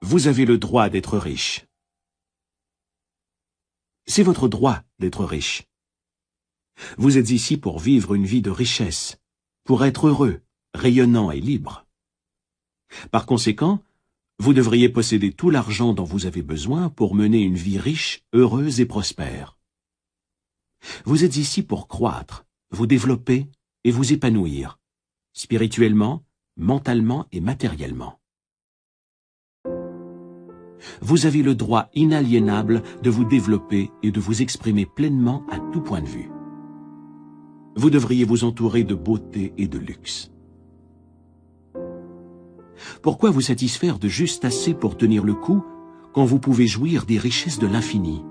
Vous avez le droit d'être riche. C'est votre droit d'être riche. Vous êtes ici pour vivre une vie de richesse, pour être heureux, rayonnant et libre. Par conséquent, vous devriez posséder tout l'argent dont vous avez besoin pour mener une vie riche, heureuse et prospère. Vous êtes ici pour croître, vous développer et vous épanouir, spirituellement, mentalement et matériellement. Vous avez le droit inaliénable de vous développer et de vous exprimer pleinement à tout point de vue. Vous devriez vous entourer de beauté et de luxe. Pourquoi vous satisfaire de juste assez pour tenir le coup quand vous pouvez jouir des richesses de l'infini?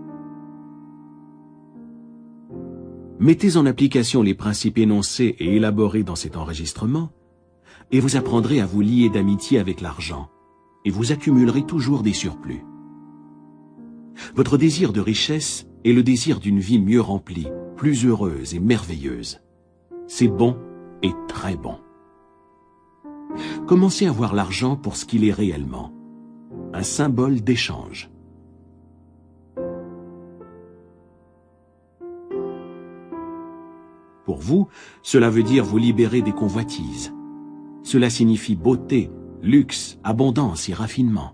Mettez en application les principes énoncés et élaborés dans cet enregistrement et vous apprendrez à vous lier d'amitié avec l'argent et vous accumulerez toujours des surplus. Votre désir de richesse est le désir d'une vie mieux remplie, plus heureuse et merveilleuse. C'est bon et très bon. Commencez à voir l'argent pour ce qu'il est réellement, un symbole d'échange. Pour vous, cela veut dire vous libérer des convoitises. Cela signifie beauté, luxe, abondance et raffinement.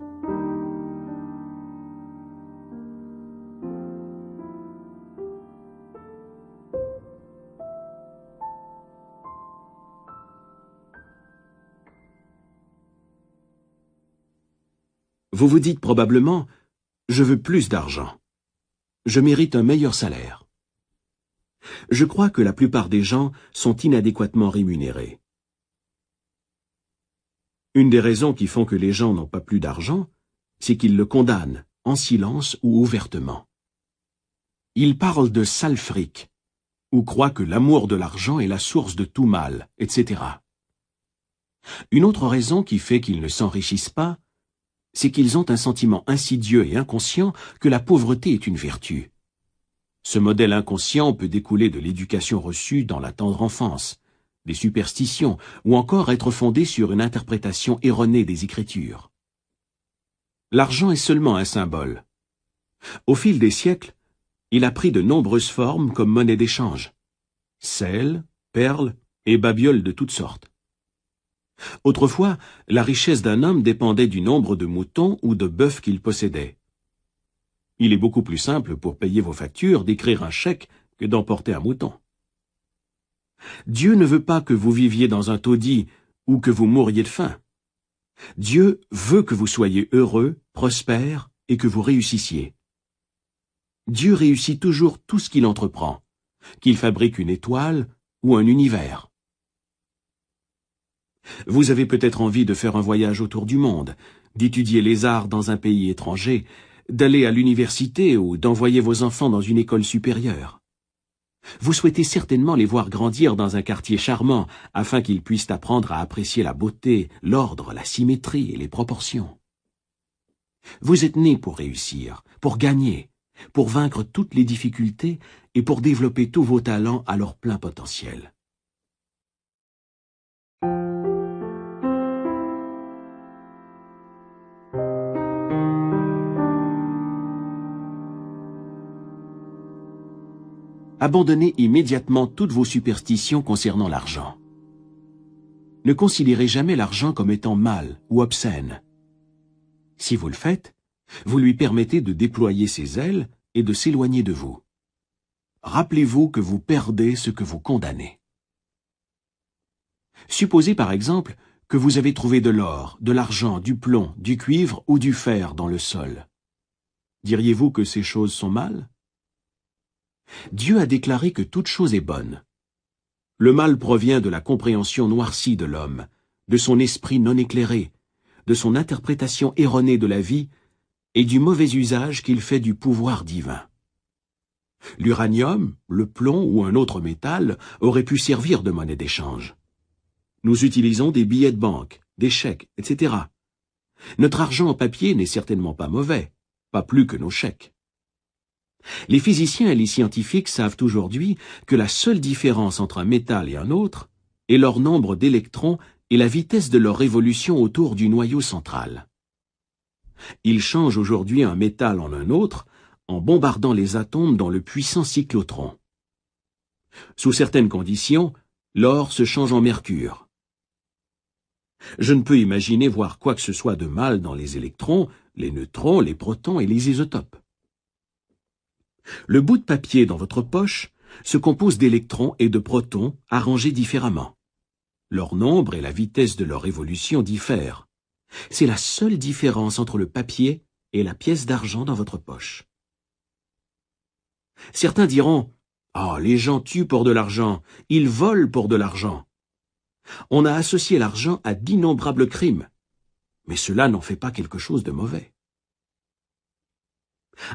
Vous vous dites probablement « Je veux plus d'argent. Je mérite un meilleur salaire. » Je crois que la plupart des gens sont inadéquatement rémunérés. Une des raisons qui font que les gens n'ont pas plus d'argent, c'est qu'ils le condamnent, en silence ou ouvertement. Ils parlent de sale fric, ou croient que l'amour de l'argent est la source de tout mal, etc. Une autre raison qui fait qu'ils ne s'enrichissent pas, c'est qu'ils ont un sentiment insidieux et inconscient que la pauvreté est une vertu. Ce modèle inconscient peut découler de l'éducation reçue dans la tendre enfance, des superstitions, ou encore être fondé sur une interprétation erronée des Écritures. L'argent est seulement un symbole. Au fil des siècles, il a pris de nombreuses formes comme monnaie d'échange. Sel, perles et babioles de toutes sortes. Autrefois, la richesse d'un homme dépendait du nombre de moutons ou de bœufs qu'il possédait. Il est beaucoup plus simple pour payer vos factures d'écrire un chèque que d'emporter un mouton. Dieu ne veut pas que vous viviez dans un taudis ou que vous mouriez de faim. Dieu veut que vous soyez heureux, prospères et que vous réussissiez. Dieu réussit toujours tout ce qu'il entreprend, qu'il fabrique une étoile ou un univers. Vous avez peut-être envie de faire un voyage autour du monde, d'étudier les arts dans un pays étranger, d'aller à l'université ou d'envoyer vos enfants dans une école supérieure. Vous souhaitez certainement les voir grandir dans un quartier charmant afin qu'ils puissent apprendre à apprécier la beauté, l'ordre, la symétrie et les proportions. Vous êtes nés pour réussir, pour gagner, pour vaincre toutes les difficultés et pour développer tous vos talents à leur plein potentiel. Abandonnez immédiatement toutes vos superstitions concernant l'argent. Ne considérez jamais l'argent comme étant mal ou obscène. Si vous le faites, vous lui permettez de déployer ses ailes et de s'éloigner de vous. Rappelez-vous que vous perdez ce que vous condamnez. Supposez par exemple que vous avez trouvé de l'or, de l'argent, du plomb, du cuivre ou du fer dans le sol. Diriez-vous que ces choses sont mal? Dieu a déclaré que toute chose est bonne. Le mal provient de la compréhension noircie de l'homme, de son esprit non éclairé, de son interprétation erronée de la vie et du mauvais usage qu'il fait du pouvoir divin. L'uranium, le plomb ou un autre métal auraient pu servir de monnaie d'échange. Nous utilisons des billets de banque, des chèques, etc. Notre argent en papier n'est certainement pas mauvais, pas plus que nos chèques. Les physiciens et les scientifiques savent aujourd'hui que la seule différence entre un métal et un autre est leur nombre d'électrons et la vitesse de leur révolution autour du noyau central. Il change aujourd'hui un métal en un autre en bombardant les atomes dans le puissant cyclotron. Sous certaines conditions, l'or se change en mercure. Je ne peux imaginer voir quoi que ce soit de mal dans les électrons, les neutrons, les protons et les isotopes. Le bout de papier dans votre poche se compose d'électrons et de protons arrangés différemment. Leur nombre et la vitesse de leur évolution diffèrent. C'est la seule différence entre le papier et la pièce d'argent dans votre poche. Certains diront « Ah, les gens tuent pour de l'argent, ils volent pour de l'argent. » On a associé l'argent à d'innombrables crimes, mais cela n'en fait pas quelque chose de mauvais.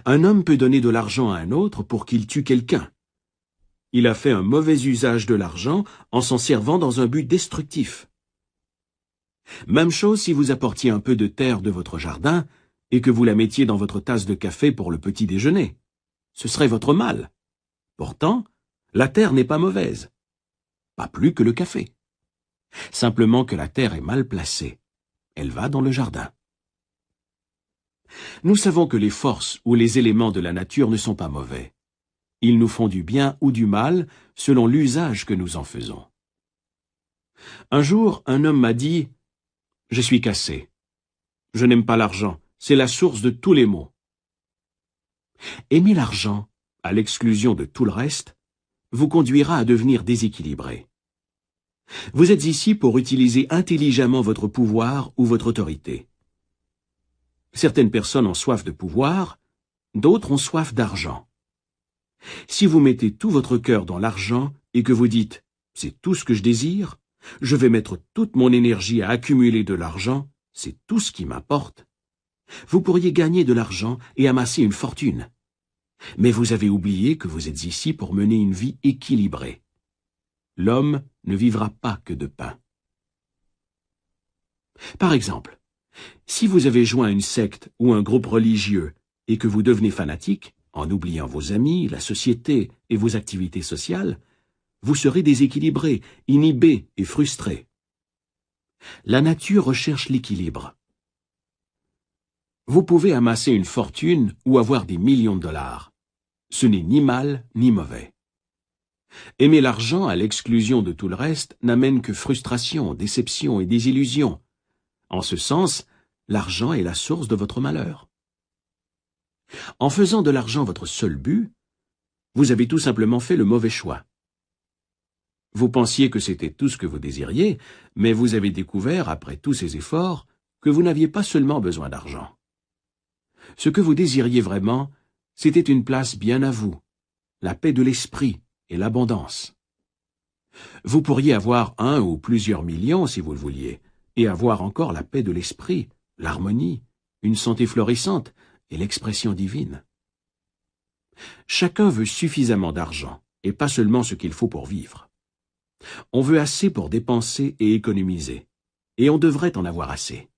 Un homme peut donner de l'argent à un autre pour qu'il tue quelqu'un. Il a fait un mauvais usage de l'argent en s'en servant dans un but destructif. Même chose si vous apportiez un peu de terre de votre jardin et que vous la mettiez dans votre tasse de café pour le petit déjeuner. Ce serait votre mal. Pourtant, la terre n'est pas mauvaise. Pas plus que le café. Simplement que la terre est mal placée. Elle va dans le jardin. Nous savons que les forces ou les éléments de la nature ne sont pas mauvais. Ils nous font du bien ou du mal selon l'usage que nous en faisons. Un jour, un homme m'a dit « Je suis cassé. Je n'aime pas l'argent. C'est la source de tous les maux. » Aimer l'argent, à l'exclusion de tout le reste, vous conduira à devenir déséquilibré. Vous êtes ici pour utiliser intelligemment votre pouvoir ou votre autorité. Certaines personnes ont soif de pouvoir, d'autres ont soif d'argent. Si vous mettez tout votre cœur dans l'argent et que vous dites « c'est tout ce que je désire, je vais mettre toute mon énergie à accumuler de l'argent, c'est tout ce qui m'importe », vous pourriez gagner de l'argent et amasser une fortune. Mais vous avez oublié que vous êtes ici pour mener une vie équilibrée. L'homme ne vivra pas que de pain. Par exemple, si vous avez joint une secte ou un groupe religieux et que vous devenez fanatique, en oubliant vos amis, la société et vos activités sociales, vous serez déséquilibré, inhibé et frustré. La nature recherche l'équilibre. Vous pouvez amasser une fortune ou avoir des millions de dollars. Ce n'est ni mal ni mauvais. Aimer l'argent à l'exclusion de tout le reste n'amène que frustration, déception et désillusion. En ce sens, l'argent est la source de votre malheur. En faisant de l'argent votre seul but, vous avez tout simplement fait le mauvais choix. Vous pensiez que c'était tout ce que vous désiriez, mais vous avez découvert, après tous ces efforts, que vous n'aviez pas seulement besoin d'argent. Ce que vous désiriez vraiment, c'était une place bien à vous, la paix de l'esprit et l'abondance. Vous pourriez avoir 1 ou plusieurs millions si vous le vouliez, et avoir encore la paix de l'esprit, l'harmonie, une santé florissante et l'expression divine. Chacun veut suffisamment d'argent, et pas seulement ce qu'il faut pour vivre. On veut assez pour dépenser et économiser, et on devrait en avoir assez.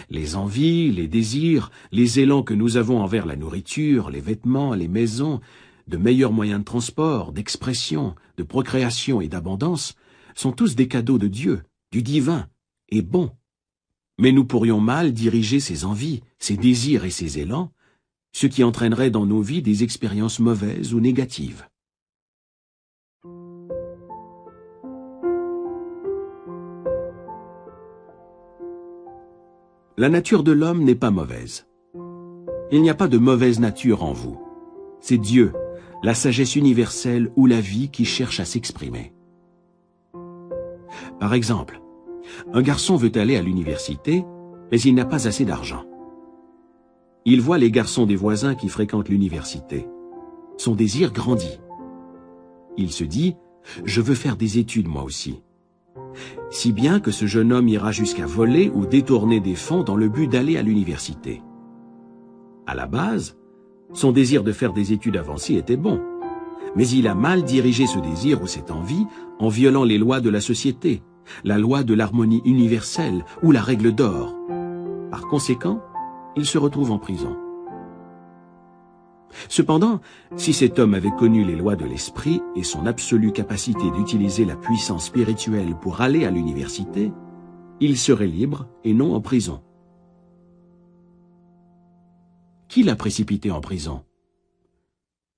Les envies, les désirs, les élans que nous avons envers la nourriture, les vêtements, les maisons, de meilleurs moyens de transport, d'expression, de procréation et d'abondance sont tous des cadeaux de Dieu, du divin, et bons. Mais nous pourrions mal diriger ces envies, ces désirs et ces élans, ce qui entraînerait dans nos vies des expériences mauvaises ou négatives. La nature de l'homme n'est pas mauvaise. Il n'y a pas de mauvaise nature en vous. C'est Dieu, la sagesse universelle ou la vie qui cherche à s'exprimer. Par exemple, un garçon veut aller à l'université, mais il n'a pas assez d'argent. Il voit les garçons des voisins qui fréquentent l'université. Son désir grandit. Il se dit « Je veux faire des études moi aussi ». Si bien que ce jeune homme ira jusqu'à voler ou détourner des fonds dans le but d'aller à l'université. À la base, son désir de faire des études avancées était bon, mais il a mal dirigé ce désir ou cette envie en violant les lois de la société, la loi de l'harmonie universelle ou la règle d'or. Par conséquent, il se retrouve en prison. Cependant, si cet homme avait connu les lois de l'esprit et son absolue capacité d'utiliser la puissance spirituelle pour aller à l'université, il serait libre et non en prison. qui l'a précipité en prison?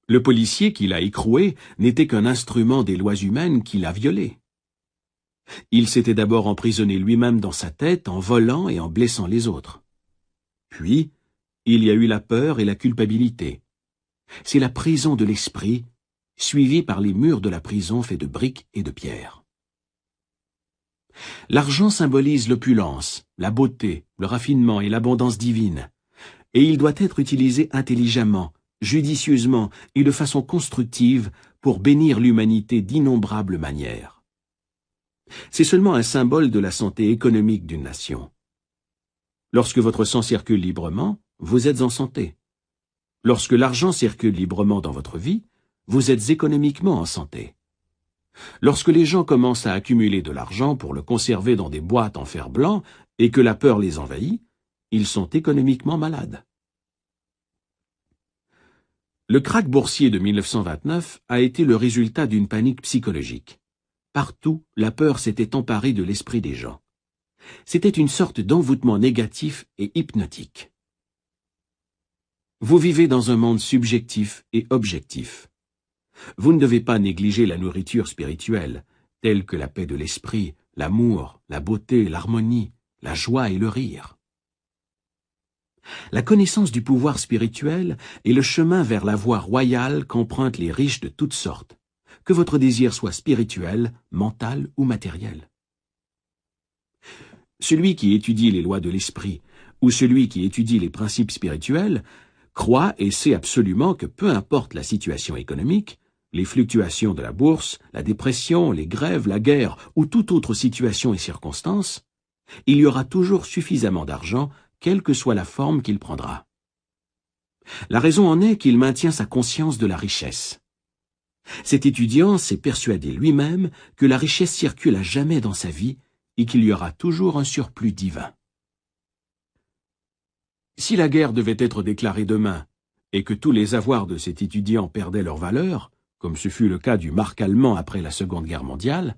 Le policier qui l'a écroué n'était qu'un instrument des lois humaines qui l'a violé. Il s'était d'abord emprisonné lui-même dans sa tête en volant et en blessant les autres. Puis, il y a eu la peur et la culpabilité. C'est la prison de l'esprit, suivie par les murs de la prison faits de briques et de pierres. L'argent symbolise l'opulence, la beauté, le raffinement et l'abondance divine, et il doit être utilisé intelligemment, judicieusement et de façon constructive pour bénir l'humanité d'innombrables manières. C'est seulement un symbole de la santé économique d'une nation. Lorsque votre sang circule librement, vous êtes en santé. Lorsque l'argent circule librement dans votre vie, vous êtes économiquement en santé. Lorsque les gens commencent à accumuler de l'argent pour le conserver dans des boîtes en fer blanc et que la peur les envahit, ils sont économiquement malades. Le krach boursier de 1929 a été le résultat d'une panique psychologique. Partout, la peur s'était emparée de l'esprit des gens. C'était une sorte d'envoûtement négatif et hypnotique. Vous vivez dans un monde subjectif et objectif. Vous ne devez pas négliger la nourriture spirituelle, telle que la paix de l'esprit, l'amour, la beauté, l'harmonie, la joie et le rire. La connaissance du pouvoir spirituel est le chemin vers la voie royale qu'empruntent les riches de toutes sortes, que votre désir soit spirituel, mental ou matériel. Celui qui étudie les lois de l'esprit ou celui qui étudie les principes spirituels croit et sait absolument que peu importe la situation économique, les fluctuations de la bourse, la dépression, les grèves, la guerre ou toute autre situation et circonstance, il y aura toujours suffisamment d'argent, quelle que soit la forme qu'il prendra. La raison en est qu'il maintient sa conscience de la richesse. Cet étudiant s'est persuadé lui-même que la richesse circule à jamais dans sa vie et qu'il y aura toujours un surplus divin. Si la guerre devait être déclarée demain et que tous les avoirs de cet étudiant perdaient leur valeur, comme ce fut le cas du mark allemand après la Seconde Guerre mondiale,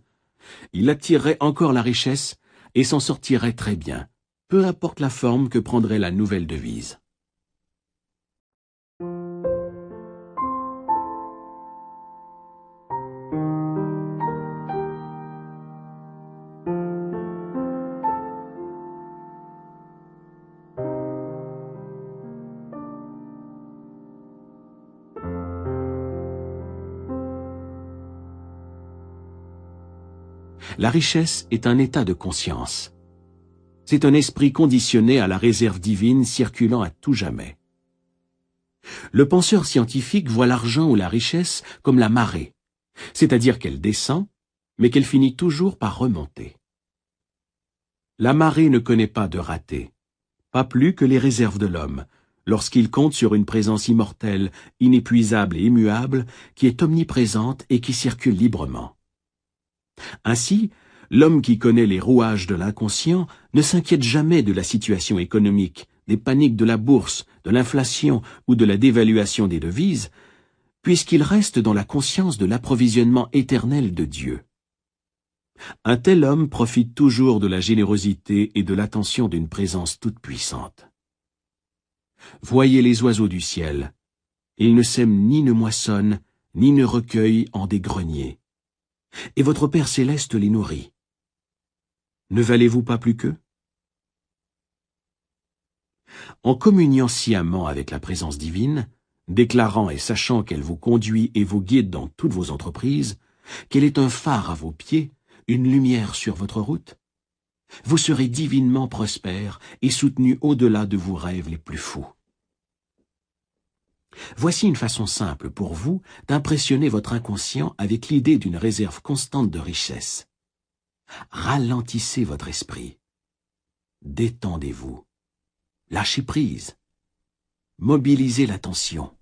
il attirerait encore la richesse et s'en sortirait très bien, peu importe la forme que prendrait la nouvelle devise. La richesse est un état de conscience. C'est un esprit conditionné à la réserve divine circulant à tout jamais. Le penseur scientifique voit l'argent ou la richesse comme la marée, c'est-à-dire qu'elle descend, mais qu'elle finit toujours par remonter. La marée ne connaît pas de raté, pas plus que les réserves de l'homme, lorsqu'il compte sur une présence immortelle, inépuisable et immuable, qui est omniprésente et qui circule librement. Ainsi, l'homme qui connaît les rouages de l'inconscient ne s'inquiète jamais de la situation économique, des paniques de la bourse, de l'inflation ou de la dévaluation des devises, puisqu'il reste dans la conscience de l'approvisionnement éternel de Dieu. Un tel homme profite toujours de la générosité et de l'attention d'une présence toute puissante. Voyez les oiseaux du ciel. Ils ne sèment ni ne moissonnent, ni ne recueillent en des greniers. Et votre Père céleste les nourrit. Ne valez-vous pas plus qu'eux? En communiant sciemment avec la présence divine, déclarant et sachant qu'elle vous conduit et vous guide dans toutes vos entreprises, qu'elle est un phare à vos pieds, une lumière sur votre route, vous serez divinement prospère et soutenu au-delà de vos rêves les plus fous. Voici une façon simple pour vous d'impressionner votre inconscient avec l'idée d'une réserve constante de richesse. Ralentissez votre esprit. Détendez-vous. Lâchez prise. Mobilisez l'attention.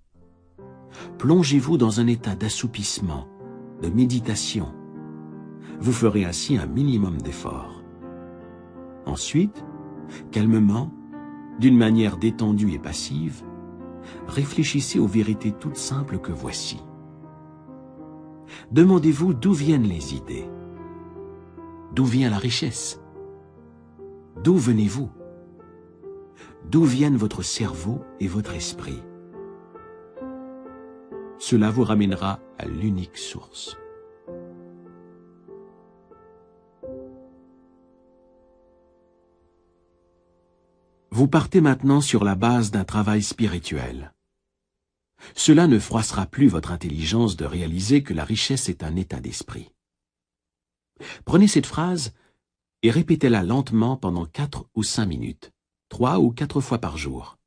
Plongez-vous dans un état d'assoupissement, de méditation. Vous ferez ainsi un minimum d'efforts. Ensuite, calmement, d'une manière détendue et passive, réfléchissez aux vérités toutes simples que voici. Demandez-vous d'où viennent les idées. D'où vient la richesse? D'où venez-vous? d'où viennent votre cerveau et votre esprit. Cela vous ramènera à l'unique source. Vous partez maintenant sur la base d'un travail spirituel. Cela ne froissera plus votre intelligence de réaliser que la richesse est un état d'esprit. Prenez cette phrase et répétez-la lentement pendant 4 ou 5 minutes, 3 ou 4 fois par jour.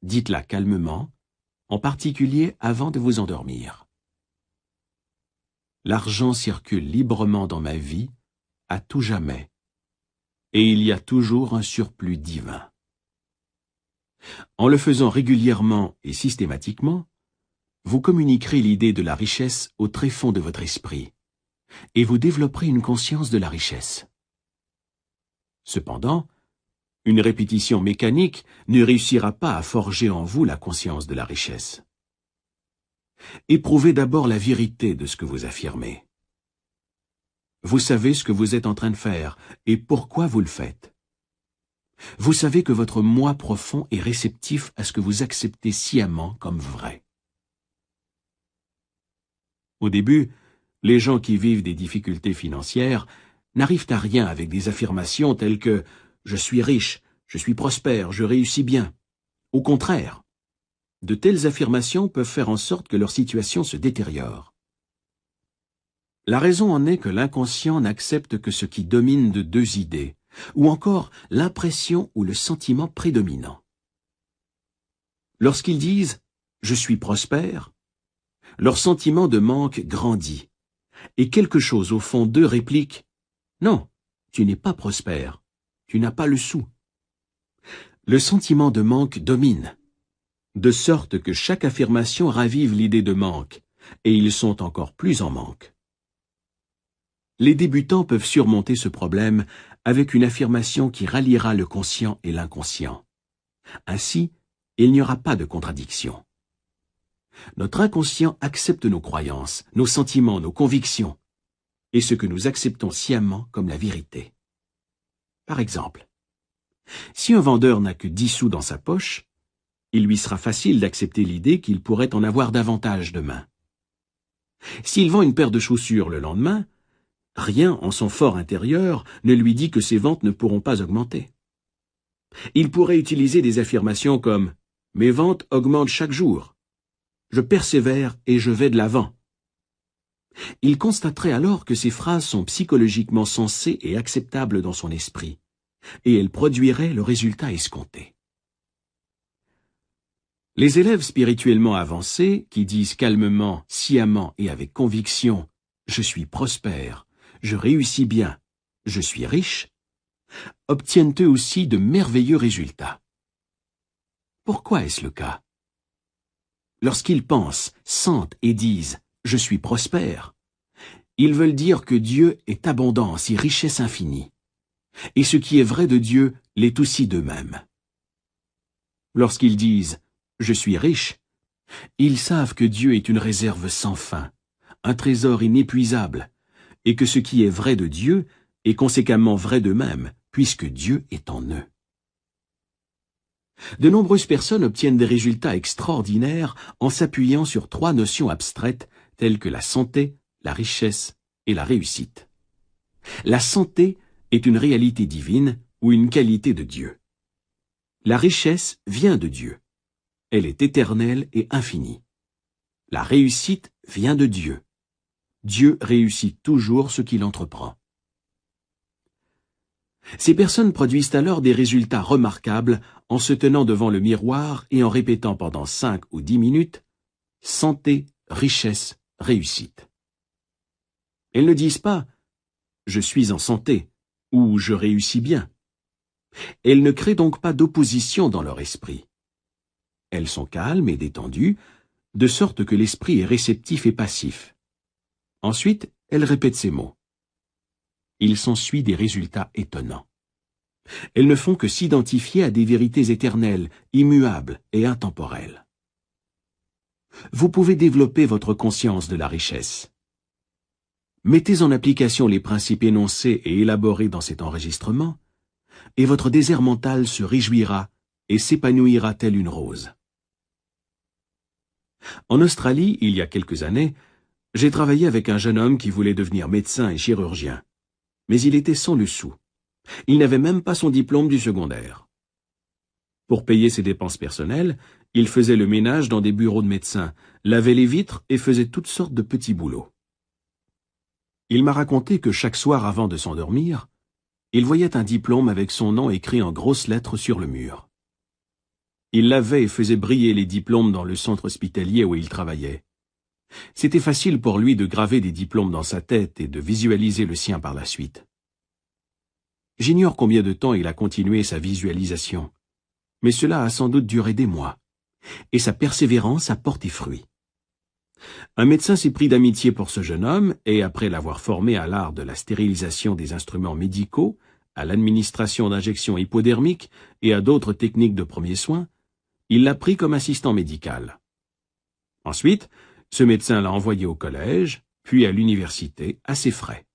Dites-la calmement, en particulier avant de vous endormir. L'argent circule librement dans ma vie, à tout jamais, et il y a toujours un surplus divin. En le faisant régulièrement et systématiquement, vous communiquerez l'idée de la richesse au tréfonds de votre esprit, et vous développerez une conscience de la richesse. Cependant, une répétition mécanique ne réussira pas à forger en vous la conscience de la richesse. Éprouvez d'abord la vérité de ce que vous affirmez. Vous savez ce que vous êtes en train de faire et pourquoi vous le faites. Vous savez que votre moi profond est réceptif à ce que vous acceptez sciemment comme vrai. Au début, les gens qui vivent des difficultés financières n'arrivent à rien avec des affirmations telles que « je suis riche, je suis prospère, je réussis bien ». Au contraire, de telles affirmations peuvent faire en sorte que leur situation se détériore. La raison en est que l'inconscient n'accepte que ce qui domine de 2 idées, ou encore l'impression ou le sentiment prédominant. Lorsqu'ils disent « je suis prospère », leur sentiment de manque grandit, et quelque chose au fond d'eux réplique « non, tu n'es pas prospère, tu n'as pas le sou ». Le sentiment de manque domine, de sorte que chaque affirmation ravive l'idée de manque, et ils sont encore plus en manque. Les débutants peuvent surmonter ce problème avec une affirmation qui ralliera le conscient et l'inconscient. Ainsi, il n'y aura pas de contradiction. Notre inconscient accepte nos croyances, nos sentiments, nos convictions, et ce que nous acceptons sciemment comme la vérité. Par exemple, si un vendeur n'a que 10 sous dans sa poche, il lui sera facile d'accepter l'idée qu'il pourrait en avoir davantage demain. S'il vend une paire de chaussures le lendemain, rien en son fort intérieur ne lui dit que ses ventes ne pourront pas augmenter. Il pourrait utiliser des affirmations comme « mes ventes augmentent chaque jour »,« je persévère et je vais de l'avant ». Il constaterait alors que ces phrases sont psychologiquement sensées et acceptables dans son esprit, et elles produiraient le résultat escompté. Les élèves spirituellement avancés, qui disent calmement, sciemment et avec conviction « je suis prospère », je réussis bien, je suis riche, obtiennent eux aussi de merveilleux résultats. Pourquoi est-ce le cas? Lorsqu'ils pensent, sentent et disent « je suis prospère », ils veulent dire que Dieu est abondance et richesse infinie, et ce qui est vrai de Dieu l'est aussi d'eux-mêmes. Lorsqu'ils disent « je suis riche », ils savent que Dieu est une réserve sans fin, un trésor inépuisable, et que ce qui est vrai de Dieu est conséquemment vrai d'eux-mêmes, puisque Dieu est en eux. De nombreuses personnes obtiennent des résultats extraordinaires en s'appuyant sur 3 notions abstraites telles que la santé, la richesse et la réussite. La santé est une réalité divine ou une qualité de Dieu. La richesse vient de Dieu. Elle est éternelle et infinie. La réussite vient de Dieu. Dieu réussit toujours ce qu'il entreprend. Ces personnes produisent alors des résultats remarquables en se tenant devant le miroir et en répétant pendant 5 ou 10 minutes « santé, richesse, réussite ». Elles ne disent pas « je suis en santé » ou « je réussis bien ». Elles ne créent donc pas d'opposition dans leur esprit. Elles sont calmes et détendues, de sorte que l'esprit est réceptif et passif. Ensuite, elles répètent ces mots. Il s'ensuit des résultats étonnants. Elles ne font que s'identifier à des vérités éternelles, immuables et intemporelles. Vous pouvez développer votre conscience de la richesse. Mettez en application les principes énoncés et élaborés dans cet enregistrement, et votre désert mental se réjouira et s'épanouira telle une rose. En Australie, il y a quelques années, j'ai travaillé avec un jeune homme qui voulait devenir médecin et chirurgien. Mais il était sans le sou. Il n'avait même pas son diplôme du secondaire. Pour payer ses dépenses personnelles, il faisait le ménage dans des bureaux de médecins, lavait les vitres et faisait toutes sortes de petits boulots. Il m'a raconté que chaque soir avant de s'endormir, il voyait un diplôme avec son nom écrit en grosses lettres sur le mur. Il lavait et faisait briller les diplômes dans le centre hospitalier où il travaillait. C'était facile pour lui de graver des diplômes dans sa tête et de visualiser le sien par la suite. J'ignore combien de temps il a continué sa visualisation, mais cela a sans doute duré des mois, et sa persévérance a porté fruit. Un médecin s'est pris d'amitié pour ce jeune homme et, après l'avoir formé à l'art de la stérilisation des instruments médicaux, à l'administration d'injections hypodermiques et à d'autres techniques de premiers soins, il l'a pris comme assistant médical. Ensuite, ce médecin l'a envoyé au collège, puis à l'université, à ses frais.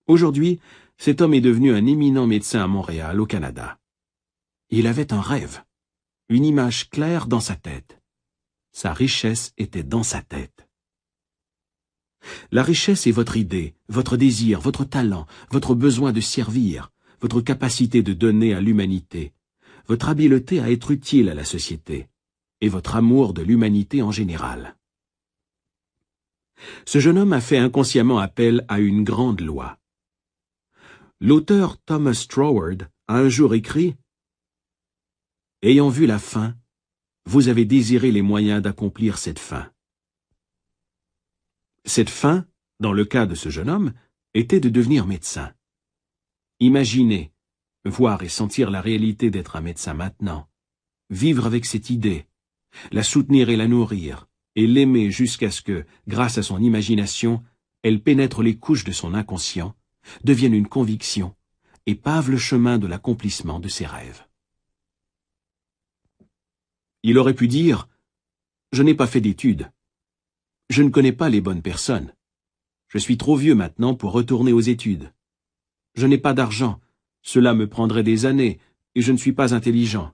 Aujourd'hui, cet homme est devenu un éminent médecin à Montréal, au Canada. Il avait un rêve, une image claire dans sa tête. Sa richesse était dans sa tête. La richesse est votre idée, votre désir, votre talent, votre besoin de servir, votre capacité de donner à l'humanité, votre habileté à être utile à la société, et votre amour de l'humanité en général. Ce jeune homme a fait inconsciemment appel à une grande loi. L'auteur Thomas Troward a un jour écrit « Ayant vu la fin, vous avez désiré les moyens d'accomplir cette fin. » Cette fin, dans le cas de ce jeune homme, était de devenir médecin. Imaginez, voir et sentir la réalité d'être un médecin maintenant, vivre avec cette idée, la soutenir et la nourrir, et l'aimer jusqu'à ce que, grâce à son imagination, elle pénètre les couches de son inconscient, devienne une conviction, et pave le chemin de l'accomplissement de ses rêves. Il aurait pu dire « Je n'ai pas fait d'études. Je ne connais pas les bonnes personnes. Je suis trop vieux maintenant pour retourner aux études. Je n'ai pas d'argent. Cela me prendrait des années, et je ne suis pas intelligent. »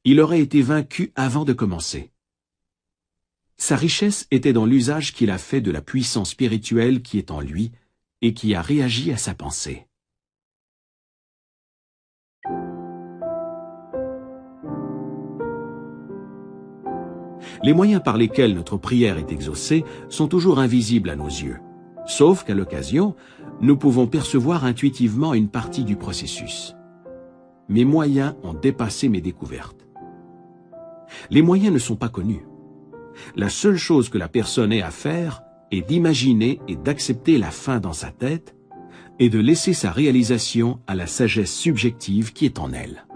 Il aurait été vaincu avant de commencer. Sa richesse était dans l'usage qu'il a fait de la puissance spirituelle qui est en lui et qui a réagi à sa pensée. Les moyens par lesquels notre prière est exaucée sont toujours invisibles à nos yeux, sauf qu'à l'occasion, nous pouvons percevoir intuitivement une partie du processus. Mes moyens ont dépassé mes découvertes. Les moyens ne sont pas connus. La seule chose que la personne ait à faire est d'imaginer et d'accepter la fin dans sa tête et de laisser sa réalisation à la sagesse subjective qui est en elle.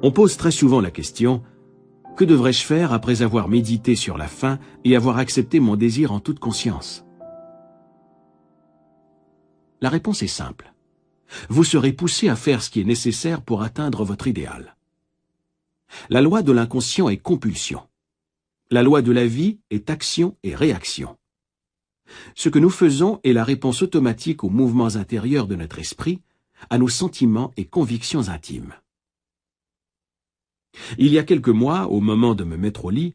On pose très souvent la question « Que devrais-je faire après avoir médité sur la fin et avoir accepté mon désir en toute conscience ?» La réponse est simple. Vous serez poussé à faire ce qui est nécessaire pour atteindre votre idéal. La loi de l'inconscient est compulsion. La loi de la vie est action et réaction. Ce que nous faisons est la réponse automatique aux mouvements intérieurs de notre esprit, à nos sentiments et convictions intimes. Il y a quelques mois, au moment de me mettre au lit,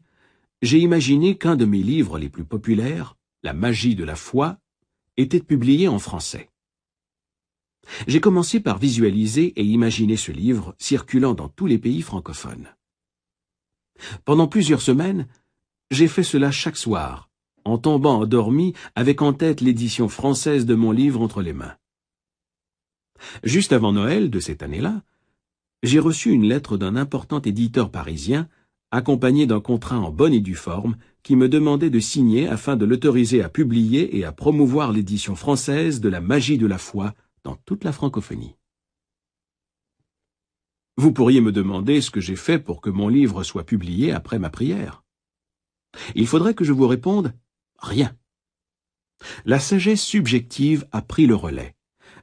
j'ai imaginé qu'un de mes livres les plus populaires, La magie de la foi, était publié en français. J'ai commencé par visualiser et imaginer ce livre circulant dans tous les pays francophones. Pendant plusieurs semaines, j'ai fait cela chaque soir, en tombant endormi avec en tête l'édition française de mon livre entre les mains. Juste avant Noël de cette année-là, j'ai reçu une lettre d'un important éditeur parisien, accompagné d'un contrat en bonne et due forme, qui me demandait de signer afin de l'autoriser à publier et à promouvoir l'édition française de La magie de la foi dans toute la francophonie. Vous pourriez me demander ce que j'ai fait pour que mon livre soit publié après ma prière. Il faudrait que je vous réponde « rien ». La sagesse subjective a pris le relais.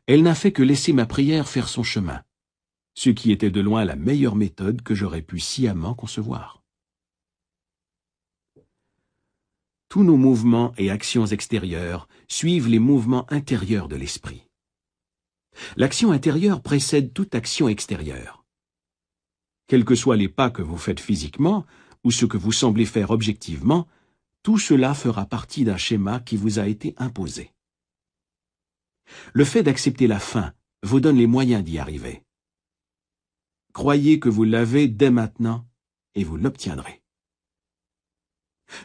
Elle n'a fait que laisser ma prière faire son chemin, ce qui était de loin la meilleure méthode que j'aurais pu sciemment concevoir. Tous nos mouvements et actions extérieures suivent les mouvements intérieurs de l'esprit. L'action intérieure précède toute action extérieure. Quels que soient les pas que vous faites physiquement, ou ce que vous semblez faire objectivement, tout cela fera partie d'un schéma qui vous a été imposé. Le fait d'accepter la fin vous donne les moyens d'y arriver. Croyez que vous l'avez dès maintenant et vous l'obtiendrez.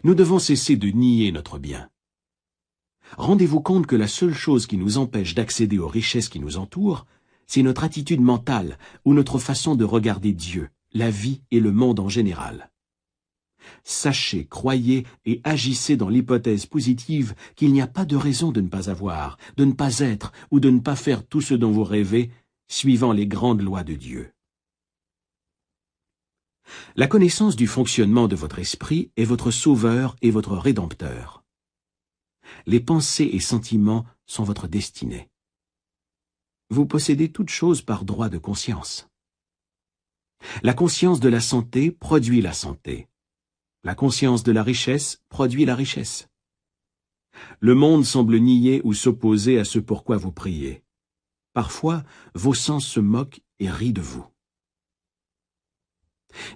Nous devons cesser de nier notre bien. Rendez-vous compte que la seule chose qui nous empêche d'accéder aux richesses qui nous entourent, c'est notre attitude mentale ou notre façon de regarder Dieu, la vie et le monde en général. Sachez, croyez et agissez dans l'hypothèse positive qu'il n'y a pas de raison de ne pas avoir, de ne pas être ou de ne pas faire tout ce dont vous rêvez, suivant les grandes lois de Dieu. La connaissance du fonctionnement de votre esprit est votre sauveur et votre rédempteur. Les pensées et sentiments sont votre destinée. Vous possédez toutes choses par droit de conscience. La conscience de la santé produit la santé. La conscience de la richesse produit la richesse. Le monde semble nier ou s'opposer à ce pourquoi vous priez. Parfois, vos sens se moquent et rient de vous.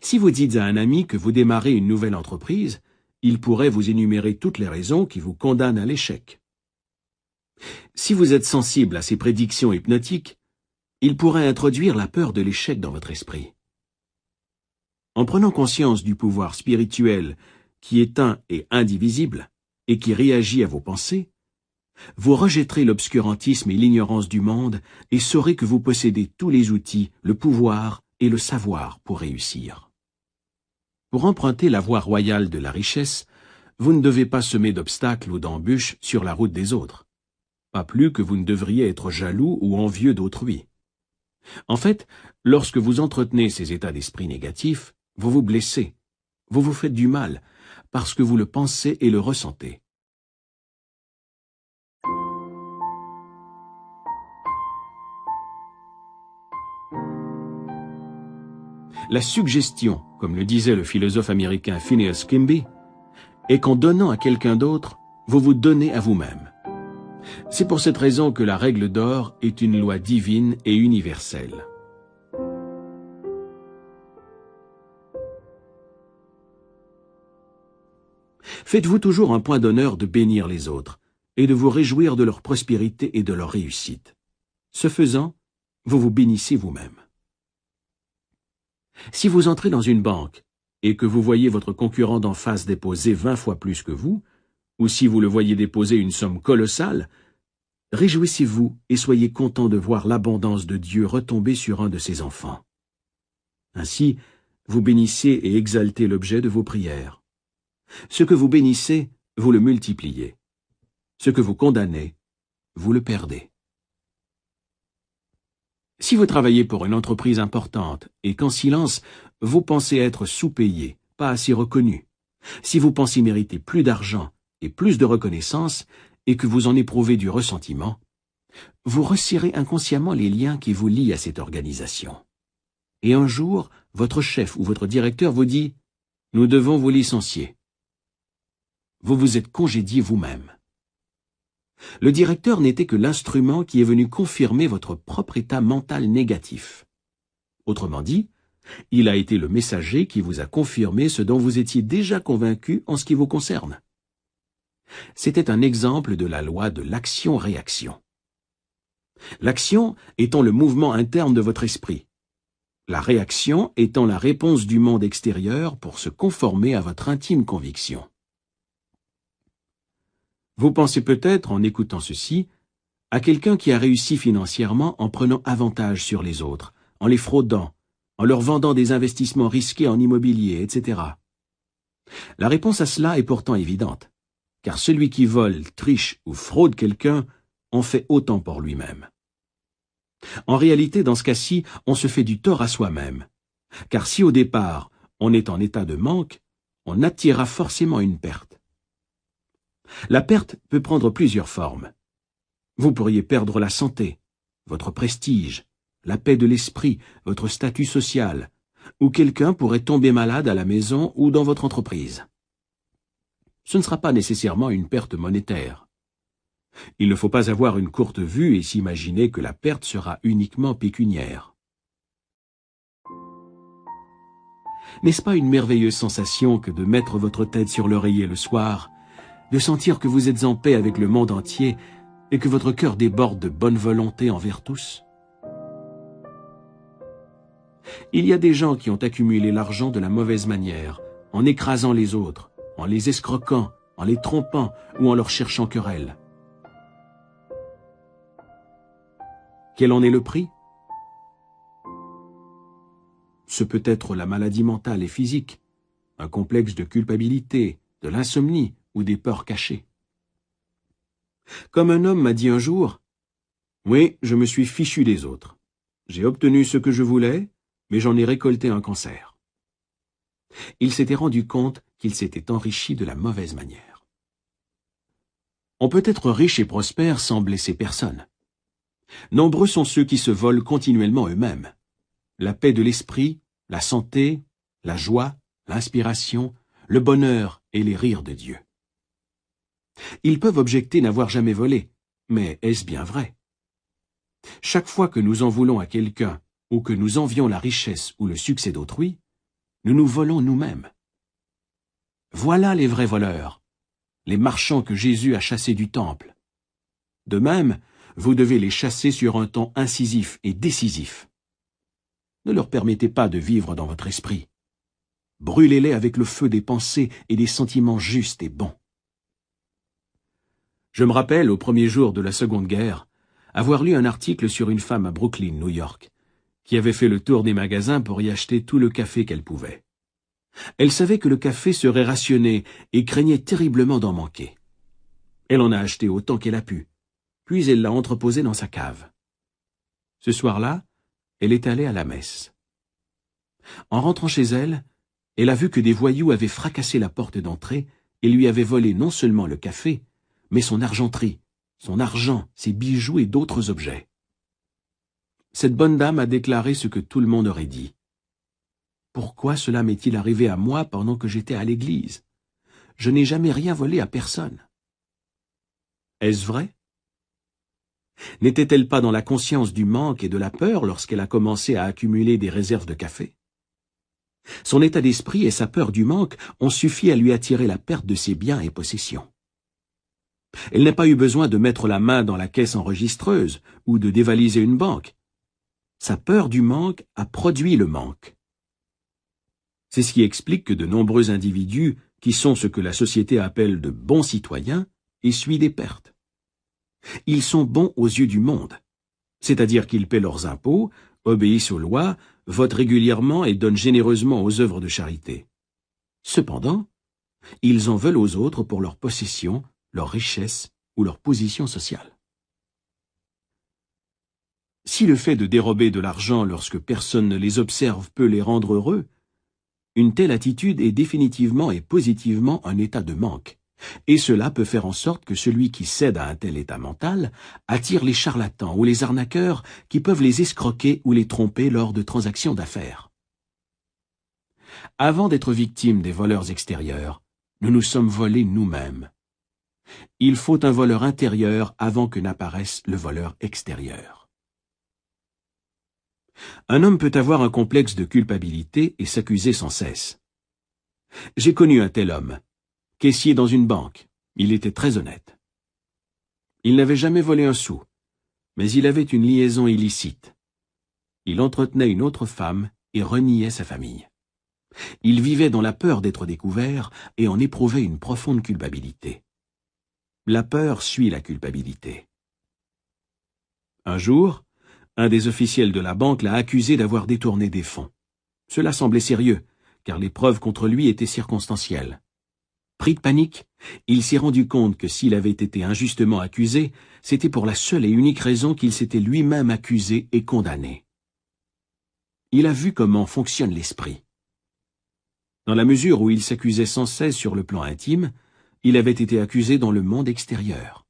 Si vous dites à un ami que vous démarrez une nouvelle entreprise, il pourrait vous énumérer toutes les raisons qui vous condamnent à l'échec. Si vous êtes sensible à ces prédictions hypnotiques, il pourrait introduire la peur de l'échec dans votre esprit. En prenant conscience du pouvoir spirituel qui est un et indivisible et qui réagit à vos pensées, vous rejetterez l'obscurantisme et l'ignorance du monde et saurez que vous possédez tous les outils, le pouvoir et le savoir pour réussir. Pour emprunter la voie royale de la richesse, vous ne devez pas semer d'obstacles ou d'embûches sur la route des autres. Pas plus que vous ne devriez être jaloux ou envieux d'autrui. En fait, lorsque vous entretenez ces états d'esprit négatifs, vous vous blessez, vous vous faites du mal, parce que vous le pensez et le ressentez. La suggestion, comme le disait le philosophe américain Phineas Kimby, est qu'en donnant à quelqu'un d'autre, vous vous donnez à vous-même. C'est pour cette raison que la règle d'or est une loi divine et universelle. Faites-vous toujours un point d'honneur de bénir les autres et de vous réjouir de leur prospérité et de leur réussite. Ce faisant, vous vous bénissez vous-même. Si vous entrez dans une banque et que vous voyez votre concurrent d'en face déposer 20 fois plus que vous, ou si vous le voyez déposer une somme colossale, réjouissez-vous et soyez content de voir l'abondance de Dieu retomber sur un de ses enfants. Ainsi, vous bénissez et exaltez l'objet de vos prières. Ce que vous bénissez, vous le multipliez. Ce que vous condamnez, vous le perdez. Si vous travaillez pour une entreprise importante et qu'en silence, vous pensez être sous-payé, pas assez reconnu, si vous pensez mériter plus d'argent et plus de reconnaissance et que vous en éprouvez du ressentiment, vous resserrez inconsciemment les liens qui vous lient à cette organisation. Et un jour, votre chef ou votre directeur vous dit « Nous devons vous licencier ». Vous vous êtes congédié vous-même. Le directeur n'était que l'instrument qui est venu confirmer votre propre état mental négatif. Autrement dit, il a été le messager qui vous a confirmé ce dont vous étiez déjà convaincu en ce qui vous concerne. C'était un exemple de la loi de l'action-réaction. L'action étant le mouvement interne de votre esprit, la réaction étant la réponse du monde extérieur pour se conformer à votre intime conviction. Vous pensez peut-être, en écoutant ceci, à quelqu'un qui a réussi financièrement en prenant avantage sur les autres, en les fraudant, en leur vendant des investissements risqués en immobilier, etc. La réponse à cela est pourtant évidente, car celui qui vole, triche ou fraude quelqu'un en fait autant pour lui-même. En réalité, dans ce cas-ci, on se fait du tort à soi-même, car si au départ on est en état de manque, on attirera forcément une perte. La perte peut prendre plusieurs formes. Vous pourriez perdre la santé, votre prestige, la paix de l'esprit, votre statut social, ou quelqu'un pourrait tomber malade à la maison ou dans votre entreprise. Ce ne sera pas nécessairement une perte monétaire. Il ne faut pas avoir une courte vue et s'imaginer que la perte sera uniquement pécuniaire. N'est-ce pas une merveilleuse sensation que de mettre votre tête sur l'oreiller le soir, de sentir que vous êtes en paix avec le monde entier et que votre cœur déborde de bonne volonté envers tous? Il y a des gens qui ont accumulé l'argent de la mauvaise manière, en écrasant les autres, en les escroquant, en les trompant ou en leur cherchant querelle. Quel en est le prix? Ce peut être la maladie mentale et physique, un complexe de culpabilité, de l'insomnie ou des peurs cachées. Comme un homme m'a dit un jour, « Oui, je me suis fichu des autres. J'ai obtenu ce que je voulais, mais j'en ai récolté un cancer. » Il s'était rendu compte qu'il s'était enrichi de la mauvaise manière. On peut être riche et prospère sans blesser personne. Nombreux sont ceux qui se volent continuellement eux-mêmes. La paix de l'esprit, la santé, la joie, l'inspiration, le bonheur et les rires de Dieu. Ils peuvent objecter n'avoir jamais volé, mais est-ce bien vrai? Chaque fois que nous en voulons à quelqu'un ou que nous envions la richesse ou le succès d'autrui, nous nous volons nous-mêmes. Voilà les vrais voleurs, les marchands que Jésus a chassés du temple. De même, vous devez les chasser sur un ton incisif et décisif. Ne leur permettez pas de vivre dans votre esprit. Brûlez-les avec le feu des pensées et des sentiments justes et bons. Je me rappelle, au premier jour de la Seconde Guerre, avoir lu un article sur une femme à Brooklyn, New York, qui avait fait le tour des magasins pour y acheter tout le café qu'elle pouvait. Elle savait que le café serait rationné et craignait terriblement d'en manquer. Elle en a acheté autant qu'elle a pu, puis elle l'a entreposé dans sa cave. Ce soir-là, elle est allée à la messe. En rentrant chez elle, elle a vu que des voyous avaient fracassé la porte d'entrée et lui avaient volé non seulement le café, mais son argenterie, son argent, ses bijoux et d'autres objets. Cette bonne dame a déclaré ce que tout le monde aurait dit. « Pourquoi cela m'est-il arrivé à moi pendant que j'étais à l'église? Je n'ai jamais rien volé à personne. » Est-ce vrai? N'était-elle pas dans la conscience du manque et de la peur lorsqu'elle a commencé à accumuler des réserves de café? Son état d'esprit et sa peur du manque ont suffi à lui attirer la perte de ses biens et possessions. Elle n'a pas eu besoin de mettre la main dans la caisse enregistreuse ou de dévaliser une banque. Sa peur du manque a produit le manque. C'est ce qui explique que de nombreux individus, qui sont ce que la société appelle de bons citoyens, essuient des pertes. Ils sont bons aux yeux du monde, c'est-à-dire qu'ils paient leurs impôts, obéissent aux lois, votent régulièrement et donnent généreusement aux œuvres de charité. Cependant, ils en veulent aux autres pour leur possession, leur richesse ou leur position sociale. Si le fait de dérober de l'argent lorsque personne ne les observe peut les rendre heureux, une telle attitude est définitivement et positivement un état de manque, et cela peut faire en sorte que celui qui cède à un tel état mental attire les charlatans ou les arnaqueurs qui peuvent les escroquer ou les tromper lors de transactions d'affaires. Avant d'être victimes des voleurs extérieurs, nous nous sommes volés nous-mêmes. Il faut un voleur intérieur avant que n'apparaisse le voleur extérieur. Un homme peut avoir un complexe de culpabilité et s'accuser sans cesse. J'ai connu un tel homme, caissier dans une banque. Il était très honnête. Il n'avait jamais volé un sou, mais il avait une liaison illicite. Il entretenait une autre femme et reniait sa famille. Il vivait dans la peur d'être découvert et en éprouvait une profonde culpabilité. La peur suit la culpabilité. Un jour, un des officiels de la banque l'a accusé d'avoir détourné des fonds. Cela semblait sérieux, car les preuves contre lui étaient circonstancielles. Pris de panique, il s'est rendu compte que s'il avait été injustement accusé, c'était pour la seule et unique raison qu'il s'était lui-même accusé et condamné. Il a vu comment fonctionne l'esprit. Dans la mesure où il s'accusait sans cesse sur le plan intime, il avait été accusé dans le monde extérieur.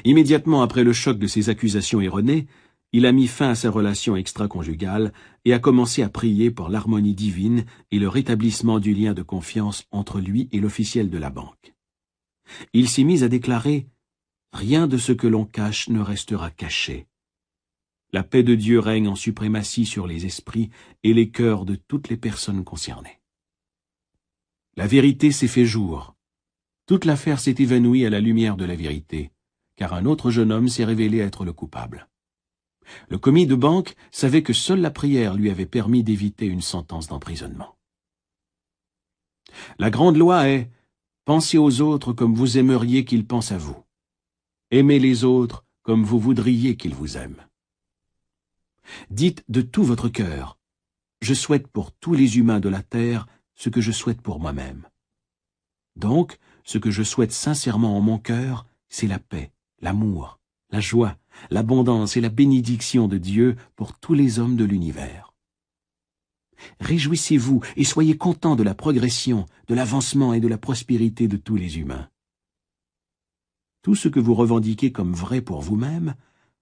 Immédiatement après le choc de ces accusations erronées, il a mis fin à sa relation extra-conjugale et a commencé à prier pour l'harmonie divine et le rétablissement du lien de confiance entre lui et l'officiel de la banque. Il s'est mis à déclarer Rien de ce que l'on cache ne restera caché. La paix de Dieu règne en suprématie sur les esprits et les cœurs de toutes les personnes concernées. La vérité s'est fait jour. Toute l'affaire s'est évanouie à la lumière de la vérité, car un autre jeune homme s'est révélé être le coupable. Le commis de banque savait que seule la prière lui avait permis d'éviter une sentence d'emprisonnement. La grande loi est « Pensez aux autres comme vous aimeriez qu'ils pensent à vous. Aimez les autres comme vous voudriez qu'ils vous aiment. » Dites de tout votre cœur « Je souhaite pour tous les humains de la terre ce que je souhaite pour moi-même. » Donc, ce que je souhaite sincèrement en mon cœur, c'est la paix, l'amour, la joie, l'abondance et la bénédiction de Dieu pour tous les hommes de l'univers. Réjouissez-vous et soyez contents de la progression, de l'avancement et de la prospérité de tous les humains. Tout ce que vous revendiquez comme vrai pour vous-même,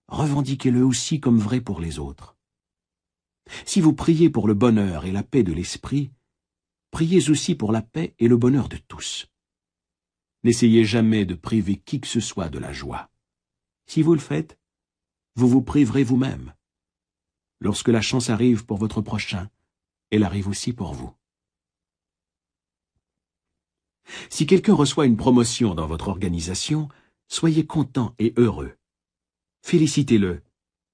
revendiquez-le aussi comme vrai pour les autres. Si vous priez pour le bonheur et la paix de l'esprit, priez aussi pour la paix et le bonheur de tous. N'essayez jamais de priver qui que ce soit de la joie. Si vous le faites, vous vous priverez vous-même. Lorsque la chance arrive pour votre prochain, elle arrive aussi pour vous. Si quelqu'un reçoit une promotion dans votre organisation, soyez content et heureux. Félicitez-le.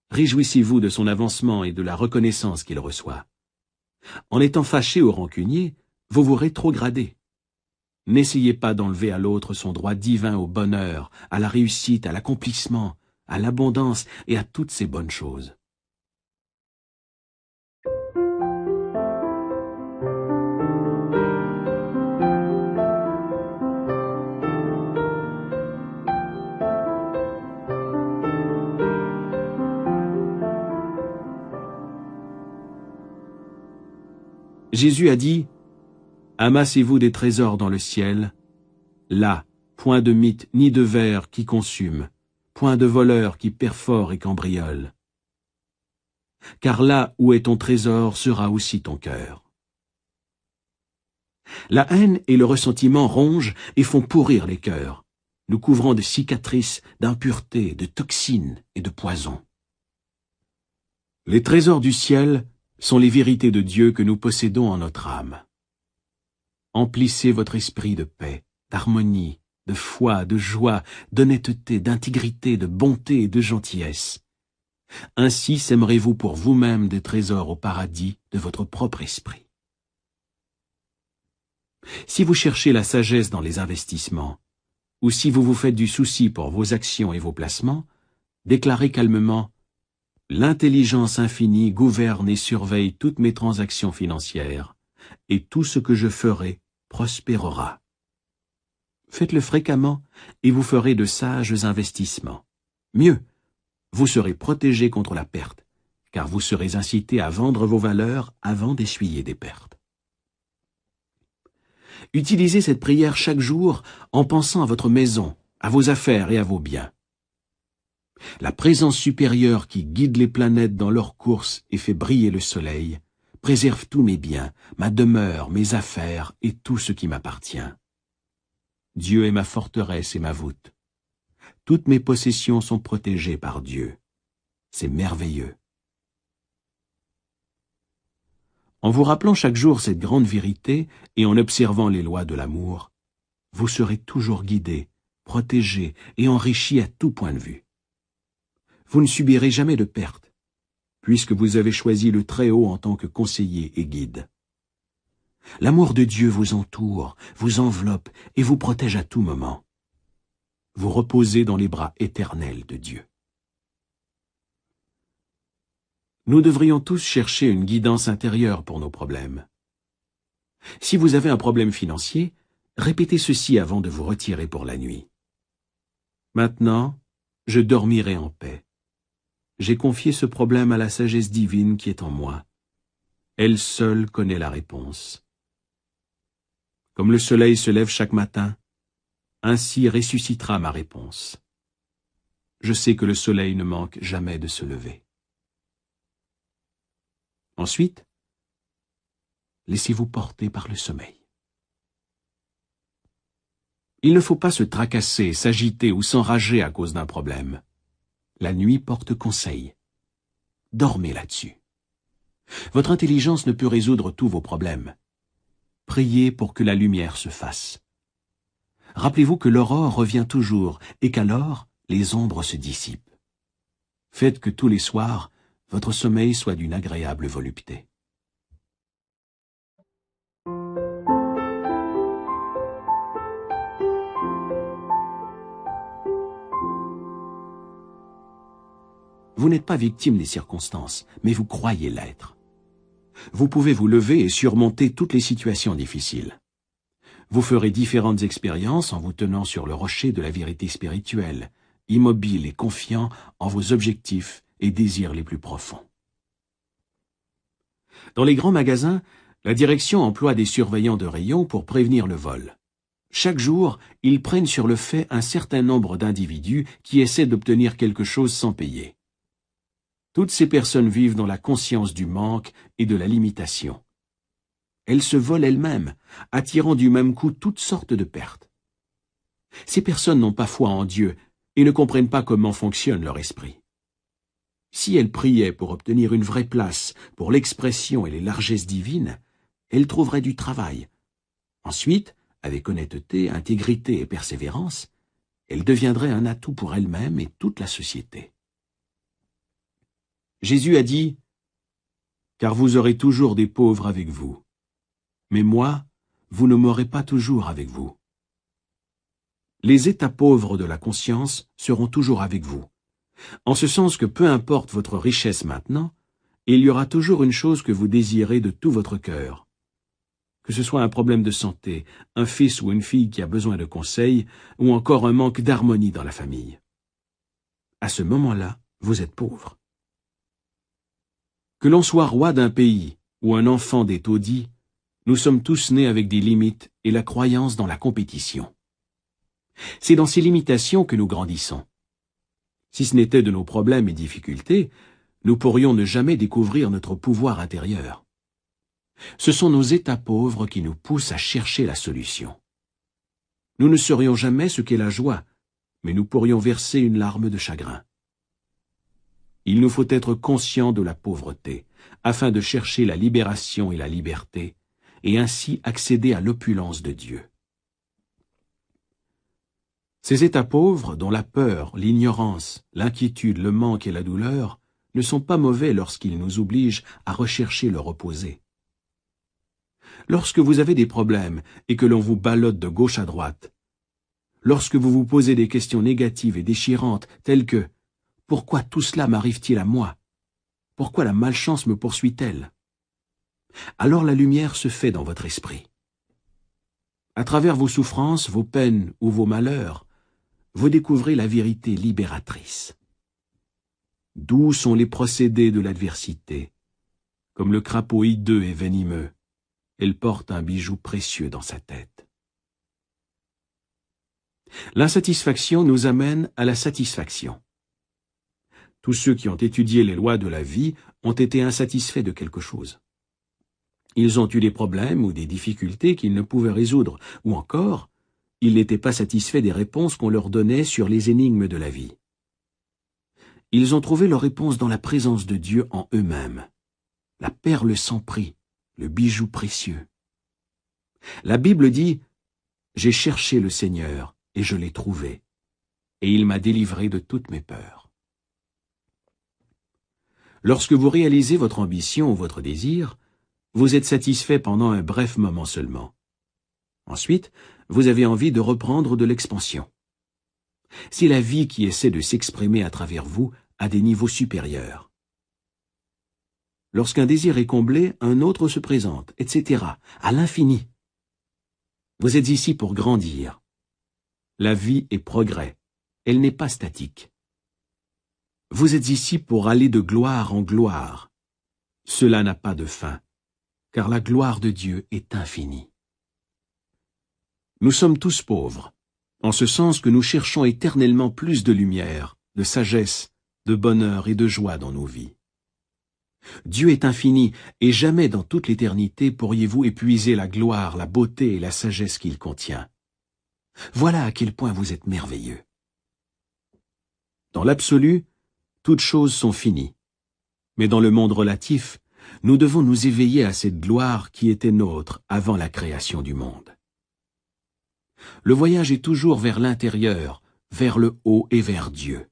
Réjouissez-vous de son avancement et de la reconnaissance qu'il reçoit. En étant fâché ou rancunier, vous vous rétrogradez. N'essayez pas d'enlever à l'autre son droit divin au bonheur, à la réussite, à l'accomplissement, à l'abondance et à toutes ces bonnes choses. Jésus a dit « Amassez-vous des trésors dans le ciel, là, point de mythe ni de verre qui consume, point de voleur qui perfore et cambriole. Car là où est ton trésor sera aussi ton cœur. » La haine et le ressentiment rongent et font pourrir les cœurs, nous couvrant de cicatrices, d'impuretés, de toxines et de poisons. Les trésors du ciel sont les vérités de Dieu que nous possédons en notre âme. Emplissez votre esprit de paix, d'harmonie, de foi, de joie, d'honnêteté, d'intégrité, de bonté et de gentillesse. Ainsi sèmerez-vous pour vous-même des trésors au paradis de votre propre esprit. Si vous cherchez la sagesse dans les investissements, ou si vous vous faites du souci pour vos actions et vos placements, déclarez calmement « L'intelligence infinie gouverne et surveille toutes mes transactions financières, et tout ce que je ferai prospérera. » Faites-le fréquemment, et vous ferez de sages investissements. Mieux, vous serez protégé contre la perte, car vous serez incité à vendre vos valeurs avant d'essuyer des pertes. Utilisez cette prière chaque jour en pensant à votre maison, à vos affaires et à vos biens. La présence supérieure qui guide les planètes dans leur course et fait briller le soleil, préserve tous mes biens, ma demeure, mes affaires et tout ce qui m'appartient. Dieu est ma forteresse et ma voûte. Toutes mes possessions sont protégées par Dieu. C'est merveilleux. En vous rappelant chaque jour cette grande vérité et en observant les lois de l'amour, vous serez toujours guidé, protégé et enrichi à tout point de vue. Vous ne subirez jamais de perte, puisque vous avez choisi le Très-Haut en tant que conseiller et guide. L'amour de Dieu vous entoure, vous enveloppe et vous protège à tout moment. Vous reposez dans les bras éternels de Dieu. Nous devrions tous chercher une guidance intérieure pour nos problèmes. Si vous avez un problème financier, répétez ceci avant de vous retirer pour la nuit. Maintenant, je dormirai en paix. J'ai confié ce problème à la sagesse divine qui est en moi. Elle seule connaît la réponse. Comme le soleil se lève chaque matin, ainsi ressuscitera ma réponse. Je sais que le soleil ne manque jamais de se lever. Ensuite, laissez-vous porter par le sommeil. Il ne faut pas se tracasser, s'agiter ou s'enrager à cause d'un problème. La nuit porte conseil. Dormez là-dessus. Votre intelligence ne peut résoudre tous vos problèmes. Priez pour que la lumière se fasse. Rappelez-vous que l'aurore revient toujours et qu'alors les ombres se dissipent. Faites que tous les soirs, votre sommeil soit d'une agréable volupté. Vous n'êtes pas victime des circonstances, mais vous croyez l'être. Vous pouvez vous lever et surmonter toutes les situations difficiles. Vous ferez différentes expériences en vous tenant sur le rocher de la vérité spirituelle, immobile et confiant en vos objectifs et désirs les plus profonds. Dans les grands magasins, la direction emploie des surveillants de rayon pour prévenir le vol. Chaque jour, ils prennent sur le fait un certain nombre d'individus qui essaient d'obtenir quelque chose sans payer. Toutes ces personnes vivent dans la conscience du manque et de la limitation. Elles se volent elles-mêmes, attirant du même coup toutes sortes de pertes. Ces personnes n'ont pas foi en Dieu et ne comprennent pas comment fonctionne leur esprit. Si elles priaient pour obtenir une vraie place pour l'expression et les largesses divines, elles trouveraient du travail. Ensuite, avec honnêteté, intégrité et persévérance, elles deviendraient un atout pour elles-mêmes et toute la société. Jésus a dit « Car vous aurez toujours des pauvres avec vous. Mais moi, vous ne m'aurez pas toujours avec vous. » Les états pauvres de la conscience seront toujours avec vous, en ce sens que peu importe votre richesse maintenant, il y aura toujours une chose que vous désirez de tout votre cœur. Que ce soit un problème de santé, un fils ou une fille qui a besoin de conseils, ou encore un manque d'harmonie dans la famille. À ce moment-là, vous êtes pauvre. Que l'on soit roi d'un pays ou un enfant des taudis, nous sommes tous nés avec des limites et la croyance dans la compétition. C'est dans ces limitations que nous grandissons. Si ce n'était de nos problèmes et difficultés, nous pourrions ne jamais découvrir notre pouvoir intérieur. Ce sont nos états pauvres qui nous poussent à chercher la solution. Nous ne saurions jamais ce qu'est la joie, mais nous pourrions verser une larme de chagrin. Il nous faut être conscients de la pauvreté, afin de chercher la libération et la liberté, et ainsi accéder à l'opulence de Dieu. Ces états pauvres, dont la peur, l'ignorance, l'inquiétude, le manque et la douleur, ne sont pas mauvais lorsqu'ils nous obligent à rechercher le reposer. Lorsque vous avez des problèmes et que l'on vous ballotte de gauche à droite, lorsque vous vous posez des questions négatives et déchirantes telles que « Pourquoi tout cela m'arrive-t-il à moi? Pourquoi la malchance me poursuit-elle ?» alors la lumière se fait dans votre esprit. À travers vos souffrances, vos peines ou vos malheurs, vous découvrez la vérité libératrice. Doux sont les procédés de l'adversité. Comme le crapaud hideux et venimeux, elle porte un bijou précieux dans sa tête. L'insatisfaction nous amène à la satisfaction. Tous ceux qui ont étudié les lois de la vie ont été insatisfaits de quelque chose. Ils ont eu des problèmes ou des difficultés qu'ils ne pouvaient résoudre, ou encore, ils n'étaient pas satisfaits des réponses qu'on leur donnait sur les énigmes de la vie. Ils ont trouvé leur réponse dans la présence de Dieu en eux-mêmes, la perle sans prix, le bijou précieux. La Bible dit « J'ai cherché le Seigneur et je l'ai trouvé, et il m'a délivré de toutes mes peurs. » Lorsque vous réalisez votre ambition ou votre désir, vous êtes satisfait pendant un bref moment seulement. Ensuite, vous avez envie de reprendre de l'expansion. C'est la vie qui essaie de s'exprimer à travers vous à des niveaux supérieurs. Lorsqu'un désir est comblé, un autre se présente, etc., à l'infini. Vous êtes ici pour grandir. La vie est progrès, elle n'est pas statique. Vous êtes ici pour aller de gloire en gloire. Cela n'a pas de fin, car la gloire de Dieu est infinie. Nous sommes tous pauvres, en ce sens que nous cherchons éternellement plus de lumière, de sagesse, de bonheur et de joie dans nos vies. Dieu est infini, et jamais dans toute l'éternité pourriez-vous épuiser la gloire, la beauté et la sagesse qu'il contient. Voilà à quel point vous êtes merveilleux. Dans l'absolu, toutes choses sont finies. Mais dans le monde relatif, nous devons nous éveiller à cette gloire qui était nôtre avant la création du monde. Le voyage est toujours vers l'intérieur, vers le haut et vers Dieu.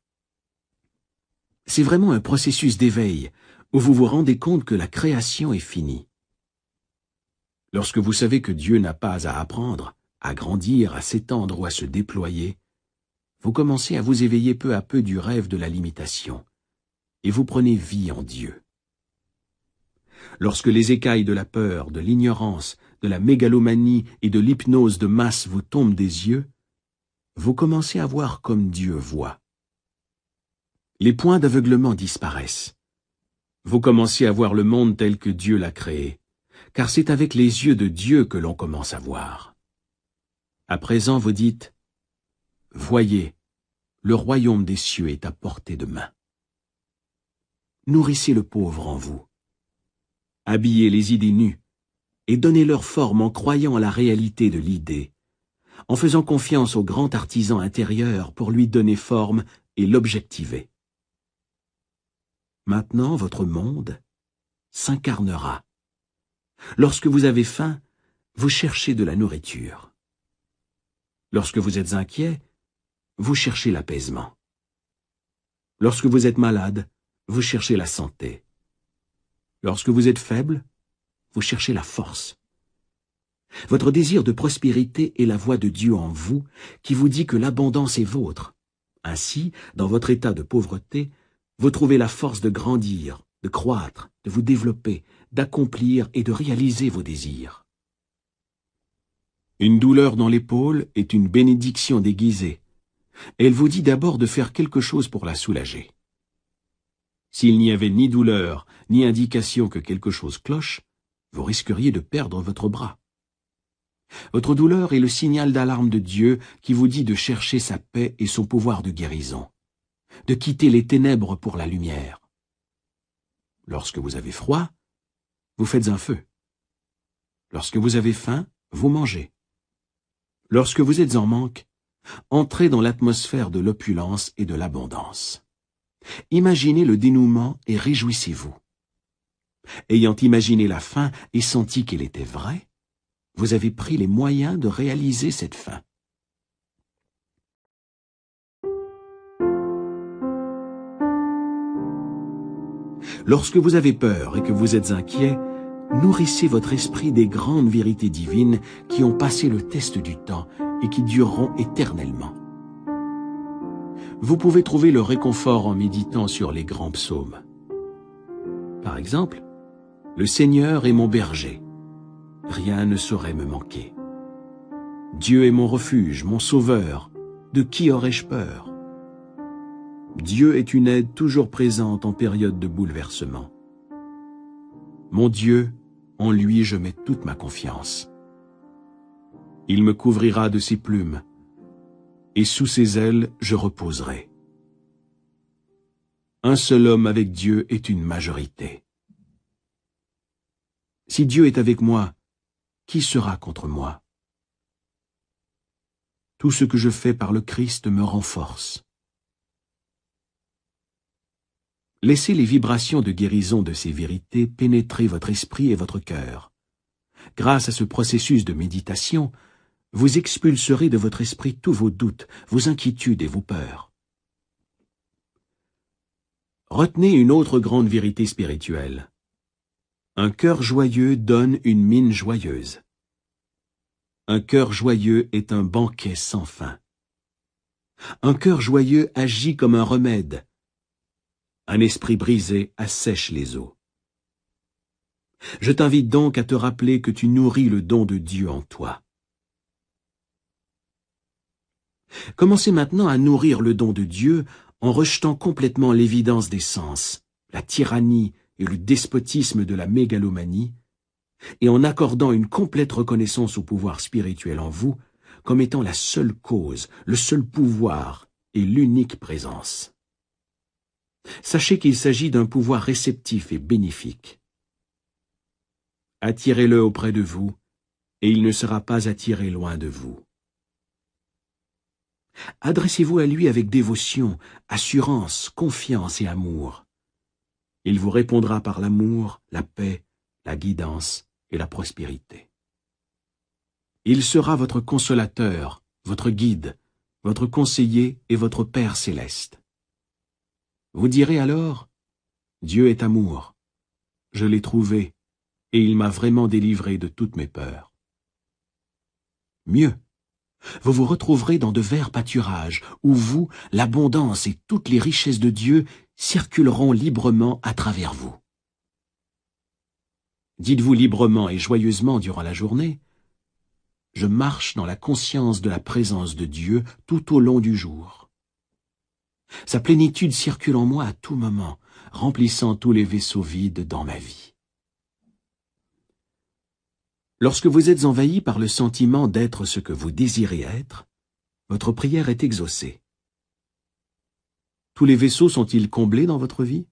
C'est vraiment un processus d'éveil où vous vous rendez compte que la création est finie. Lorsque vous savez que Dieu n'a pas à apprendre, à grandir, à s'étendre ou à se déployer, vous commencez à vous éveiller peu à peu du rêve de la limitation, et vous prenez vie en Dieu. Lorsque les écailles de la peur, de l'ignorance, de la mégalomanie et de l'hypnose de masse vous tombent des yeux, vous commencez à voir comme Dieu voit. Les points d'aveuglement disparaissent. Vous commencez à voir le monde tel que Dieu l'a créé, car c'est avec les yeux de Dieu que l'on commence à voir. À présent, vous dites « Voyez, le royaume des cieux est à portée de main. » Nourrissez le pauvre en vous. Habillez les idées nues et donnez-leur forme en croyant à la réalité de l'idée, en faisant confiance au grand artisan intérieur pour lui donner forme et l'objectiver. Maintenant, votre monde s'incarnera. Lorsque vous avez faim, vous cherchez de la nourriture. Lorsque vous êtes inquiet, vous cherchez l'apaisement. Lorsque vous êtes malade, vous cherchez la santé. Lorsque vous êtes faible, vous cherchez la force. Votre désir de prospérité est la voix de Dieu en vous qui vous dit que l'abondance est vôtre. Ainsi, dans votre état de pauvreté, vous trouvez la force de grandir, de croître, de vous développer, d'accomplir et de réaliser vos désirs. Une douleur dans l'épaule est une bénédiction déguisée. Elle vous dit d'abord de faire quelque chose pour la soulager. S'il n'y avait ni douleur, ni indication que quelque chose cloche, vous risqueriez de perdre votre bras. Votre douleur est le signal d'alarme de Dieu qui vous dit de chercher sa paix et son pouvoir de guérison, de quitter les ténèbres pour la lumière. Lorsque vous avez froid, vous faites un feu. Lorsque vous avez faim, vous mangez. Lorsque vous êtes en manque, entrez dans l'atmosphère de l'opulence et de l'abondance. Imaginez le dénouement et réjouissez-vous. Ayant imaginé la fin et senti qu'elle était vraie, vous avez pris les moyens de réaliser cette fin. Lorsque vous avez peur et que vous êtes inquiet, nourrissez votre esprit des grandes vérités divines qui ont passé le test du temps et qui dureront éternellement. Vous pouvez trouver le réconfort en méditant sur les grands psaumes. Par exemple, « Le Seigneur est mon berger, rien ne saurait me manquer. Dieu est mon refuge, mon sauveur, de qui aurais-je peur? Dieu est une aide toujours présente en période de bouleversement. Mon Dieu, en lui je mets toute ma confiance. Il me couvrira de ses plumes, et sous ses ailes je reposerai. Un seul homme avec Dieu est une majorité. Si Dieu est avec moi, qui sera contre moi? Tout ce que je fais par le Christ me renforce. Laissez les vibrations de guérison de ces vérités pénétrer votre esprit et votre cœur. Grâce à ce processus de méditation, vous expulserez de votre esprit tous vos doutes, vos inquiétudes et vos peurs. Retenez une autre grande vérité spirituelle. Un cœur joyeux donne une mine joyeuse. Un cœur joyeux est un banquet sans fin. Un cœur joyeux agit comme un remède. Un esprit brisé assèche les os. Je t'invite donc à te rappeler que tu nourris le don de Dieu en toi. Commencez maintenant à nourrir le don de Dieu en rejetant complètement l'évidence des sens, la tyrannie et le despotisme de la mégalomanie, et en accordant une complète reconnaissance au pouvoir spirituel en vous comme étant la seule cause, le seul pouvoir et l'unique présence. Sachez qu'il s'agit d'un pouvoir réceptif et bénéfique. Attirez-le auprès de vous, et il ne sera pas attiré loin de vous. Adressez-vous à lui avec dévotion, assurance, confiance et amour. Il vous répondra par l'amour, la paix, la guidance et la prospérité. Il sera votre consolateur, votre guide, votre conseiller et votre Père céleste. Vous direz alors, « Dieu est amour. Je l'ai trouvé, et il m'a vraiment délivré de toutes mes peurs. » Mieux, vous vous retrouverez dans de verts pâturages, où vous, l'abondance et toutes les richesses de Dieu circuleront librement à travers vous. Dites-vous librement et joyeusement durant la journée, « Je marche dans la conscience de la présence de Dieu tout au long du jour. Sa plénitude circule en moi à tout moment, remplissant tous les vaisseaux vides dans ma vie. » Lorsque vous êtes envahi par le sentiment d'être ce que vous désirez être, votre prière est exaucée. Tous les vaisseaux sont-ils comblés dans votre vie?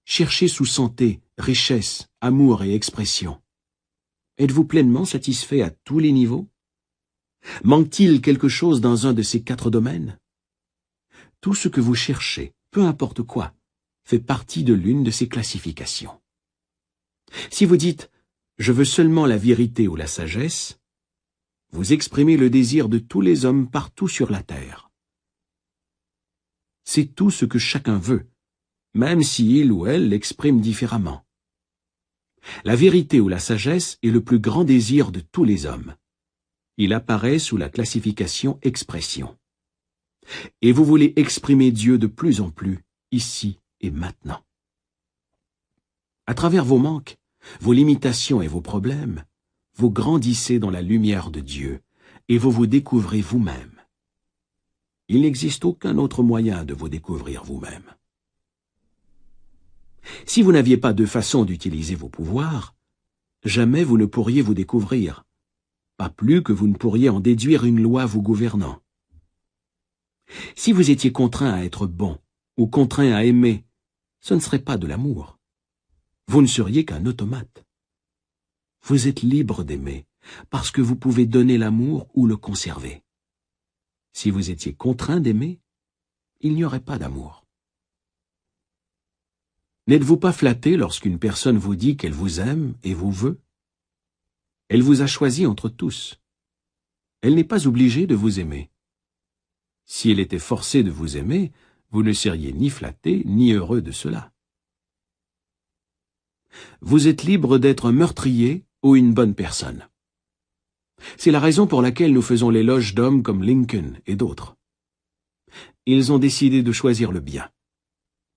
Cherchez sous santé, richesse, amour et expression. Êtes-vous pleinement satisfait à tous les niveaux? Manque-t-il quelque chose dans un de ces 4 domaines? Tout ce que vous cherchez, peu importe quoi, fait partie de l'une de ces classifications. Si vous dites « Je veux seulement la vérité ou la sagesse », vous exprimez le désir de tous les hommes partout sur la terre. C'est tout ce que chacun veut, même si il ou elle l'exprime différemment. La vérité ou la sagesse est le plus grand désir de tous les hommes. Il apparaît sous la classification expression. Et vous voulez exprimer Dieu de plus en plus, ici et maintenant. À travers vos manques, vos limitations et vos problèmes, vous grandissez dans la lumière de Dieu et vous vous découvrez vous-même. Il n'existe aucun autre moyen de vous découvrir vous-même. Si vous n'aviez pas de façon d'utiliser vos pouvoirs, jamais vous ne pourriez vous découvrir, pas plus que vous ne pourriez en déduire une loi vous gouvernant. Si vous étiez contraint à être bon ou contraint à aimer, ce ne serait pas de l'amour. Vous ne seriez qu'un automate. Vous êtes libre d'aimer, parce que vous pouvez donner l'amour ou le conserver. Si vous étiez contraint d'aimer, il n'y aurait pas d'amour. N'êtes-vous pas flatté lorsqu'une personne vous dit qu'elle vous aime et vous veut? Elle vous a choisi entre tous. Elle n'est pas obligée de vous aimer. Si elle était forcée de vous aimer, vous ne seriez ni flatté ni heureux de cela. Vous êtes libre d'être un meurtrier ou une bonne personne. C'est la raison pour laquelle nous faisons l'éloge d'hommes comme Lincoln et d'autres. Ils ont décidé de choisir le bien.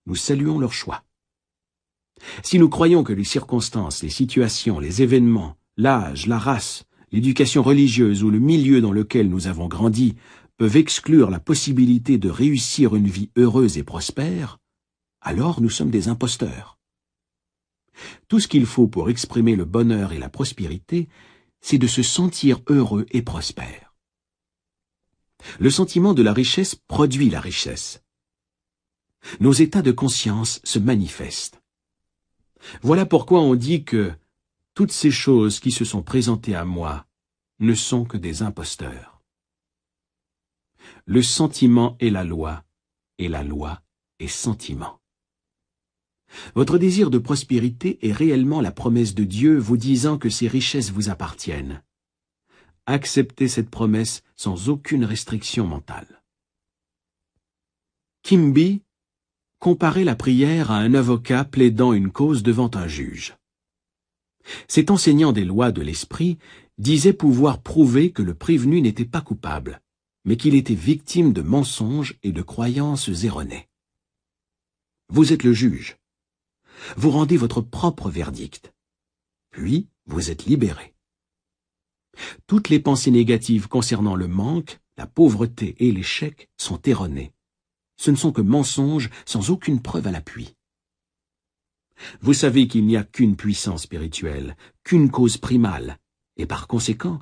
Nous saluons leur choix. Si nous croyons que les circonstances, les situations, les événements, l'âge, la race, l'éducation religieuse ou le milieu dans lequel nous avons grandi peuvent exclure la possibilité de réussir une vie heureuse et prospère, alors nous sommes des imposteurs. Tout ce qu'il faut pour exprimer le bonheur et la prospérité, c'est de se sentir heureux et prospère. Le sentiment de la richesse produit la richesse. Nos états de conscience se manifestent. Voilà pourquoi on dit que toutes ces choses qui se sont présentées à moi ne sont que des imposteurs. Le sentiment est la loi, et la loi est sentiment. Votre désir de prospérité est réellement la promesse de Dieu vous disant que ces richesses vous appartiennent. Acceptez cette promesse sans aucune restriction mentale. Kimby comparait la prière à un avocat plaidant une cause devant un juge. Cet enseignant des lois de l'esprit disait pouvoir prouver que le prévenu n'était pas coupable, mais qu'il était victime de mensonges et de croyances erronées. Vous êtes le juge. Vous rendez votre propre verdict. Puis, vous êtes libéré. Toutes les pensées négatives concernant le manque, la pauvreté et l'échec sont erronées. Ce ne sont que mensonges sans aucune preuve à l'appui. Vous savez qu'il n'y a qu'une puissance spirituelle, qu'une cause primale, et par conséquent,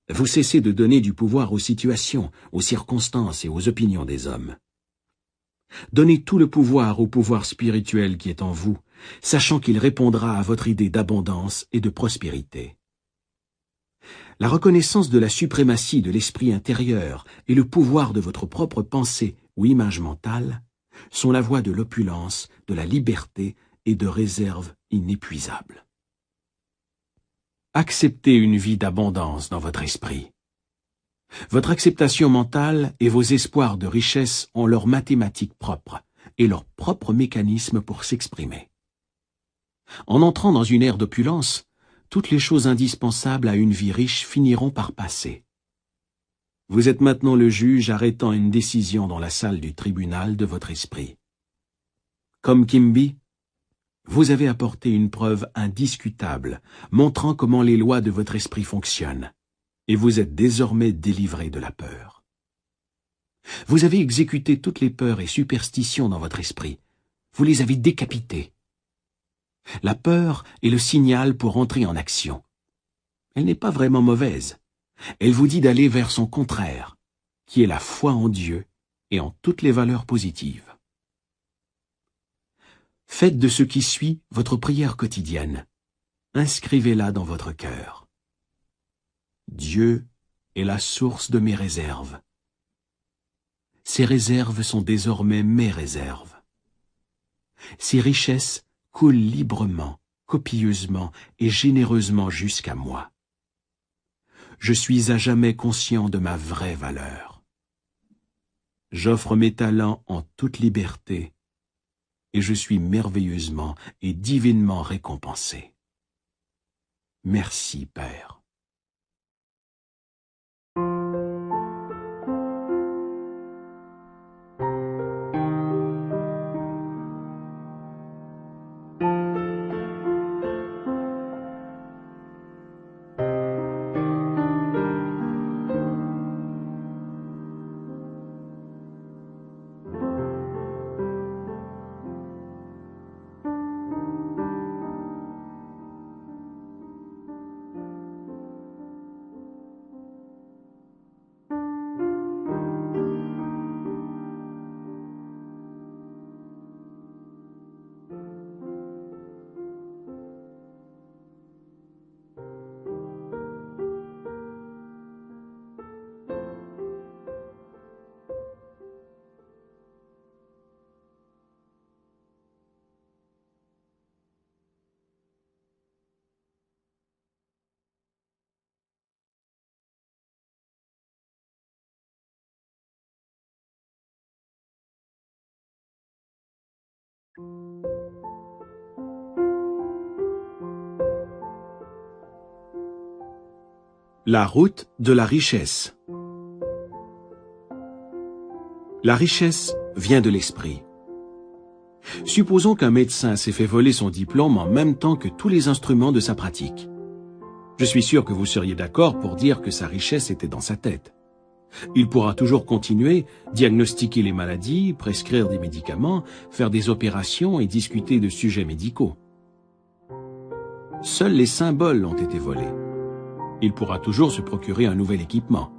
vous cessez de donner du pouvoir aux situations, aux circonstances et aux opinions des hommes. Donnez tout le pouvoir au pouvoir spirituel qui est en vous, sachant qu'il répondra à votre idée d'abondance et de prospérité. La reconnaissance de la suprématie de l'esprit intérieur et le pouvoir de votre propre pensée ou image mentale sont la voie de l'opulence, de la liberté et de réserve inépuisables. Acceptez une vie d'abondance dans votre esprit. Votre acceptation mentale et vos espoirs de richesse ont leurs mathématiques propres et leur propre mécanisme pour s'exprimer. En entrant dans une ère d'opulence, toutes les choses indispensables à une vie riche finiront par passer. Vous êtes maintenant le juge arrêtant une décision dans la salle du tribunal de votre esprit. Comme Quimby, vous avez apporté une preuve indiscutable, montrant comment les lois de votre esprit fonctionnent, et vous êtes désormais délivré de la peur. Vous avez exécuté toutes les peurs et superstitions dans votre esprit. Vous les avez décapitées. La peur est le signal pour entrer en action. Elle n'est pas vraiment mauvaise. Elle vous dit d'aller vers son contraire, qui est la foi en Dieu et en toutes les valeurs positives. Faites de ce qui suit votre prière quotidienne. Inscrivez-la dans votre cœur. Dieu est la source de mes réserves. Ces réserves sont désormais mes réserves. Ces richesses coule librement, copieusement et généreusement jusqu'à moi. Je suis à jamais conscient de ma vraie valeur. J'offre mes talents en toute liberté et je suis merveilleusement et divinement récompensé. Merci, Père. La route de la richesse. La richesse vient de l'esprit. Supposons qu'un médecin s'est fait voler son diplôme en même temps que tous les instruments de sa pratique. Je suis sûr que vous seriez d'accord pour dire que sa richesse était dans sa tête. Il pourra toujours continuer, diagnostiquer les maladies, prescrire des médicaments, faire des opérations et discuter de sujets médicaux. Seuls les symboles ont été volés. Il pourra toujours se procurer un nouvel équipement.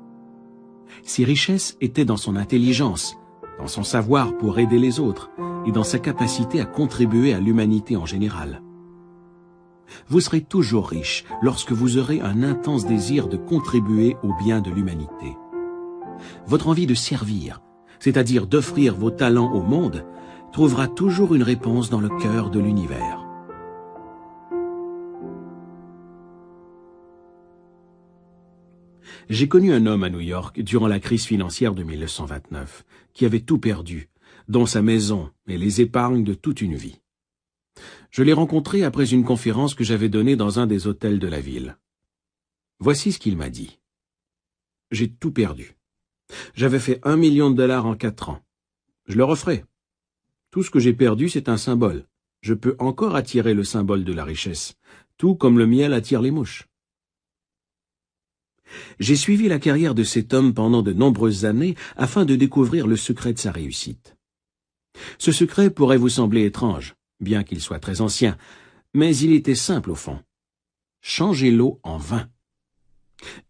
Ses richesses étaient dans son intelligence, dans son savoir pour aider les autres et dans sa capacité à contribuer à l'humanité en général. Vous serez toujours riche lorsque vous aurez un intense désir de contribuer au bien de l'humanité. Votre envie de servir, c'est-à-dire d'offrir vos talents au monde, trouvera toujours une réponse dans le cœur de l'univers. J'ai connu un homme à New York durant la crise financière de 1929, qui avait tout perdu, dont sa maison et les épargnes de toute une vie. Je l'ai rencontré après une conférence que j'avais donnée dans un des hôtels de la ville. Voici ce qu'il m'a dit. « J'ai tout perdu. J'avais fait $1 million en 4 ans. Je le referai. Tout ce que j'ai perdu, c'est un symbole. Je peux encore attirer le symbole de la richesse, tout comme le miel attire les mouches. » J'ai suivi la carrière de cet homme pendant de nombreuses années afin de découvrir le secret de sa réussite. Ce secret pourrait vous sembler étrange, bien qu'il soit très ancien, mais il était simple au fond. Changer l'eau en vin.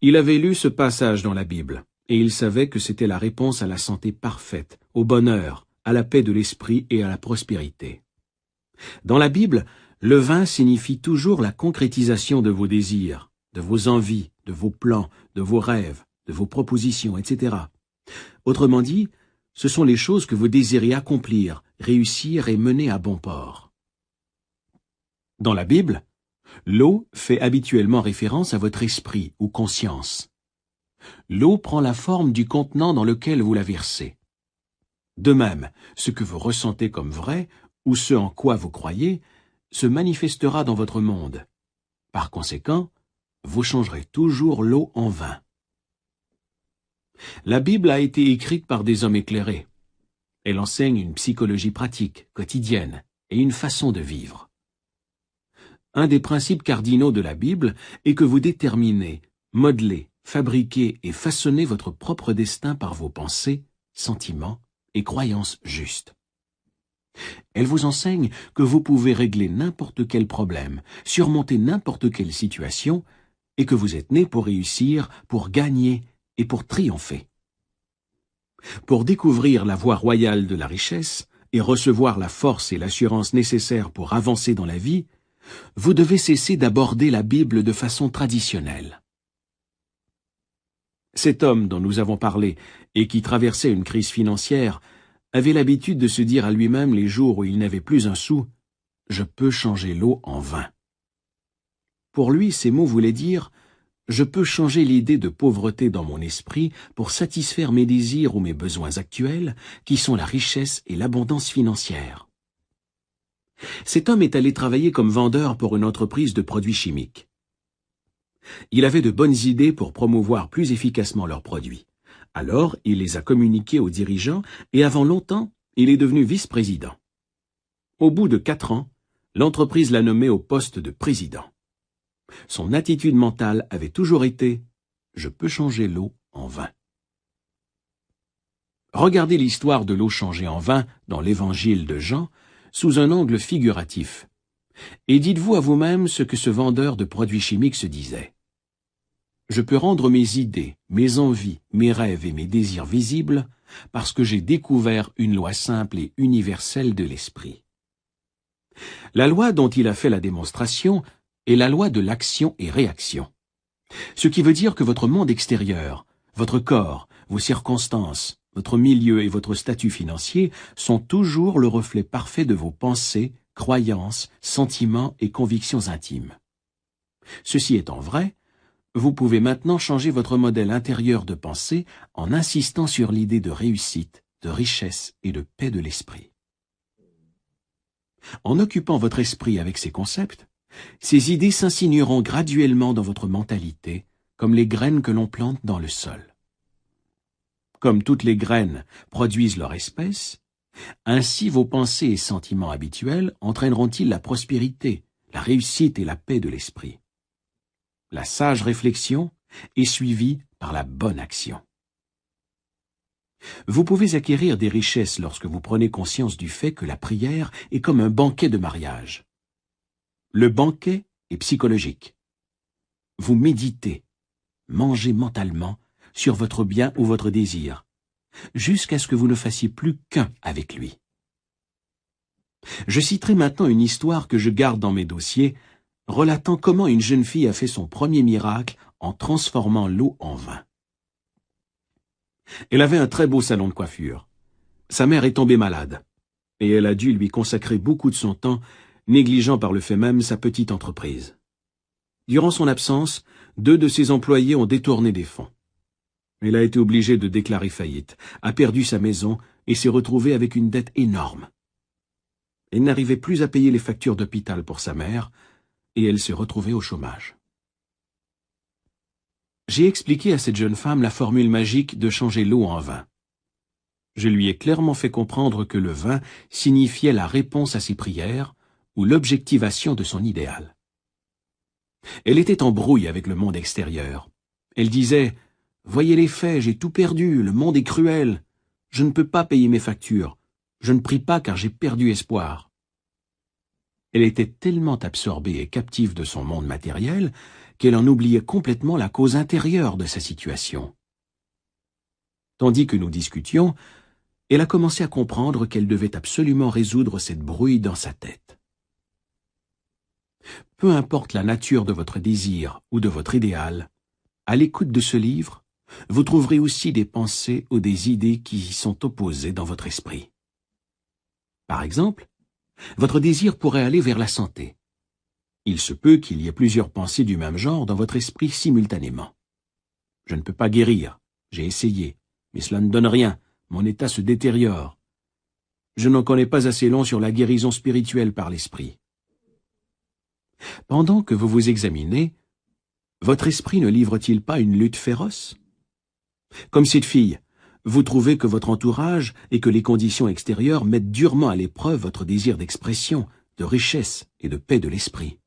Il avait lu ce passage dans la Bible, et il savait que c'était la réponse à la santé parfaite, au bonheur, à la paix de l'esprit et à la prospérité. Dans la Bible, le vin signifie toujours la concrétisation de vos désirs, de vos envies, de vos plans, de vos rêves, de vos propositions, etc. Autrement dit, ce sont les choses que vous désirez accomplir, réussir et mener à bon port. Dans la Bible, l'eau fait habituellement référence à votre esprit ou conscience. L'eau prend la forme du contenant dans lequel vous la versez. De même, ce que vous ressentez comme vrai, ou ce en quoi vous croyez, se manifestera dans votre monde. Par conséquent, vous changerez toujours l'eau en vin. La Bible a été écrite par des hommes éclairés. Elle enseigne une psychologie pratique, quotidienne, et une façon de vivre. Un des principes cardinaux de la Bible est que vous déterminez, modelez, fabriquez et façonnez votre propre destin par vos pensées, sentiments et croyances justes. Elle vous enseigne que vous pouvez régler n'importe quel problème, surmonter n'importe quelle situation, et que vous êtes né pour réussir, pour gagner et pour triompher. Pour découvrir la voie royale de la richesse et recevoir la force et l'assurance nécessaires pour avancer dans la vie, vous devez cesser d'aborder la Bible de façon traditionnelle. Cet homme dont nous avons parlé et qui traversait une crise financière avait l'habitude de se dire à lui-même les jours où il n'avait plus un sou « Je peux changer l'eau en vin ». Pour lui, ces mots voulaient dire « Je peux changer l'idée de pauvreté dans mon esprit pour satisfaire mes désirs ou mes besoins actuels, qui sont la richesse et l'abondance financière ». Cet homme est allé travailler comme vendeur pour une entreprise de produits chimiques. Il avait de bonnes idées pour promouvoir plus efficacement leurs produits. Alors, il les a communiqués aux dirigeants et avant longtemps, il est devenu vice-président. Au bout de 4 ans, l'entreprise l'a nommé au poste de président. Son attitude mentale avait toujours été « Je peux changer l'eau en vin ». Regardez l'histoire de l'eau changée en vin dans l'évangile de Jean sous un angle figuratif. Et dites-vous à vous-même ce que ce vendeur de produits chimiques se disait. Je peux rendre mes idées, mes envies, mes rêves et mes désirs visibles parce que j'ai découvert une loi simple et universelle de l'esprit. La loi dont il a fait la démonstration est la loi de l'action et réaction. Ce qui veut dire que votre monde extérieur, votre corps, vos circonstances, votre milieu et votre statut financier sont toujours le reflet parfait de vos pensées, croyances, sentiments et convictions intimes. Ceci étant vrai, vous pouvez maintenant changer votre modèle intérieur de pensée en insistant sur l'idée de réussite, de richesse et de paix de l'esprit. En occupant votre esprit avec ces concepts, ces idées s'insinueront graduellement dans votre mentalité, comme les graines que l'on plante dans le sol. Comme toutes les graines produisent leur espèce, ainsi vos pensées et sentiments habituels entraîneront-ils la prospérité, la réussite et la paix de l'esprit. La sage réflexion est suivie par la bonne action. Vous pouvez acquérir des richesses lorsque vous prenez conscience du fait que la prière est comme un banquet de mariage. Le banquet est psychologique. Vous méditez, mangez mentalement sur votre bien ou votre désir, jusqu'à ce que vous ne fassiez plus qu'un avec lui. Je citerai maintenant une histoire que je garde dans mes dossiers, relatant comment une jeune fille a fait son premier miracle en transformant l'eau en vin. Elle avait un très beau salon de coiffure. Sa mère est tombée malade, et elle a dû lui consacrer beaucoup de son temps, négligeant par le fait même sa petite entreprise. Durant son absence, 2 de ses employés ont détourné des fonds. Elle a été obligée de déclarer faillite, a perdu sa maison et s'est retrouvée avec une dette énorme. Elle n'arrivait plus à payer les factures d'hôpital pour sa mère, et elle s'est retrouvée au chômage. J'ai expliqué à cette jeune femme la formule magique de changer l'eau en vin. Je lui ai clairement fait comprendre que le vin signifiait la réponse à ses prières ou l'objectivation de son idéal. Elle était en brouille avec le monde extérieur. Elle disait « Voyez les faits, j'ai tout perdu, le monde est cruel. Je ne peux pas payer mes factures. Je ne prie pas car j'ai perdu espoir. » Elle était tellement absorbée et captive de son monde matériel qu'elle en oubliait complètement la cause intérieure de sa situation. Tandis que nous discutions, elle a commencé à comprendre qu'elle devait absolument résoudre cette brouille dans sa tête. Peu importe la nature de votre désir ou de votre idéal, À l'écoute de ce livre, vous trouverez aussi des pensées ou des idées qui y sont opposées dans votre esprit. Par exemple, votre désir pourrait aller vers la santé. Il se peut qu'il y ait plusieurs pensées du même genre dans votre esprit simultanément. Je ne peux pas guérir, j'ai essayé, mais cela ne donne rien, mon état se détériore. Je n'en connais pas assez long sur la guérison spirituelle par l'esprit. Pendant que vous vous examinez, votre esprit ne livre-t-il pas une lutte féroce? Comme cette fille, vous trouvez que votre entourage et que les conditions extérieures mettent durement à l'épreuve votre désir d'expression, de richesse et de paix de l'esprit.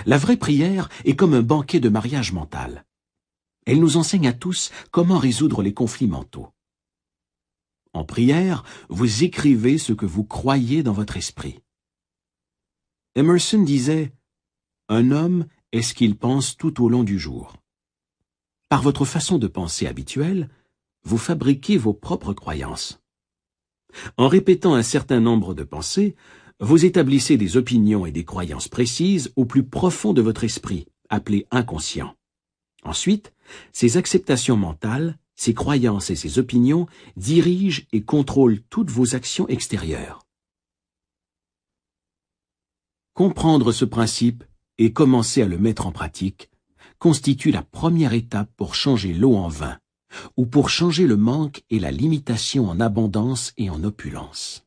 La vraie prière est comme un banquet de mariage mental. Elle nous enseigne à tous comment résoudre les conflits mentaux. En prière, vous écrivez ce que vous croyez dans votre esprit. Emerson disait « Un homme est ce qu'il pense tout au long du jour ». Par votre façon de penser habituelle, vous fabriquez vos propres croyances. En répétant un certain nombre de pensées, vous établissez des opinions et des croyances précises au plus profond de votre esprit, appelé inconscient. Ensuite, ces acceptations mentales, ces croyances et ces opinions dirigent et contrôlent toutes vos actions extérieures. Comprendre ce principe et commencer à le mettre en pratique constitue la première étape pour changer l'eau en vin, ou pour changer le manque et la limitation en abondance et en opulence.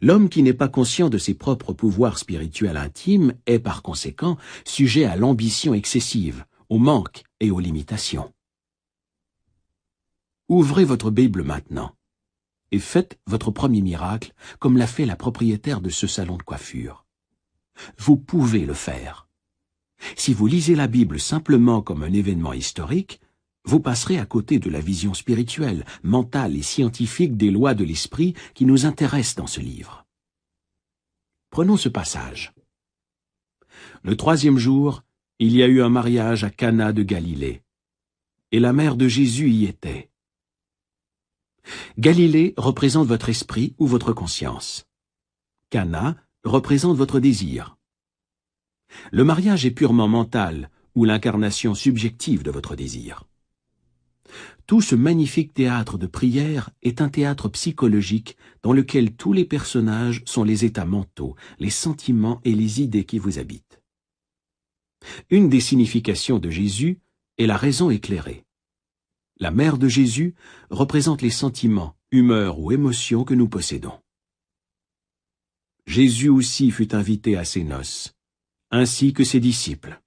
L'homme qui n'est pas conscient de ses propres pouvoirs spirituels intimes est par conséquent sujet à l'ambition excessive, au manque et aux limitations. Ouvrez votre Bible maintenant et faites votre premier miracle comme l'a fait la propriétaire de ce salon de coiffure. Vous pouvez le faire. Si vous lisez la Bible simplement comme un événement historique, vous passerez à côté de la vision spirituelle, mentale et scientifique des lois de l'esprit qui nous intéressent dans ce livre. Prenons ce passage. Le 3e jour, il y a eu un mariage à Cana de Galilée, et la mère de Jésus y était. Galilée représente votre esprit ou votre conscience. Cana représente votre désir. Le mariage est purement mental ou l'incarnation subjective de votre désir. Tout ce magnifique théâtre de prière est un théâtre psychologique dans lequel tous les personnages sont les états mentaux, les sentiments et les idées qui vous habitent. Une des significations de Jésus est la raison éclairée. La mère de Jésus représente les sentiments, humeurs ou émotions que nous possédons. Jésus aussi fut invité à ses noces, ainsi que ses disciples.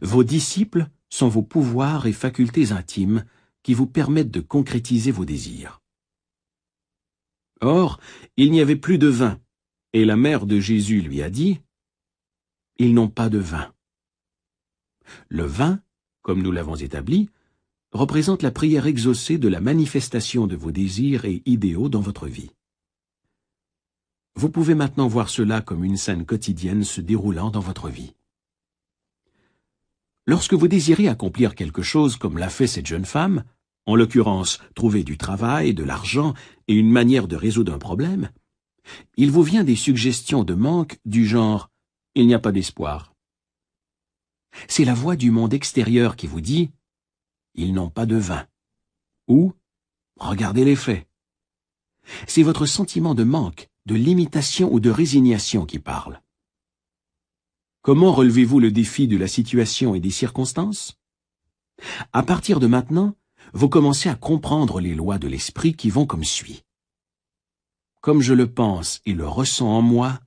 Vos disciples sont vos pouvoirs et facultés intimes qui vous permettent de concrétiser vos désirs. Or, il n'y avait plus de vin, et la mère de Jésus lui a dit « Ils n'ont pas de vin ». Le vin, comme nous l'avons établi, représente la prière exaucée de la manifestation de vos désirs et idéaux dans votre vie. Vous pouvez maintenant voir cela comme une scène quotidienne se déroulant dans votre vie. Lorsque vous désirez accomplir quelque chose comme l'a fait cette jeune femme, en l'occurrence trouver du travail, de l'argent et une manière de résoudre un problème, il vous vient des suggestions de manque du genre « il n'y a pas d'espoir ». C'est la voix du monde extérieur qui vous dit « ils n'ont pas de vin » ou « regardez les faits ». C'est votre sentiment de manque, de limitation ou de résignation qui parle. Comment relevez-vous le défi de la situation et des circonstances? À partir de maintenant, vous commencez à comprendre les lois de l'esprit qui vont comme suit. Comme je le pense et le ressens en moi,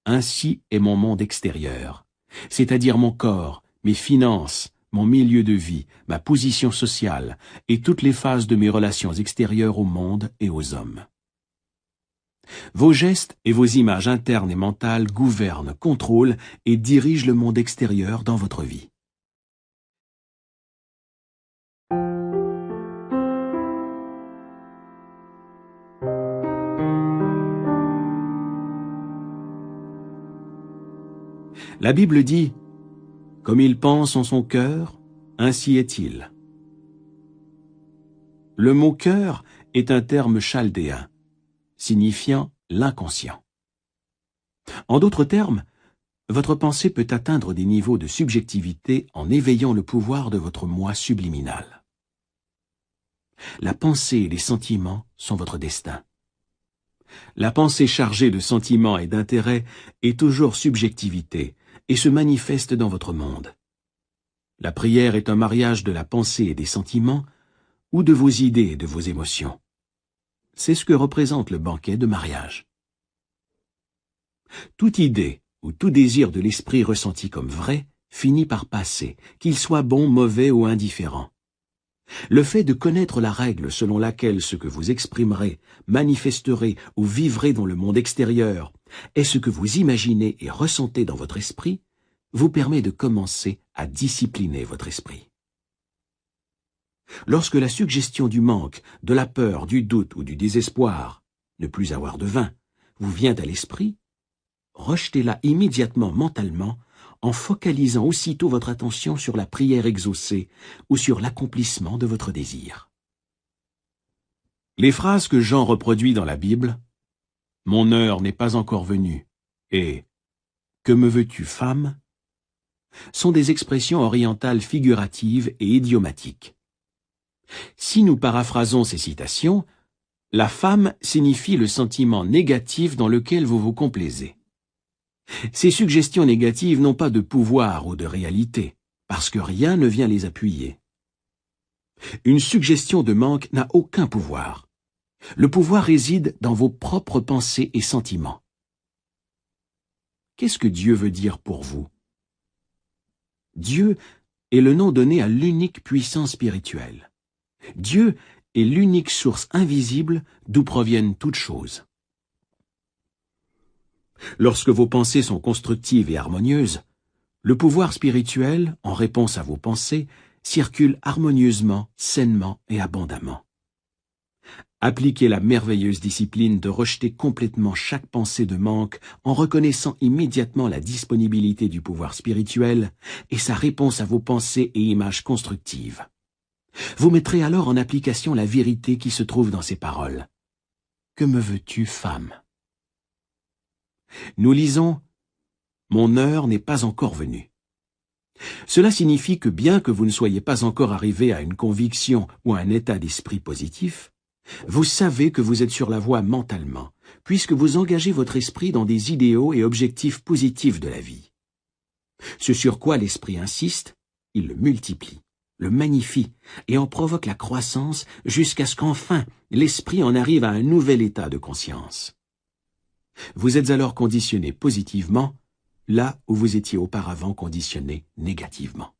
ainsi est mon monde extérieur, c'est-à-dire mon corps, mes finances, mon milieu de vie, ma position sociale et toutes les phases de mes relations extérieures au monde et aux hommes. Vos gestes et vos images internes et mentales gouvernent, contrôlent et dirigent le monde extérieur dans votre vie. La Bible dit « Comme il pense en son cœur, ainsi est-il ». Le mot « cœur » est un terme chaldéen, signifiant l'inconscient. En d'autres termes, votre pensée peut atteindre des niveaux de subjectivité en éveillant le pouvoir de votre moi subliminal. La pensée et les sentiments sont votre destin. La pensée chargée de sentiments et d'intérêts est toujours subjectivité et se manifeste dans votre monde. La prière est un mariage de la pensée et des sentiments ou de vos idées et de vos émotions. C'est ce que représente le banquet de mariage. Toute idée ou tout désir de l'esprit ressenti comme vrai finit par passer, qu'il soit bon, mauvais ou indifférent. Le fait de connaître la règle selon laquelle ce que vous exprimerez, manifesterez ou vivrez dans le monde extérieur est ce que vous imaginez et ressentez dans votre esprit, vous permet de commencer à discipliner votre esprit. Lorsque la suggestion du manque, de la peur, du doute ou du désespoir, ne plus avoir de vin, vous vient à l'esprit, rejetez-la immédiatement mentalement en focalisant aussitôt votre attention sur la prière exaucée ou sur l'accomplissement de votre désir. Les phrases que Jean reproduit dans la Bible, « Mon heure n'est pas encore venue » et « Que me veux-tu, femme ?» sont des expressions orientales figuratives et idiomatiques. Si nous paraphrasons ces citations, la femme signifie le sentiment négatif dans lequel vous vous complaisez. Ces suggestions négatives n'ont pas de pouvoir ou de réalité, parce que rien ne vient les appuyer. Une suggestion de manque n'a aucun pouvoir. Le pouvoir réside dans vos propres pensées et sentiments. Qu'est-ce que Dieu veut dire pour vous? Dieu est le nom donné à l'unique puissance spirituelle. Dieu est l'unique source invisible d'où proviennent toutes choses. Lorsque vos pensées sont constructives et harmonieuses, le pouvoir spirituel, en réponse à vos pensées, circule harmonieusement, sainement et abondamment. Appliquez la merveilleuse discipline de rejeter complètement chaque pensée de manque en reconnaissant immédiatement la disponibilité du pouvoir spirituel et sa réponse à vos pensées et images constructives. Vous mettrez alors en application la vérité qui se trouve dans ces paroles. « Que me veux-tu, femme ?» Nous lisons « Mon heure n'est pas encore venue ». Cela signifie que bien que vous ne soyez pas encore arrivé à une conviction ou à un état d'esprit positif, vous savez que vous êtes sur la voie mentalement, puisque vous engagez votre esprit dans des idéaux et objectifs positifs de la vie. Ce sur quoi l'esprit insiste, il le multiplie, le magnifie et en provoque la croissance jusqu'à ce qu'enfin l'esprit en arrive à un nouvel état de conscience. Vous êtes alors conditionné positivement là où vous étiez auparavant conditionné négativement.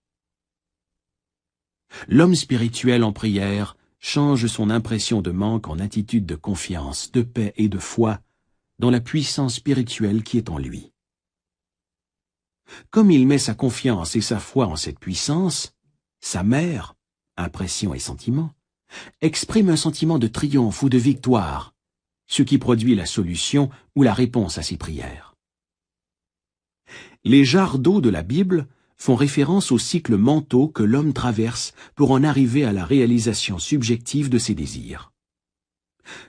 L'homme spirituel en prière change son impression de manque en attitude de confiance, de paix et de foi dans la puissance spirituelle qui est en lui. Comme il met sa confiance et sa foi en cette puissance, sa mère, impression et sentiment, exprime un sentiment de triomphe ou de victoire, ce qui produit la solution ou la réponse à ses prières. Les jarres d'eau de la Bible font référence aux cycles mentaux que l'homme traverse pour en arriver à la réalisation subjective de ses désirs.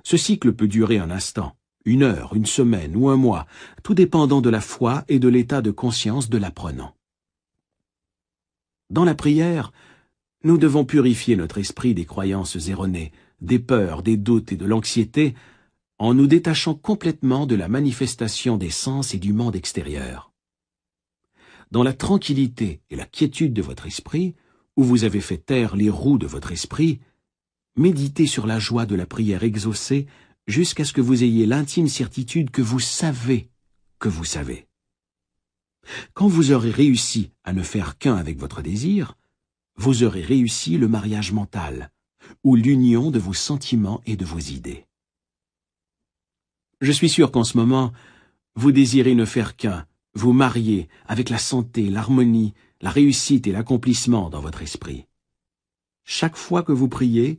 Ce cycle peut durer un instant, une heure, une semaine ou un mois, tout dépendant de la foi et de l'état de conscience de l'apprenant. Dans la prière, nous devons purifier notre esprit des croyances erronées, des peurs, des doutes et de l'anxiété, en nous détachant complètement de la manifestation des sens et du monde extérieur. Dans la tranquillité et la quiétude de votre esprit, où vous avez fait taire les roues de votre esprit, méditez sur la joie de la prière exaucée jusqu'à ce que vous ayez l'intime certitude que vous savez que vous savez. Quand vous aurez réussi à ne faire qu'un avec votre désir, vous aurez réussi le mariage mental, ou l'union de vos sentiments et de vos idées. Je suis sûr qu'en ce moment, vous désirez ne faire qu'un, vous marier avec la santé, l'harmonie, la réussite et l'accomplissement dans votre esprit. Chaque fois que vous priez,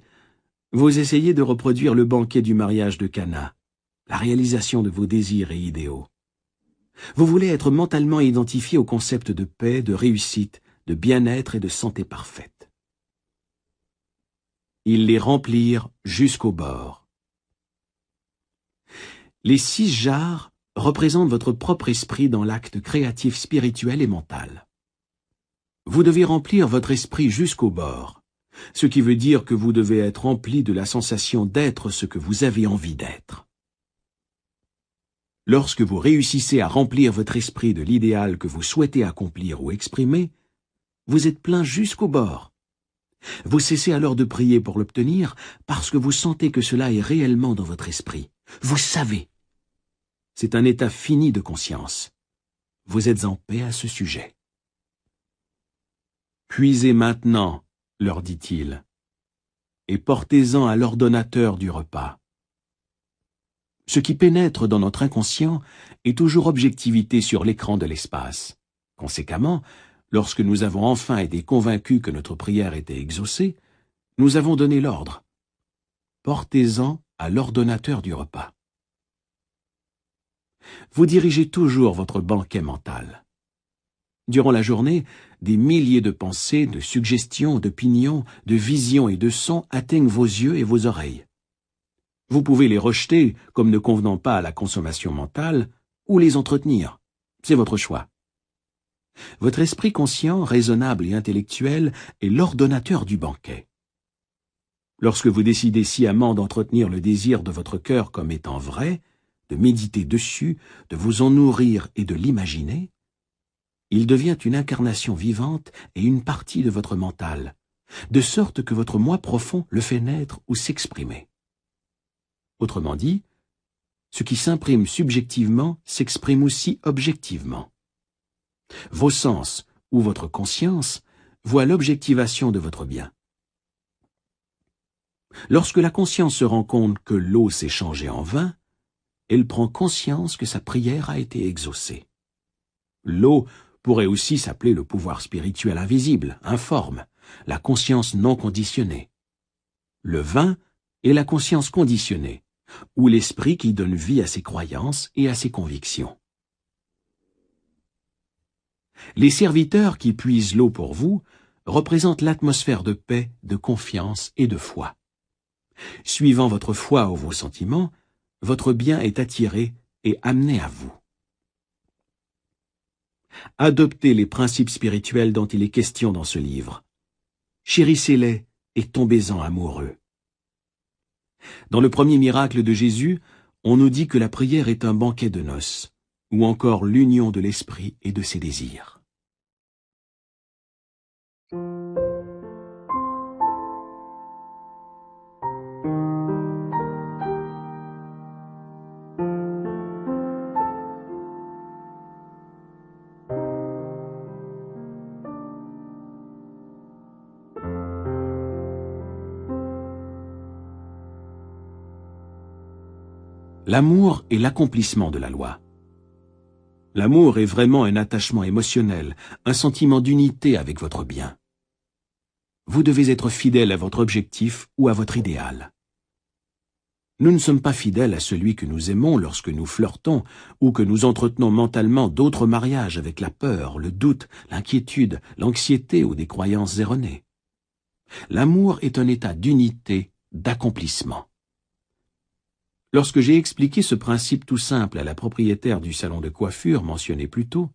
vous essayez de reproduire le banquet du mariage de Cana, la réalisation de vos désirs et idéaux. Vous voulez être mentalement identifié au concept de paix, de réussite, de bien-être et de santé parfaite. Ils les remplirent jusqu'au bord. Les 6 jarres représente votre propre esprit dans l'acte créatif spirituel et mental. Vous devez remplir votre esprit jusqu'au bord, ce qui veut dire que vous devez être rempli de la sensation d'être ce que vous avez envie d'être. Lorsque vous réussissez à remplir votre esprit de l'idéal que vous souhaitez accomplir ou exprimer, vous êtes plein jusqu'au bord. Vous cessez alors de prier pour l'obtenir parce que vous sentez que cela est réellement dans votre esprit. Vous savez. C'est un état fini de conscience. Vous êtes en paix à ce sujet. Puisez maintenant, leur dit-il, et portez-en à l'ordonnateur du repas. Ce qui pénètre dans notre inconscient est toujours objectivité sur l'écran de l'espace. Conséquemment, lorsque nous avons enfin été convaincus que notre prière était exaucée, nous avons donné l'ordre. Portez-en à l'ordonnateur du repas. Vous dirigez toujours votre banquet mental. Durant la journée, des milliers de pensées, de suggestions, d'opinions, de visions et de sons atteignent vos yeux et vos oreilles. Vous pouvez les rejeter comme ne convenant pas à la consommation mentale ou les entretenir. C'est votre choix. Votre esprit conscient, raisonnable et intellectuel est l'ordonnateur du banquet. Lorsque vous décidez sciemment d'entretenir le désir de votre cœur comme étant vrai, de méditer dessus, de vous en nourrir et de l'imaginer, il devient une incarnation vivante et une partie de votre mental, de sorte que votre moi profond le fait naître ou s'exprimer. Autrement dit, ce qui s'imprime subjectivement s'exprime aussi objectivement. Vos sens ou votre conscience voient l'objectivation de votre bien. Lorsque la conscience se rend compte que l'eau s'est changée en vin, elle prend conscience que sa prière a été exaucée. L'eau pourrait aussi s'appeler le pouvoir spirituel invisible, informe, la conscience non conditionnée. Le vin est la conscience conditionnée, ou l'esprit qui donne vie à ses croyances et à ses convictions. Les serviteurs qui puisent l'eau pour vous représentent l'atmosphère de paix, de confiance et de foi. Suivant votre foi ou vos sentiments, votre bien est attiré et amené à vous. Adoptez les principes spirituels dont il est question dans ce livre. Chérissez-les et tombez-en amoureux. Dans le premier miracle de Jésus, on nous dit que la prière est un banquet de noces, ou encore l'union de l'esprit et de ses désirs. L'amour est l'accomplissement de la loi. L'amour est vraiment un attachement émotionnel, un sentiment d'unité avec votre bien. Vous devez être fidèle à votre objectif ou à votre idéal. Nous ne sommes pas fidèles à celui que nous aimons lorsque nous flirtons ou que nous entretenons mentalement d'autres mariages avec la peur, le doute, l'inquiétude, l'anxiété ou des croyances erronées. L'amour est un état d'unité, d'accomplissement. Lorsque j'ai expliqué ce principe tout simple à la propriétaire du salon de coiffure mentionné plus tôt,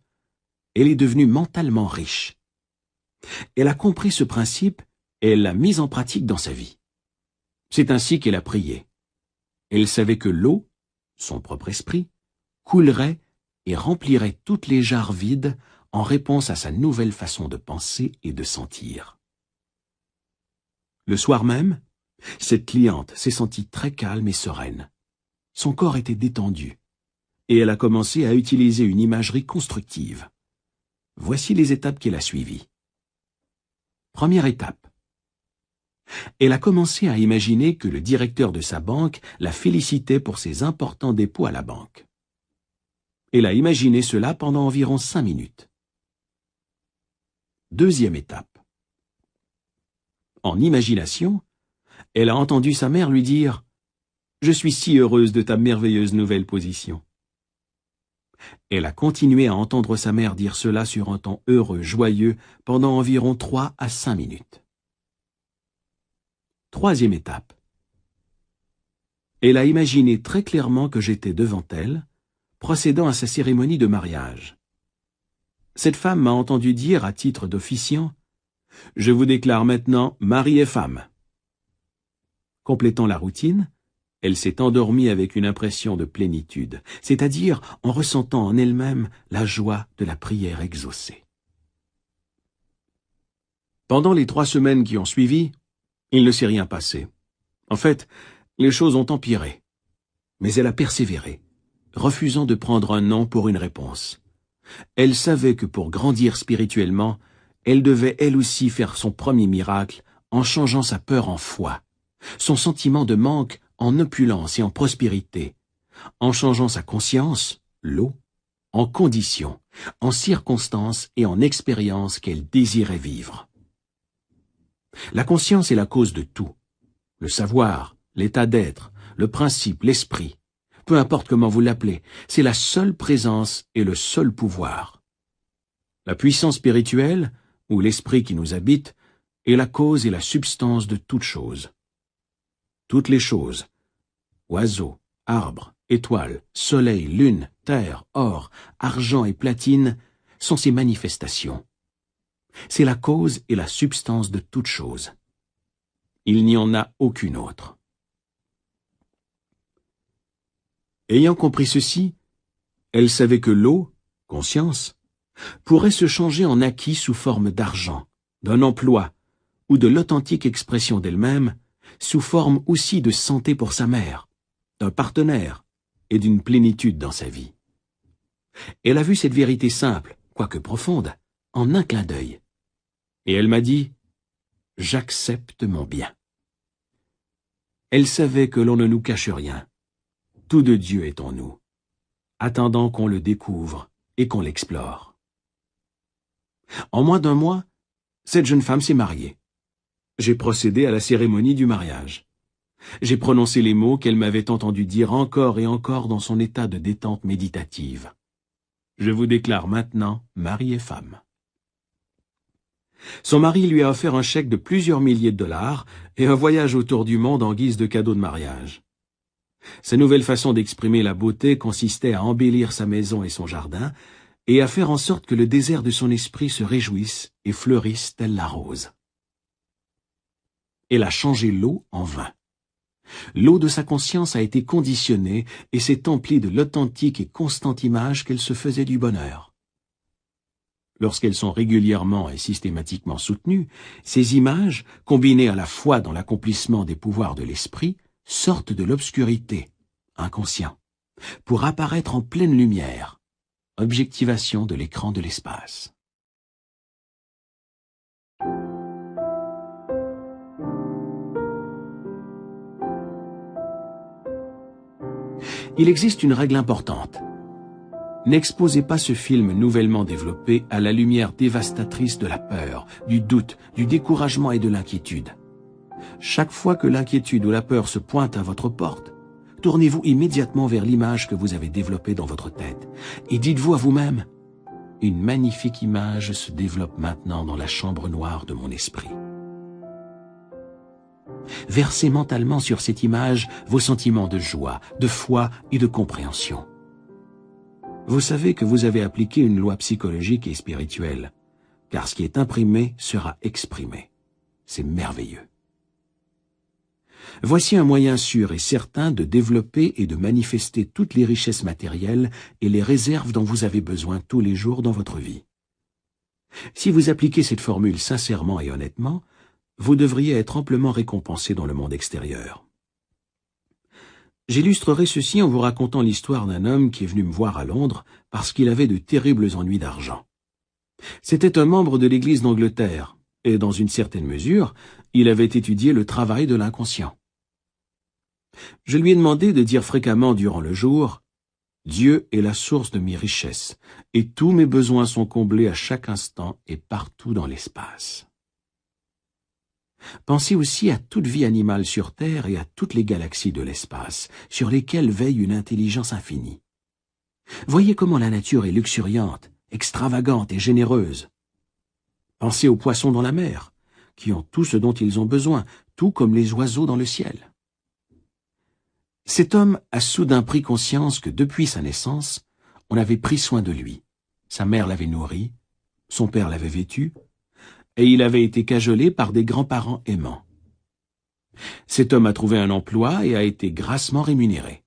elle est devenue mentalement riche. Elle a compris ce principe et elle l'a mis en pratique dans sa vie. C'est ainsi qu'elle a prié. Elle savait que l'eau, son propre esprit, coulerait et remplirait toutes les jarres vides en réponse à sa nouvelle façon de penser et de sentir. Le soir même, cette cliente s'est sentie très calme et sereine. Son corps était détendu, et elle a commencé à utiliser une imagerie constructive. Voici les étapes qu'elle a suivies. Première étape. Elle a commencé à imaginer que le directeur de sa banque la félicitait pour ses importants dépôts à la banque. Elle a imaginé cela pendant environ 5 minutes. Deuxième étape. En imagination, elle a entendu sa mère lui dire « Je suis si heureuse de ta merveilleuse nouvelle position ». Elle a continué à entendre sa mère dire cela sur un ton heureux, joyeux, pendant environ 3 à 5 minutes. Troisième étape. Elle a imaginé très clairement que j'étais devant elle, procédant à sa cérémonie de mariage. Cette femme m'a entendu dire, à titre d'officiant, « Je vous déclare maintenant mari et femme ». Complétant la routine, elle s'est endormie avec une impression de plénitude, c'est-à-dire en ressentant en elle-même la joie de la prière exaucée. Pendant les 3 semaines qui ont suivi, il ne s'est rien passé. En fait, les choses ont empiré. Mais elle a persévéré, refusant de prendre un non pour une réponse. Elle savait que pour grandir spirituellement, elle devait elle aussi faire son premier miracle en changeant sa peur en foi, son sentiment de manque en opulence et en prospérité, en changeant sa conscience, l'eau, en conditions, en circonstances et en expériences qu'elle désirait vivre. La conscience est la cause de tout. Le savoir, l'état d'être, le principe, l'esprit, peu importe comment vous l'appelez, c'est la seule présence et le seul pouvoir. La puissance spirituelle, ou l'esprit qui nous habite, est la cause et la substance de toutes choses. Toutes les choses, oiseaux, arbres, étoiles, soleil, lune, terre, or, argent et platine, sont ces manifestations. C'est la cause et la substance de toutes choses. Il n'y en a aucune autre. Ayant compris ceci, elle savait que l'eau, conscience, pourrait se changer en acquis sous forme d'argent, d'un emploi, ou de l'authentique expression d'elle-même, sous forme aussi de santé pour sa mère, d'un partenaire et d'une plénitude dans sa vie. Elle a vu cette vérité simple, quoique profonde, en un clin d'œil. Et elle m'a dit « J'accepte mon bien ». Elle savait que l'on ne nous cache rien. Tout de Dieu est en nous, attendant qu'on le découvre et qu'on l'explore. En moins d'1 mois, cette jeune femme s'est mariée. J'ai procédé à la cérémonie du mariage. J'ai prononcé les mots qu'elle m'avait entendu dire encore et encore dans son état de détente méditative. Je vous déclare maintenant mari et femme. Son mari lui a offert un chèque de plusieurs milliers de dollars et un voyage autour du monde en guise de cadeau de mariage. Sa nouvelle façon d'exprimer la beauté consistait à embellir sa maison et son jardin et à faire en sorte que le désert de son esprit se réjouisse et fleurisse telle la rose. Elle a changé l'eau en vin. L'eau de sa conscience a été conditionnée et s'est emplie de l'authentique et constante image qu'elle se faisait du bonheur. Lorsqu'elles sont régulièrement et systématiquement soutenues, ces images, combinées à la foi dans l'accomplissement des pouvoirs de l'esprit, sortent de l'obscurité, inconscient, pour apparaître en pleine lumière, objectivation de l'écran de l'espace. Il existe une règle importante. N'exposez pas ce film nouvellement développé à la lumière dévastatrice de la peur, du doute, du découragement et de l'inquiétude. Chaque fois que l'inquiétude ou la peur se pointe à votre porte, tournez-vous immédiatement vers l'image que vous avez développée dans votre tête et dites-vous à vous-même « Une magnifique image se développe maintenant dans la chambre noire de mon esprit ». Versez mentalement sur cette image vos sentiments de joie, de foi et de compréhension. Vous savez que vous avez appliqué une loi psychologique et spirituelle, car ce qui est imprimé sera exprimé. C'est merveilleux. Voici un moyen sûr et certain de développer et de manifester toutes les richesses matérielles et les réserves dont vous avez besoin tous les jours dans votre vie. Si vous appliquez cette formule sincèrement et honnêtement, vous devriez être amplement récompensé dans le monde extérieur. J'illustrerai ceci en vous racontant l'histoire d'un homme qui est venu me voir à Londres parce qu'il avait de terribles ennuis d'argent. C'était un membre de l'Église d'Angleterre, et dans une certaine mesure, il avait étudié le travail de l'inconscient. Je lui ai demandé de dire fréquemment durant le jour « Dieu est la source de mes richesses, et tous mes besoins sont comblés à chaque instant et partout dans l'espace. » Pensez aussi à toute vie animale sur Terre et à toutes les galaxies de l'espace, sur lesquelles veille une intelligence infinie. Voyez comment la nature est luxuriante, extravagante et généreuse. Pensez aux poissons dans la mer, qui ont tout ce dont ils ont besoin, tout comme les oiseaux dans le ciel. Cet homme a soudain pris conscience que depuis sa naissance, on avait pris soin de lui. Sa mère l'avait nourri, son père l'avait vêtu, et il avait été cajolé par des grands-parents aimants. Cet homme a trouvé un emploi et a été grassement rémunéré.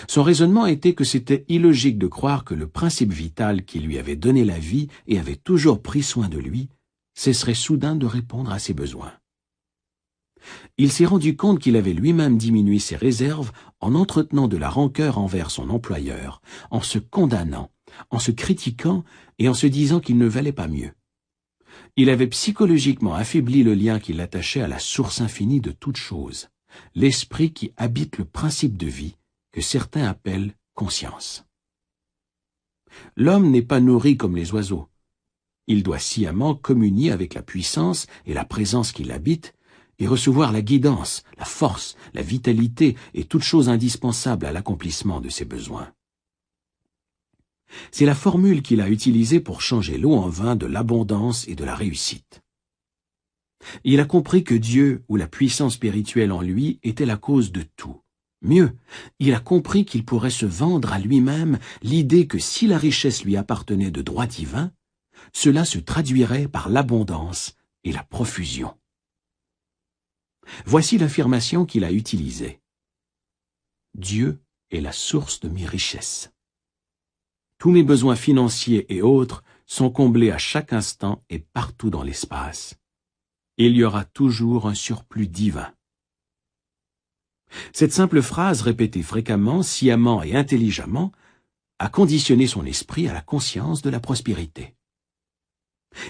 Son raisonnement était que c'était illogique de croire que le principe vital qui lui avait donné la vie et avait toujours pris soin de lui cesserait soudain de répondre à ses besoins. Il s'est rendu compte qu'il avait lui-même diminué ses réserves en entretenant de la rancœur envers son employeur, en se condamnant, en se critiquant et en se disant qu'il ne valait pas mieux. Il avait psychologiquement affaibli le lien qui l'attachait à la source infinie de toute chose, l'esprit qui habite le principe de vie, que certains appellent conscience. L'homme n'est pas nourri comme les oiseaux. Il doit sciemment communier avec la puissance et la présence qui l'habite et recevoir la guidance, la force, la vitalité et toute chose indispensable à l'accomplissement de ses besoins. C'est la formule qu'il a utilisée pour changer l'eau en vin de l'abondance et de la réussite. Il a compris que Dieu ou la puissance spirituelle en lui était la cause de tout. Mieux, il a compris qu'il pourrait se vendre à lui-même l'idée que si la richesse lui appartenait de droit divin, cela se traduirait par l'abondance et la profusion. Voici l'affirmation qu'il a utilisée. Dieu est la source de mes richesses. Tous mes besoins financiers et autres sont comblés à chaque instant et partout dans l'espace. Il y aura toujours un surplus divin. Cette simple phrase, répétée fréquemment, sciemment et intelligemment, a conditionné son esprit à la conscience de la prospérité.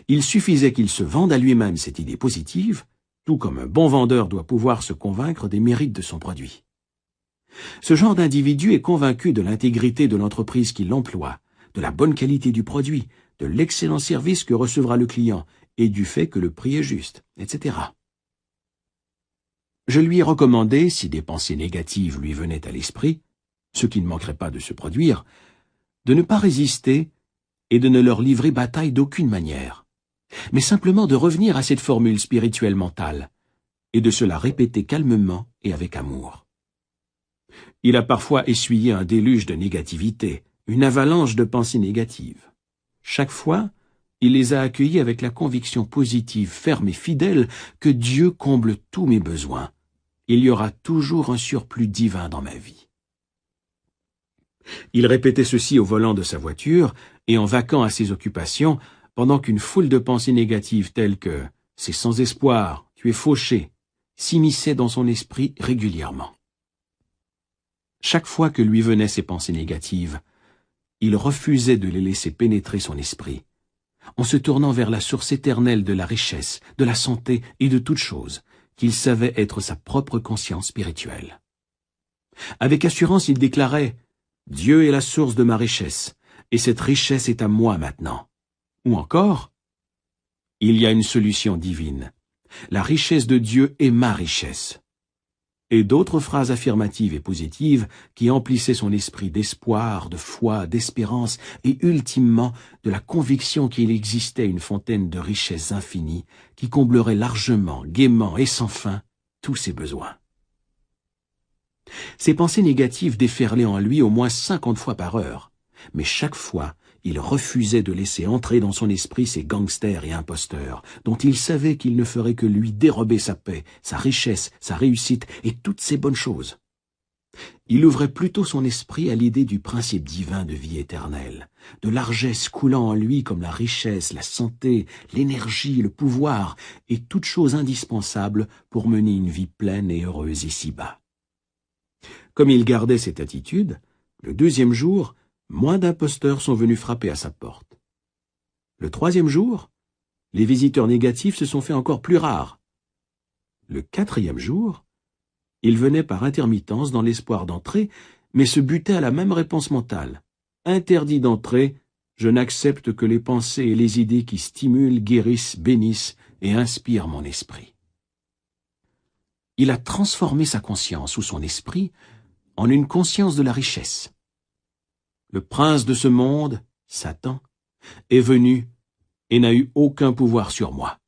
Il suffisait qu'il se vende à lui-même cette idée positive, tout comme un bon vendeur doit pouvoir se convaincre des mérites de son produit. Ce genre d'individu est convaincu de l'intégrité de l'entreprise qui l'emploie, de la bonne qualité du produit, de l'excellent service que recevra le client et du fait que le prix est juste, etc. Je lui ai recommandé, si des pensées négatives lui venaient à l'esprit, ce qui ne manquerait pas de se produire, de ne pas résister et de ne leur livrer bataille d'aucune manière, mais simplement de revenir à cette formule spirituelle mentale et de se la répéter calmement et avec amour. Il a parfois essuyé un déluge de négativité, une avalanche de pensées négatives. Chaque fois, il les a accueillies avec la conviction positive, ferme et fidèle que Dieu comble tous mes besoins. Il y aura toujours un surplus divin dans ma vie. Il répétait ceci au volant de sa voiture et en vaquant à ses occupations, pendant qu'une foule de pensées négatives telles que « c'est sans espoir, tu es fauché » s'immisçaient dans son esprit régulièrement. Chaque fois que lui venaient ces pensées négatives, il refusait de les laisser pénétrer son esprit, en se tournant vers la source éternelle de la richesse, de la santé et de toute chose, qu'il savait être sa propre conscience spirituelle. Avec assurance, il déclarait « Dieu est la source de ma richesse, et cette richesse est à moi maintenant. » Ou encore « Il y a une solution divine. La richesse de Dieu est ma richesse. » Et d'autres phrases affirmatives et positives qui emplissaient son esprit d'espoir, de foi, d'espérance et ultimement de la conviction qu'il existait une fontaine de richesses infinies qui comblerait largement, gaiement et sans fin tous ses besoins. Ces pensées négatives déferlaient en lui au moins 50 fois par heure, mais chaque fois, il refusait de laisser entrer dans son esprit ces gangsters et imposteurs, dont il savait qu'ils ne feraient que lui dérober sa paix, sa richesse, sa réussite et toutes ses bonnes choses. Il ouvrait plutôt son esprit à l'idée du principe divin de vie éternelle, de largesse coulant en lui comme la richesse, la santé, l'énergie, le pouvoir et toutes choses indispensables pour mener une vie pleine et heureuse ici-bas. Comme il gardait cette attitude, le deuxième jour, moins d'imposteurs sont venus frapper à sa porte. Le troisième jour, les visiteurs négatifs se sont fait encore plus rares. Le quatrième jour, ils venaient par intermittence dans l'espoir d'entrer, mais se butaient à la même réponse mentale. Interdit d'entrer, je n'accepte que les pensées et les idées qui stimulent, guérissent, bénissent et inspirent mon esprit. Il a transformé sa conscience ou son esprit en une conscience de la richesse. Le prince de ce monde, Satan, est venu et n'a eu aucun pouvoir sur moi.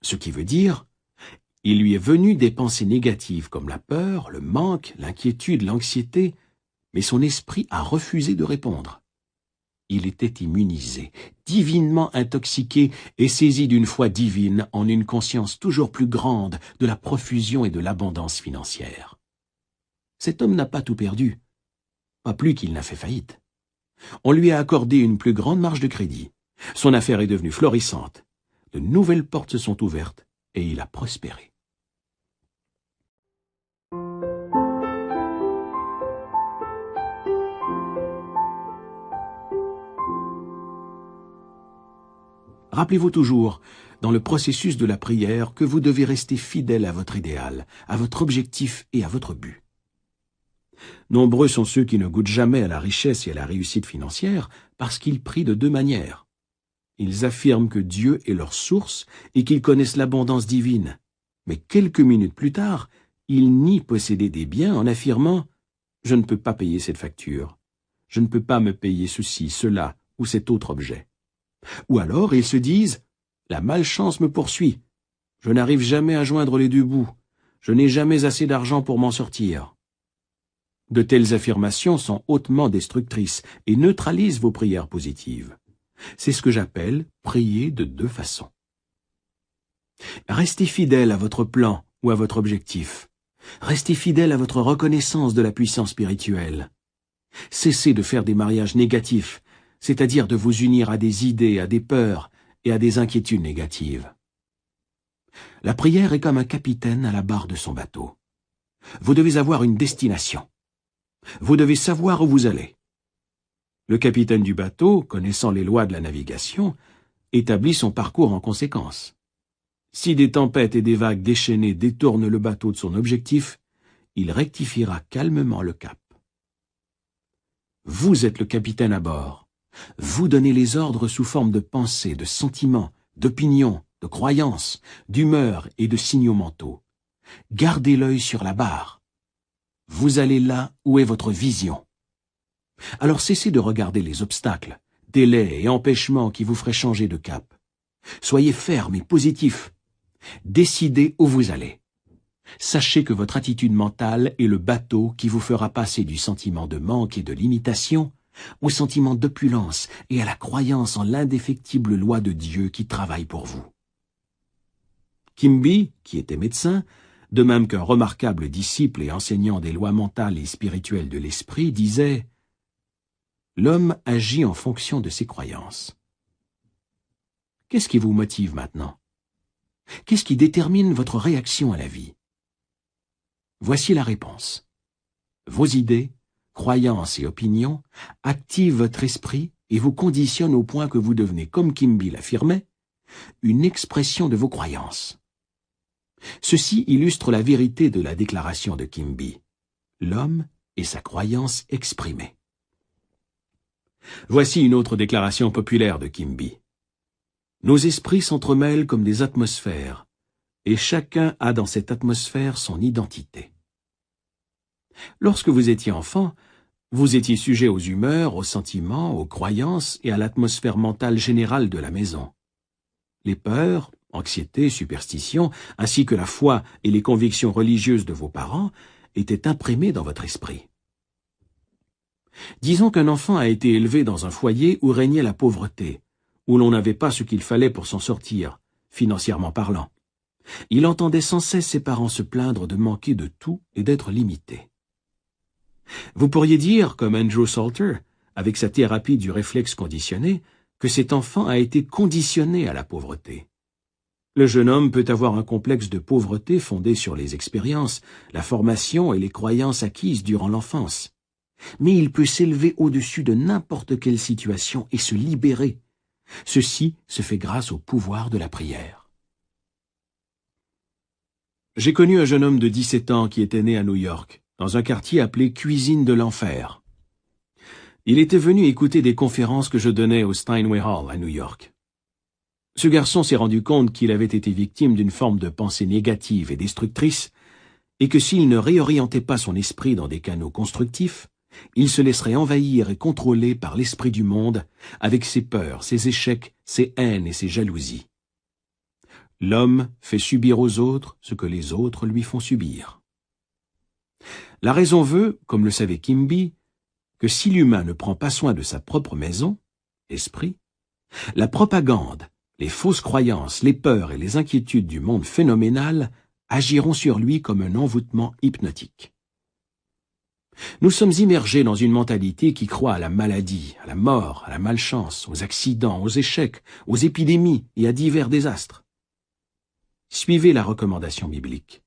Ce qui veut dire, il lui est venu des pensées négatives comme la peur, le manque, l'inquiétude, l'anxiété, mais son esprit a refusé de répondre. Il était immunisé, divinement intoxiqué et saisi d'une foi divine en une conscience toujours plus grande de la profusion et de l'abondance financière. Cet homme n'a pas tout perdu, pas plus qu'il n'a fait faillite. On lui a accordé une plus grande marge de crédit. Son affaire est devenue florissante. De nouvelles portes se sont ouvertes et il a prospéré. Rappelez-vous toujours, dans le processus de la prière, que vous devez rester fidèle à votre idéal, à votre objectif et à votre but. Nombreux sont ceux qui ne goûtent jamais à la richesse et à la réussite financière parce qu'ils prient de deux manières. Ils affirment que Dieu est leur source et qu'ils connaissent l'abondance divine. Mais quelques minutes plus tard, ils nient posséder des biens en affirmant « Je ne peux pas payer cette facture. Je ne peux pas me payer ceci, cela ou cet autre objet. » Ou alors ils se disent « La malchance me poursuit. Je n'arrive jamais à joindre les deux bouts. Je n'ai jamais assez d'argent pour m'en sortir. » De telles affirmations sont hautement destructrices et neutralisent vos prières positives. C'est ce que j'appelle prier de deux façons. Restez fidèle à votre plan ou à votre objectif. Restez fidèle à votre reconnaissance de la puissance spirituelle. Cessez de faire des mariages négatifs, c'est-à-dire de vous unir à des idées, à des peurs et à des inquiétudes négatives. La prière est comme un capitaine à la barre de son bateau. Vous devez avoir une destination. Vous devez savoir où vous allez. Le capitaine du bateau, connaissant les lois de la navigation, établit son parcours en conséquence. Si des tempêtes et des vagues déchaînées détournent le bateau de son objectif, il rectifiera calmement le cap. Vous êtes le capitaine à bord. Vous donnez les ordres sous forme de pensées, de sentiments, d'opinions, de croyances, d'humeurs et de signaux mentaux. Gardez l'œil sur la barre. Vous allez là où est votre vision. Alors cessez de regarder les obstacles, délais et empêchements qui vous feraient changer de cap. Soyez ferme et positif. Décidez où vous allez. Sachez que votre attitude mentale est le bateau qui vous fera passer du sentiment de manque et de limitation au sentiment d'opulence et à la croyance en l'indéfectible loi de Dieu qui travaille pour vous. Quimby, qui était médecin, de même qu'un remarquable disciple et enseignant des lois mentales et spirituelles de l'esprit, disait « L'homme agit en fonction de ses croyances. » Qu'est-ce qui vous motive maintenant? Qu'est-ce qui détermine votre réaction à la vie? Voici la réponse. Vos idées, croyances et opinions activent votre esprit et vous conditionnent au point que vous devenez, comme Quimby l'affirmait, une expression de vos croyances. Ceci illustre la vérité de la déclaration de Quimby. L'homme est sa croyance exprimée. Voici une autre déclaration populaire de Quimby. Nos esprits s'entremêlent comme des atmosphères, et chacun a dans cette atmosphère son identité. Lorsque vous étiez enfant, vous étiez sujet aux humeurs, aux sentiments, aux croyances et à l'atmosphère mentale générale de la maison. Les peurs, anxiété, superstition, ainsi que la foi et les convictions religieuses de vos parents étaient imprimées dans votre esprit. Disons qu'un enfant a été élevé dans un foyer où régnait la pauvreté, où l'on n'avait pas ce qu'il fallait pour s'en sortir, financièrement parlant. Il entendait sans cesse ses parents se plaindre de manquer de tout et d'être limité. Vous pourriez dire, comme Andrew Salter, avec sa thérapie du réflexe conditionné, que cet enfant a été conditionné à la pauvreté. Le jeune homme peut avoir un complexe de pauvreté fondé sur les expériences, la formation et les croyances acquises durant l'enfance. Mais il peut s'élever au-dessus de n'importe quelle situation et se libérer. Ceci se fait grâce au pouvoir de la prière. J'ai connu un jeune homme de 17 ans qui était né à New York, dans un quartier appelé Cuisine de l'Enfer. Il était venu écouter des conférences que je donnais au Steinway Hall à New York. Ce garçon s'est rendu compte qu'il avait été victime d'une forme de pensée négative et destructrice, et que s'il ne réorientait pas son esprit dans des canaux constructifs, il se laisserait envahir et contrôler par l'esprit du monde, avec ses peurs, ses échecs, ses haines et ses jalousies. L'homme fait subir aux autres ce que les autres lui font subir. La raison veut, comme le savait Quimby, que si l'humain ne prend pas soin de sa propre maison, esprit, la propagande, les fausses croyances, les peurs et les inquiétudes du monde phénoménal agiront sur lui comme un envoûtement hypnotique. Nous sommes immergés dans une mentalité qui croit à la maladie, à la mort, à la malchance, aux accidents, aux échecs, aux épidémies et à divers désastres. Suivez la recommandation biblique.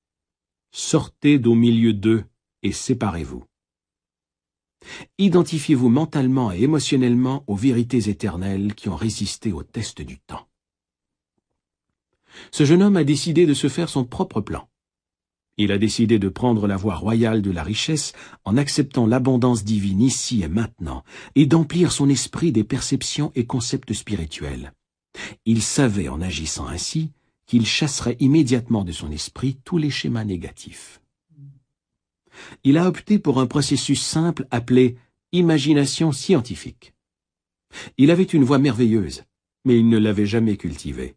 Sortez d'au milieu d'eux et séparez-vous. Identifiez-vous mentalement et émotionnellement aux vérités éternelles qui ont résisté au test du temps. Ce jeune homme a décidé de se faire son propre plan. Il a décidé de prendre la voie royale de la richesse en acceptant l'abondance divine ici et maintenant et d'emplir son esprit des perceptions et concepts spirituels. Il savait en agissant ainsi qu'il chasserait immédiatement de son esprit tous les schémas négatifs. Il a opté pour un processus simple appelé imagination scientifique. Il avait une voix merveilleuse, mais il ne l'avait jamais cultivée.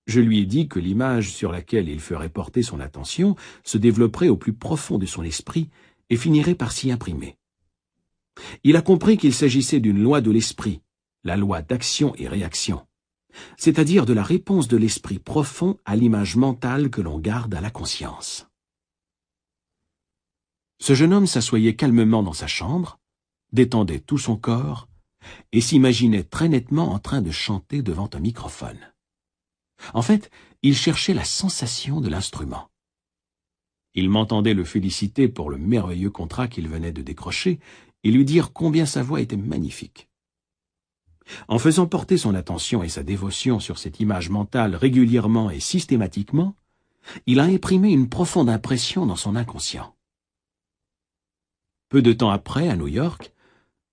Je lui ai dit que l'image sur laquelle il ferait porter son attention se développerait au plus profond de son esprit et finirait par s'y imprimer. Il a compris qu'il s'agissait d'une loi de l'esprit, la loi d'action et réaction, c'est-à-dire de la réponse de l'esprit profond à l'image mentale que l'on garde à la conscience. Ce jeune homme s'assoyait calmement dans sa chambre, détendait tout son corps et s'imaginait très nettement en train de chanter devant un microphone. En fait, il cherchait la sensation de l'instrument. Il m'entendait le féliciter pour le merveilleux contrat qu'il venait de décrocher et lui dire combien sa voix était magnifique. En faisant porter son attention et sa dévotion sur cette image mentale régulièrement et systématiquement, il a imprimé une profonde impression dans son inconscient. Peu de temps après, à New York,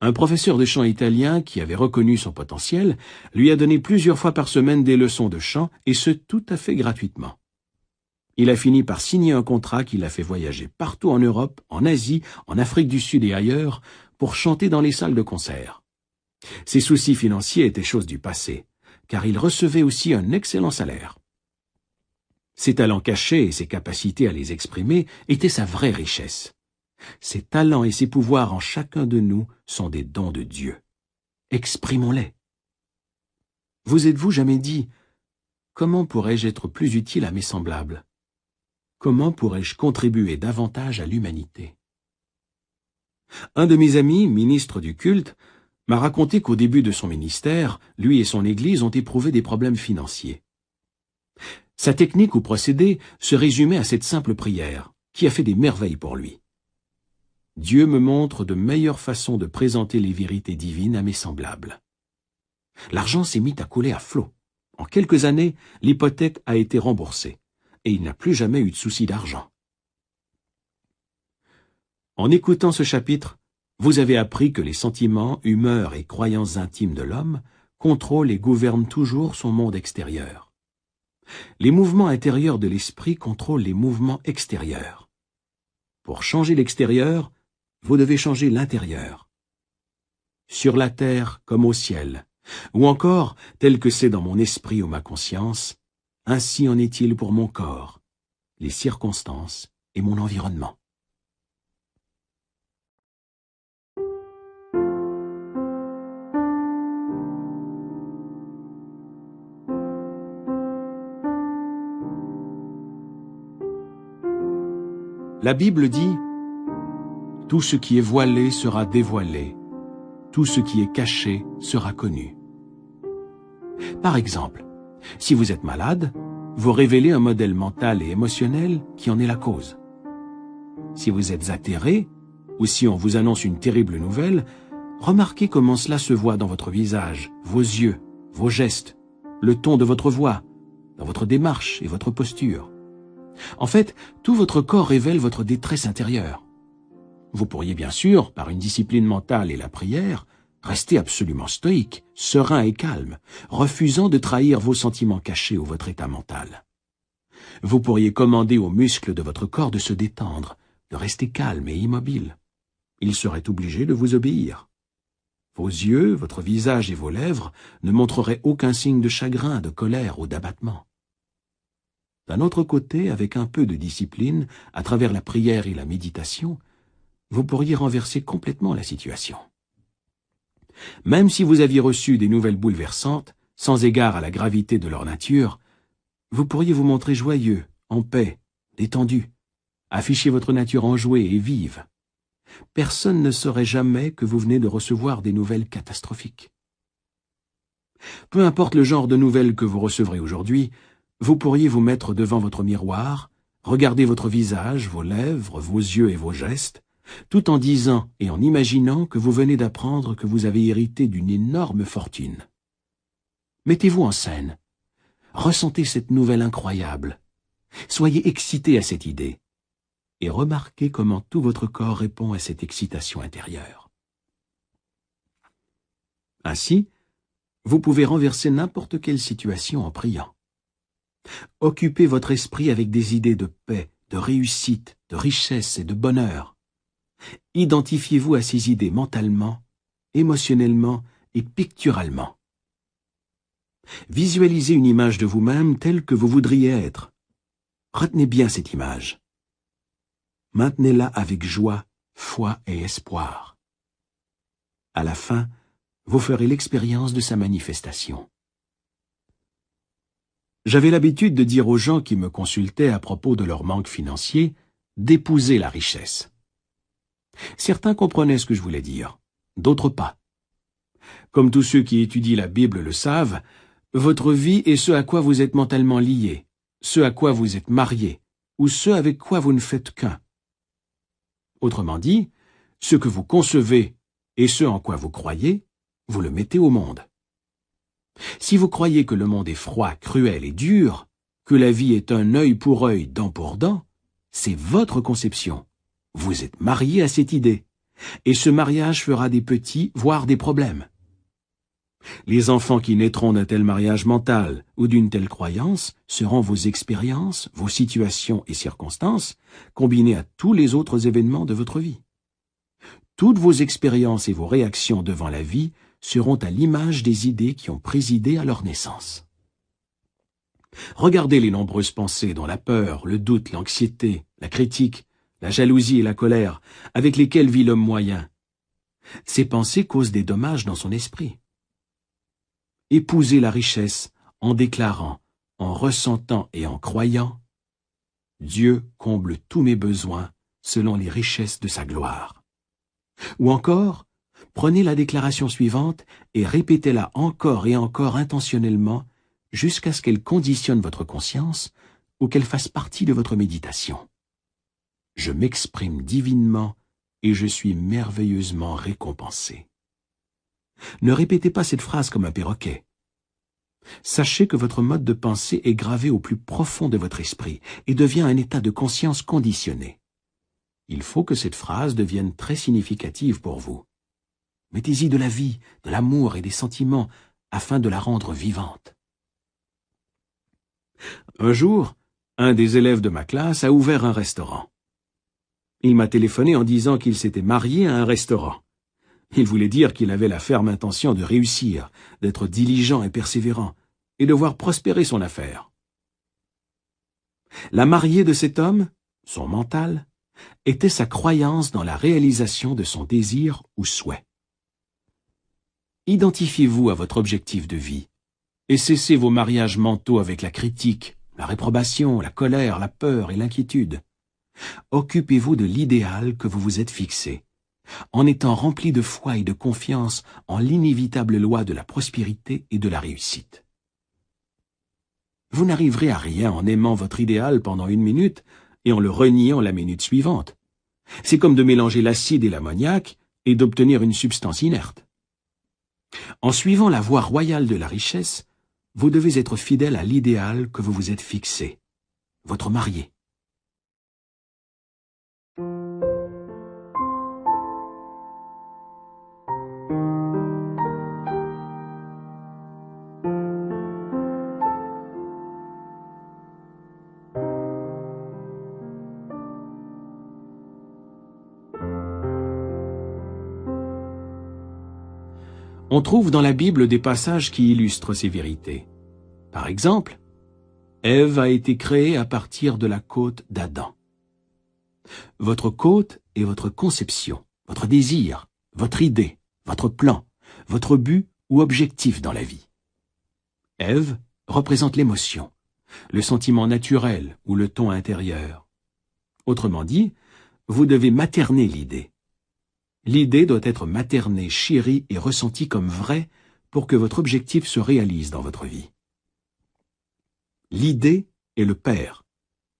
un professeur de chant italien qui avait reconnu son potentiel lui a donné plusieurs fois par semaine des leçons de chant, et ce tout à fait gratuitement. Il a fini par signer un contrat qui l'a fait voyager partout en Europe, en Asie, en Afrique du Sud et ailleurs, pour chanter dans les salles de concert. Ses soucis financiers étaient chose du passé, car il recevait aussi un excellent salaire. Ses talents cachés et ses capacités à les exprimer étaient sa vraie richesse. Ses talents et ses pouvoirs en chacun de nous sont des dons de Dieu. Exprimons-les. Vous êtes-vous jamais dit « Comment pourrais-je être plus utile à mes semblables? Comment pourrais-je contribuer davantage à l'humanité ?» Un de mes amis, ministre du culte, m'a raconté qu'au début de son ministère, lui et son Église ont éprouvé des problèmes financiers. Sa technique ou procédé se résumait à cette simple prière, qui a fait des merveilles pour lui. Dieu me montre de meilleures façons de présenter les vérités divines à mes semblables. L'argent s'est mis à couler à flot. En quelques années, l'hypothèque a été remboursée, et il n'a plus jamais eu de souci d'argent. En écoutant ce chapitre, vous avez appris que les sentiments, humeurs et croyances intimes de l'homme contrôlent et gouvernent toujours son monde extérieur. Les mouvements intérieurs de l'esprit contrôlent les mouvements extérieurs. Pour changer l'extérieur, vous devez changer l'intérieur. Sur la terre comme au ciel, ou encore, tel que c'est dans mon esprit ou ma conscience, ainsi en est-il pour mon corps, les circonstances et mon environnement. La Bible dit « Tout ce qui est voilé sera dévoilé, tout ce qui est caché sera connu. » Par exemple, si vous êtes malade, vous révélez un modèle mental et émotionnel qui en est la cause. Si vous êtes atterré, ou si on vous annonce une terrible nouvelle, remarquez comment cela se voit dans votre visage, vos yeux, vos gestes, le ton de votre voix, dans votre démarche et votre posture. En fait, tout votre corps révèle votre détresse intérieure. Vous pourriez bien sûr, par une discipline mentale et la prière, rester absolument stoïque, serein et calme, refusant de trahir vos sentiments cachés ou votre état mental. Vous pourriez commander aux muscles de votre corps de se détendre, de rester calme et immobile. Ils seraient obligés de vous obéir. Vos yeux, votre visage et vos lèvres ne montreraient aucun signe de chagrin, de colère ou d'abattement. D'un autre côté, avec un peu de discipline, à travers la prière et la méditation, vous pourriez renverser complètement la situation. Même si vous aviez reçu des nouvelles bouleversantes, sans égard à la gravité de leur nature, vous pourriez vous montrer joyeux, en paix, détendu, afficher votre nature enjouée et vive. Personne ne saurait jamais que vous venez de recevoir des nouvelles catastrophiques. Peu importe le genre de nouvelles que vous recevrez aujourd'hui, vous pourriez vous mettre devant votre miroir, regarder votre visage, vos lèvres, vos yeux et vos gestes, tout en disant et en imaginant que vous venez d'apprendre que vous avez hérité d'une énorme fortune. Mettez-vous en scène. Ressentez cette nouvelle incroyable. Soyez excité à cette idée. Et remarquez comment tout votre corps répond à cette excitation intérieure. Ainsi, vous pouvez renverser n'importe quelle situation en priant. Occupez votre esprit avec des idées de paix, de réussite, de richesse et de bonheur. Identifiez-vous à ces idées mentalement, émotionnellement et picturalement. Visualisez une image de vous-même telle que vous voudriez être. Retenez bien cette image. Maintenez-la avec joie, foi et espoir. À la fin, vous ferez l'expérience de sa manifestation. J'avais l'habitude de dire aux gens qui me consultaient à propos de leur manque financier d'épouser la richesse. Certains comprenaient ce que je voulais dire, d'autres pas. Comme tous ceux qui étudient la Bible le savent, votre vie est ce à quoi vous êtes mentalement lié, ce à quoi vous êtes marié, ou ce avec quoi vous ne faites qu'un. Autrement dit, ce que vous concevez et ce en quoi vous croyez, vous le mettez au monde. Si vous croyez que le monde est froid, cruel et dur, que la vie est un œil pour œil, dent pour dent, c'est votre conception. Vous êtes marié à cette idée, et ce mariage fera des petits, voire des problèmes. Les enfants qui naîtront d'un tel mariage mental ou d'une telle croyance seront vos expériences, vos situations et circonstances, combinées à tous les autres événements de votre vie. Toutes vos expériences et vos réactions devant la vie seront à l'image des idées qui ont présidé à leur naissance. Regardez les nombreuses pensées dont la peur, le doute, l'anxiété, la critique, la jalousie et la colère, avec lesquelles vit l'homme moyen. Ces pensées causent des dommages dans son esprit. Épousez la richesse en déclarant, en ressentant et en croyant « Dieu comble tous mes besoins selon les richesses de sa gloire ». Ou encore, prenez la déclaration suivante et répétez-la encore et encore intentionnellement jusqu'à ce qu'elle conditionne votre conscience ou qu'elle fasse partie de votre méditation. Je m'exprime divinement et je suis merveilleusement récompensé. Ne répétez pas cette phrase comme un perroquet. Sachez que votre mode de pensée est gravé au plus profond de votre esprit et devient un état de conscience conditionné. Il faut que cette phrase devienne très significative pour vous. Mettez-y de la vie, de l'amour et des sentiments afin de la rendre vivante. Un jour, un des élèves de ma classe a ouvert un restaurant. Il m'a téléphoné en disant qu'il s'était marié à un restaurant. Il voulait dire qu'il avait la ferme intention de réussir, d'être diligent et persévérant, et de voir prospérer son affaire. La mariée de cet homme, son mental, était sa croyance dans la réalisation de son désir ou souhait. Identifiez-vous à votre objectif de vie, et cessez vos mariages mentaux avec la critique, la réprobation, la colère, la peur et l'inquiétude. Occupez-vous de l'idéal que vous vous êtes fixé, en étant rempli de foi et de confiance en l'inévitable loi de la prospérité et de la réussite. Vous n'arriverez à rien en aimant votre idéal pendant 1 minute et en le reniant la minute suivante. C'est comme de mélanger l'acide et l'ammoniac et d'obtenir une substance inerte. En suivant la voie royale de la richesse, vous devez être fidèle à l'idéal que vous vous êtes fixé, votre marié. On trouve dans la Bible des passages qui illustrent ces vérités. Par exemple, Ève a été créée à partir de la côte d'Adam. Votre côte est votre conception, votre désir, votre idée, votre plan, votre but ou objectif dans la vie. Ève représente l'émotion, le sentiment naturel ou le ton intérieur. Autrement dit, vous devez materner l'idée. L'idée doit être maternée, chérie et ressentie comme vraie pour que votre objectif se réalise dans votre vie. L'idée est le père,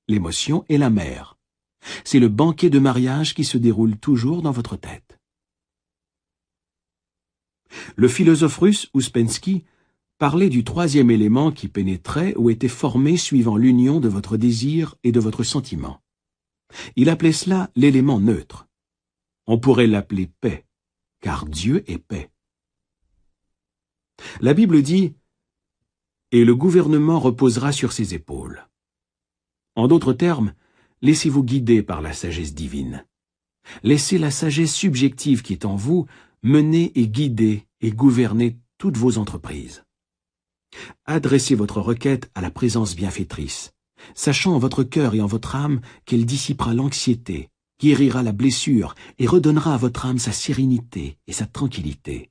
l'émotion est la mère. C'est le banquet de mariage qui se déroule toujours dans votre tête. Le philosophe russe Ouspensky parlait du troisième élément qui pénétrait ou était formé suivant l'union de votre désir et de votre sentiment. Il appelait cela l'élément neutre. On pourrait l'appeler paix, car Dieu est paix. La Bible dit « Et le gouvernement reposera sur ses épaules ». En d'autres termes, laissez-vous guider par la sagesse divine. Laissez la sagesse subjective qui est en vous mener et guider et gouverner toutes vos entreprises. Adressez votre requête à la présence bienfaitrice, sachant en votre cœur et en votre âme qu'elle dissipera l'anxiété, guérira la blessure et redonnera à votre âme sa sérénité et sa tranquillité.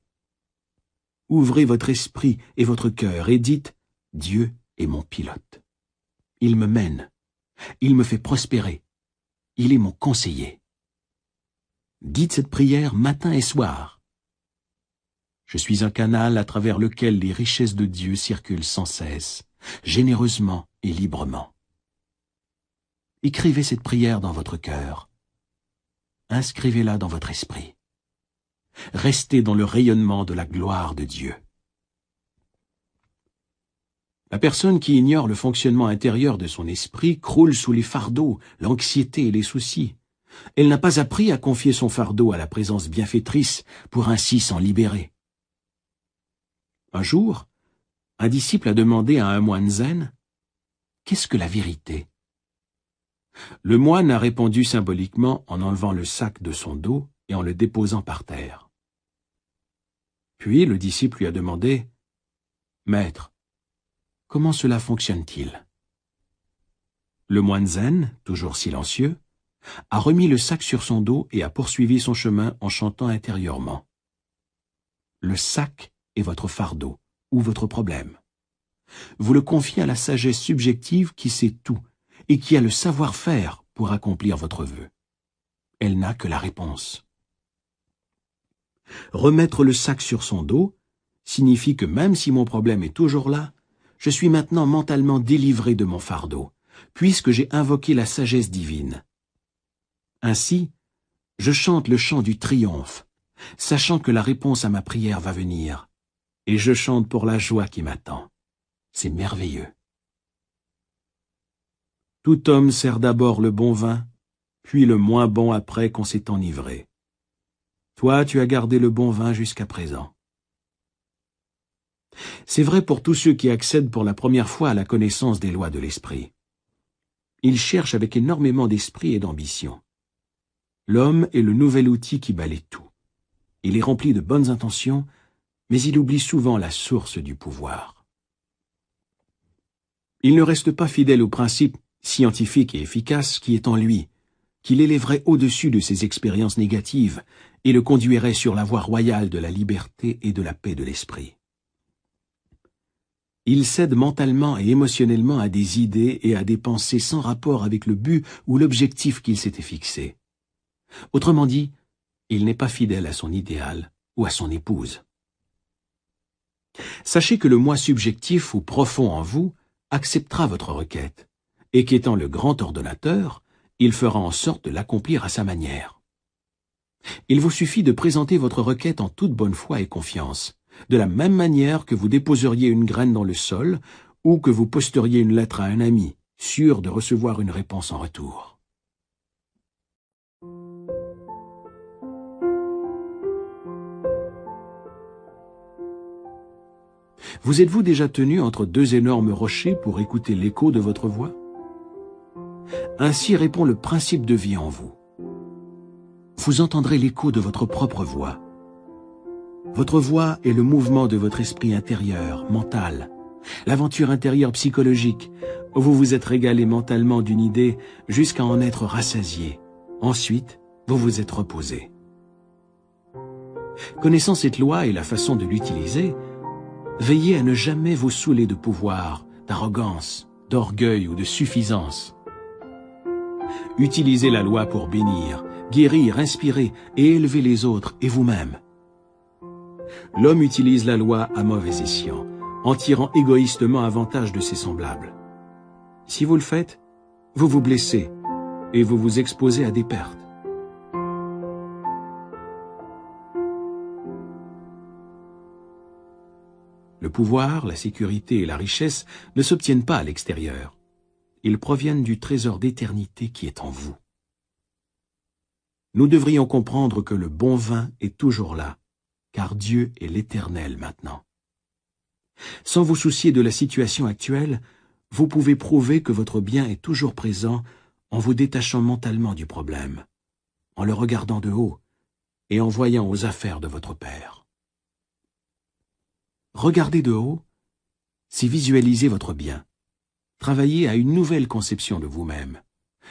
Ouvrez votre esprit et votre cœur et dites « Dieu est mon pilote. Il me mène. Il me fait prospérer. Il est mon conseiller. » Dites cette prière matin et soir. Je suis un canal à travers lequel les richesses de Dieu circulent sans cesse, généreusement et librement. Écrivez cette prière dans votre cœur. Inscrivez-la dans votre esprit. Restez dans le rayonnement de la gloire de Dieu. La personne qui ignore le fonctionnement intérieur de son esprit croule sous les fardeaux, l'anxiété et les soucis. Elle n'a pas appris à confier son fardeau à la présence bienfaitrice pour ainsi s'en libérer. Un jour, un disciple a demandé à un moine zen « Qu'est-ce que la vérité ?» Le moine a répondu symboliquement en enlevant le sac de son dos et en le déposant par terre. Puis le disciple lui a demandé « Maître, comment cela fonctionne-t-il » Le moine zen, toujours silencieux, a remis le sac sur son dos et a poursuivi son chemin en chantant intérieurement. Le sac est votre fardeau ou votre problème. Vous le confiez à la sagesse subjective qui sait tout et qui a le savoir-faire pour accomplir votre vœu. Elle n'a que la réponse. Remettre le sac sur son dos signifie que même si mon problème est toujours là, je suis maintenant mentalement délivré de mon fardeau, puisque j'ai invoqué la sagesse divine. Ainsi, je chante le chant du triomphe, sachant que la réponse à ma prière va venir, et je chante pour la joie qui m'attend. C'est merveilleux. Tout homme sert d'abord le bon vin, puis le moins bon après qu'on s'est enivré. Toi, tu as gardé le bon vin jusqu'à présent. C'est vrai pour tous ceux qui accèdent pour la première fois à la connaissance des lois de l'esprit. Ils cherchent avec énormément d'esprit et d'ambition. L'homme est le nouvel outil qui balaie tout. Il est rempli de bonnes intentions, mais il oublie souvent la source du pouvoir. Il ne reste pas fidèle au principe scientifique et efficace qui est en lui, qui l'élèverait au-dessus de ses expériences négatives et le conduirait sur la voie royale de la liberté et de la paix de l'esprit. Il cède mentalement et émotionnellement à des idées et à des pensées sans rapport avec le but ou l'objectif qu'il s'était fixé. Autrement dit, il n'est pas fidèle à son idéal ou à son épouse. Sachez que le moi subjectif ou profond en vous acceptera votre requête, et qu'étant le grand ordonnateur, il fera en sorte de l'accomplir à sa manière. Il vous suffit de présenter votre requête en toute bonne foi et confiance, de la même manière que vous déposeriez une graine dans le sol ou que vous posteriez une lettre à un ami, sûr de recevoir une réponse en retour. Vous êtes-vous déjà tenu entre deux énormes rochers pour écouter l'écho de votre voix? Ainsi répond le principe de vie en vous. Vous entendrez l'écho de votre propre voix. Votre voix est le mouvement de votre esprit intérieur, mental, l'aventure intérieure psychologique, où vous vous êtes régalé mentalement d'une idée jusqu'à en être rassasié, Ensuite, vous vous êtes reposé. Connaissant cette loi et la façon de l'utiliser, veillez à ne jamais vous saouler de pouvoir, d'arrogance, d'orgueil ou de suffisance. Utilisez la loi pour bénir, guérir, inspirer et élever les autres et vous-même. L'homme utilise la loi à mauvais escient, en tirant égoïstement avantage de ses semblables. Si vous le faites, vous vous blessez et vous vous exposez à des pertes. Le pouvoir, la sécurité et la richesse ne s'obtiennent pas à l'extérieur. Ils proviennent du trésor d'éternité qui est en vous. Nous devrions comprendre que le bon vin est toujours là, car Dieu est l'Éternel maintenant. Sans vous soucier de la situation actuelle, vous pouvez prouver que votre bien est toujours présent en vous détachant mentalement du problème, en le regardant de haut et en voyant aux affaires de votre Père. Regarder de haut, c'est visualiser votre bien, travailler à une nouvelle conception de vous-même,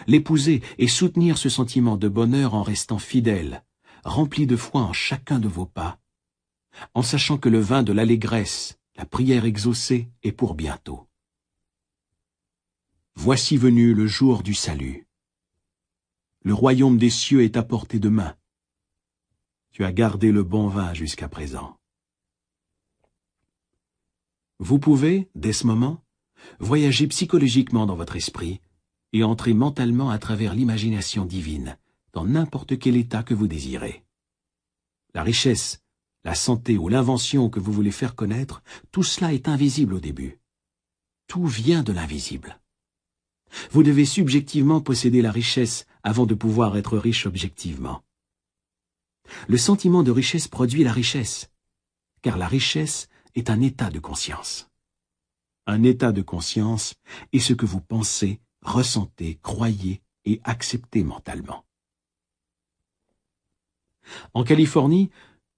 l'épouser et soutenir ce sentiment de bonheur en restant fidèle, rempli de foi en chacun de vos pas, en sachant que le vin de l'allégresse, la prière exaucée est pour bientôt. Voici venu le jour du salut. Le royaume des cieux est à portée de main. Tu as gardé le bon vin jusqu'à présent. Vous pouvez, dès ce moment, voyager psychologiquement dans votre esprit et entrer mentalement à travers l'imagination divine, dans n'importe quel état que vous désirez. La richesse, la santé ou l'invention que vous voulez faire connaître, tout cela est invisible au début. Tout vient de l'invisible. Vous devez subjectivement posséder la richesse avant de pouvoir être riche objectivement. Le sentiment de richesse produit la richesse, car la richesse est un état de conscience. Un état de conscience est ce que vous pensez, ressentez, croyez et acceptez mentalement. En Californie,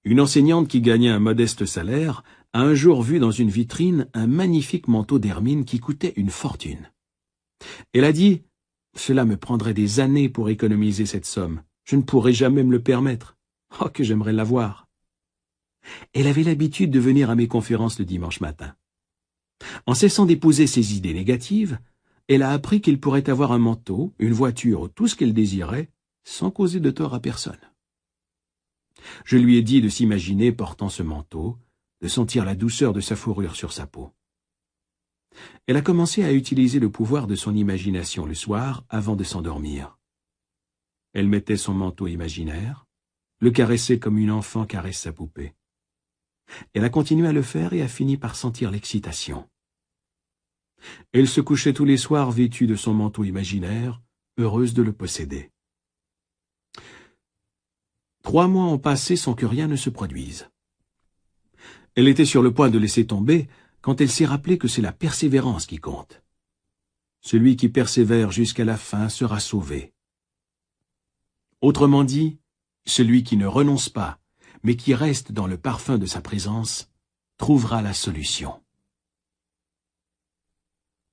une enseignante qui gagnait un modeste salaire a un jour vu dans une vitrine un magnifique manteau d'hermine qui coûtait une fortune. Elle a dit « Cela me prendrait des années pour économiser cette somme. Je ne pourrais jamais me le permettre. Oh, que j'aimerais l'avoir !» Elle avait l'habitude de venir à mes conférences le dimanche matin. En cessant d'épouser ses idées négatives, elle a appris qu'il pourrait avoir un manteau, une voiture ou tout ce qu'elle désirait, sans causer de tort à personne. Je lui ai dit de s'imaginer portant ce manteau, de sentir la douceur de sa fourrure sur sa peau. Elle a commencé à utiliser le pouvoir de son imagination le soir avant de s'endormir. Elle mettait son manteau imaginaire, le caressait comme une enfant caresse sa poupée. Elle a continué à le faire et a fini par sentir l'excitation. Elle se couchait tous les soirs vêtue de son manteau imaginaire, heureuse de le posséder. 3 mois ont passé sans que rien ne se produise. Elle était sur le point de laisser tomber quand elle s'est rappelée que c'est la persévérance qui compte. Celui qui persévère jusqu'à la fin sera sauvé. Autrement dit, celui qui ne renonce pas, mais qui reste dans le parfum de sa présence, trouvera la solution.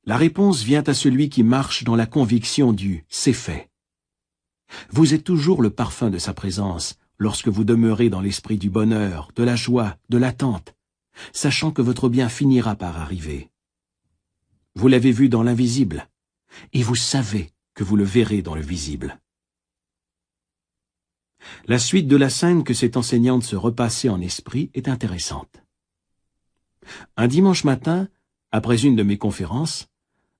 La réponse vient à celui qui marche dans la conviction du « c'est fait ». Vous êtes toujours le parfum de sa présence lorsque vous demeurez dans l'esprit du bonheur, de la joie, de l'attente, sachant que votre bien finira par arriver. Vous l'avez vu dans l'invisible, et vous savez que vous le verrez dans le visible. La suite de la scène que cette enseignante se repassait en esprit est intéressante. Un dimanche matin, après une de mes conférences,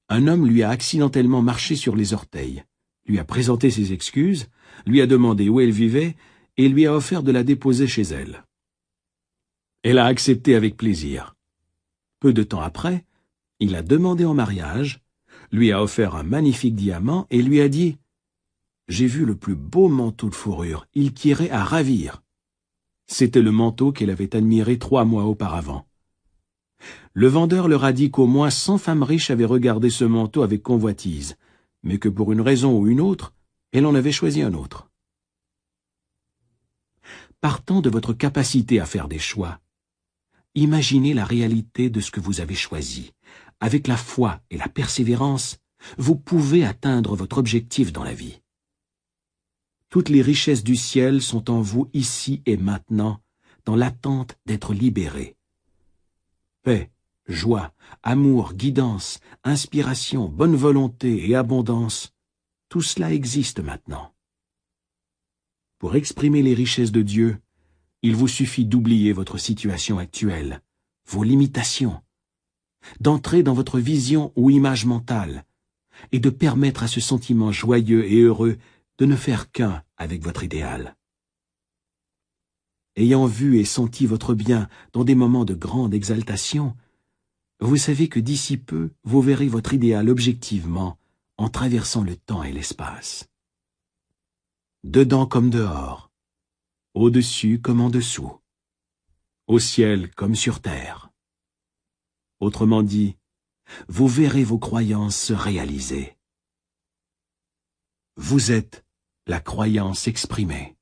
un homme lui a accidentellement marché sur les orteils, lui a présenté ses excuses, lui a demandé où elle vivait et lui a offert de la déposer chez elle. Elle a accepté avec plaisir. Peu de temps après, il a demandé en mariage, lui a offert un magnifique diamant et lui a dit « J'ai vu le plus beau manteau de fourrure, il tirait à ravir. » C'était le manteau qu'elle avait admiré 3 mois auparavant. Le vendeur leur a dit qu'au moins 100 femmes riches avaient regardé ce manteau avec convoitise, mais que pour une raison ou une autre, elle en avait choisi un autre. Partant de votre capacité à faire des choix, imaginez la réalité de ce que vous avez choisi. Avec la foi et la persévérance, vous pouvez atteindre votre objectif dans la vie. Toutes les richesses du ciel sont en vous ici et maintenant, dans l'attente d'être libérées. Paix, joie, amour, guidance, inspiration, bonne volonté et abondance, tout cela existe maintenant. Pour exprimer les richesses de Dieu, il vous suffit d'oublier votre situation actuelle, vos limitations, d'entrer dans votre vision ou image mentale, et de permettre à ce sentiment joyeux et heureux de ne faire qu'un avec votre idéal. Ayant vu et senti votre bien dans des moments de grande exaltation, vous savez que d'ici peu, vous verrez votre idéal objectivement en traversant le temps et l'espace. Dedans comme dehors, au-dessus comme en dessous, au ciel comme sur terre. Autrement dit, vous verrez vos croyances se réaliser. Vous êtes la croyance exprimée.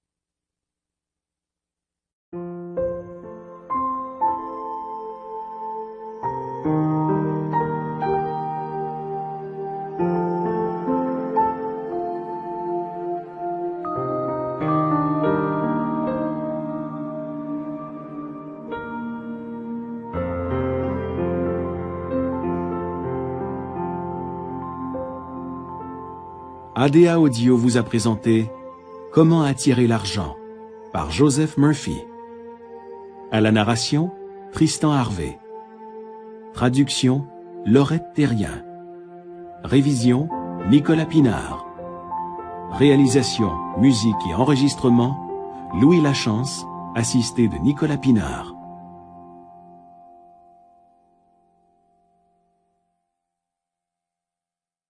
ADA Audio vous a présenté « Comment attirer l'argent » par Joseph Murphy. À la narration, Tristan Harvey. Traduction, Laurette Terrien. Révision, Nicolas Pinard. Réalisation, musique et enregistrement, Louis Lachance, assisté de Nicolas Pinard.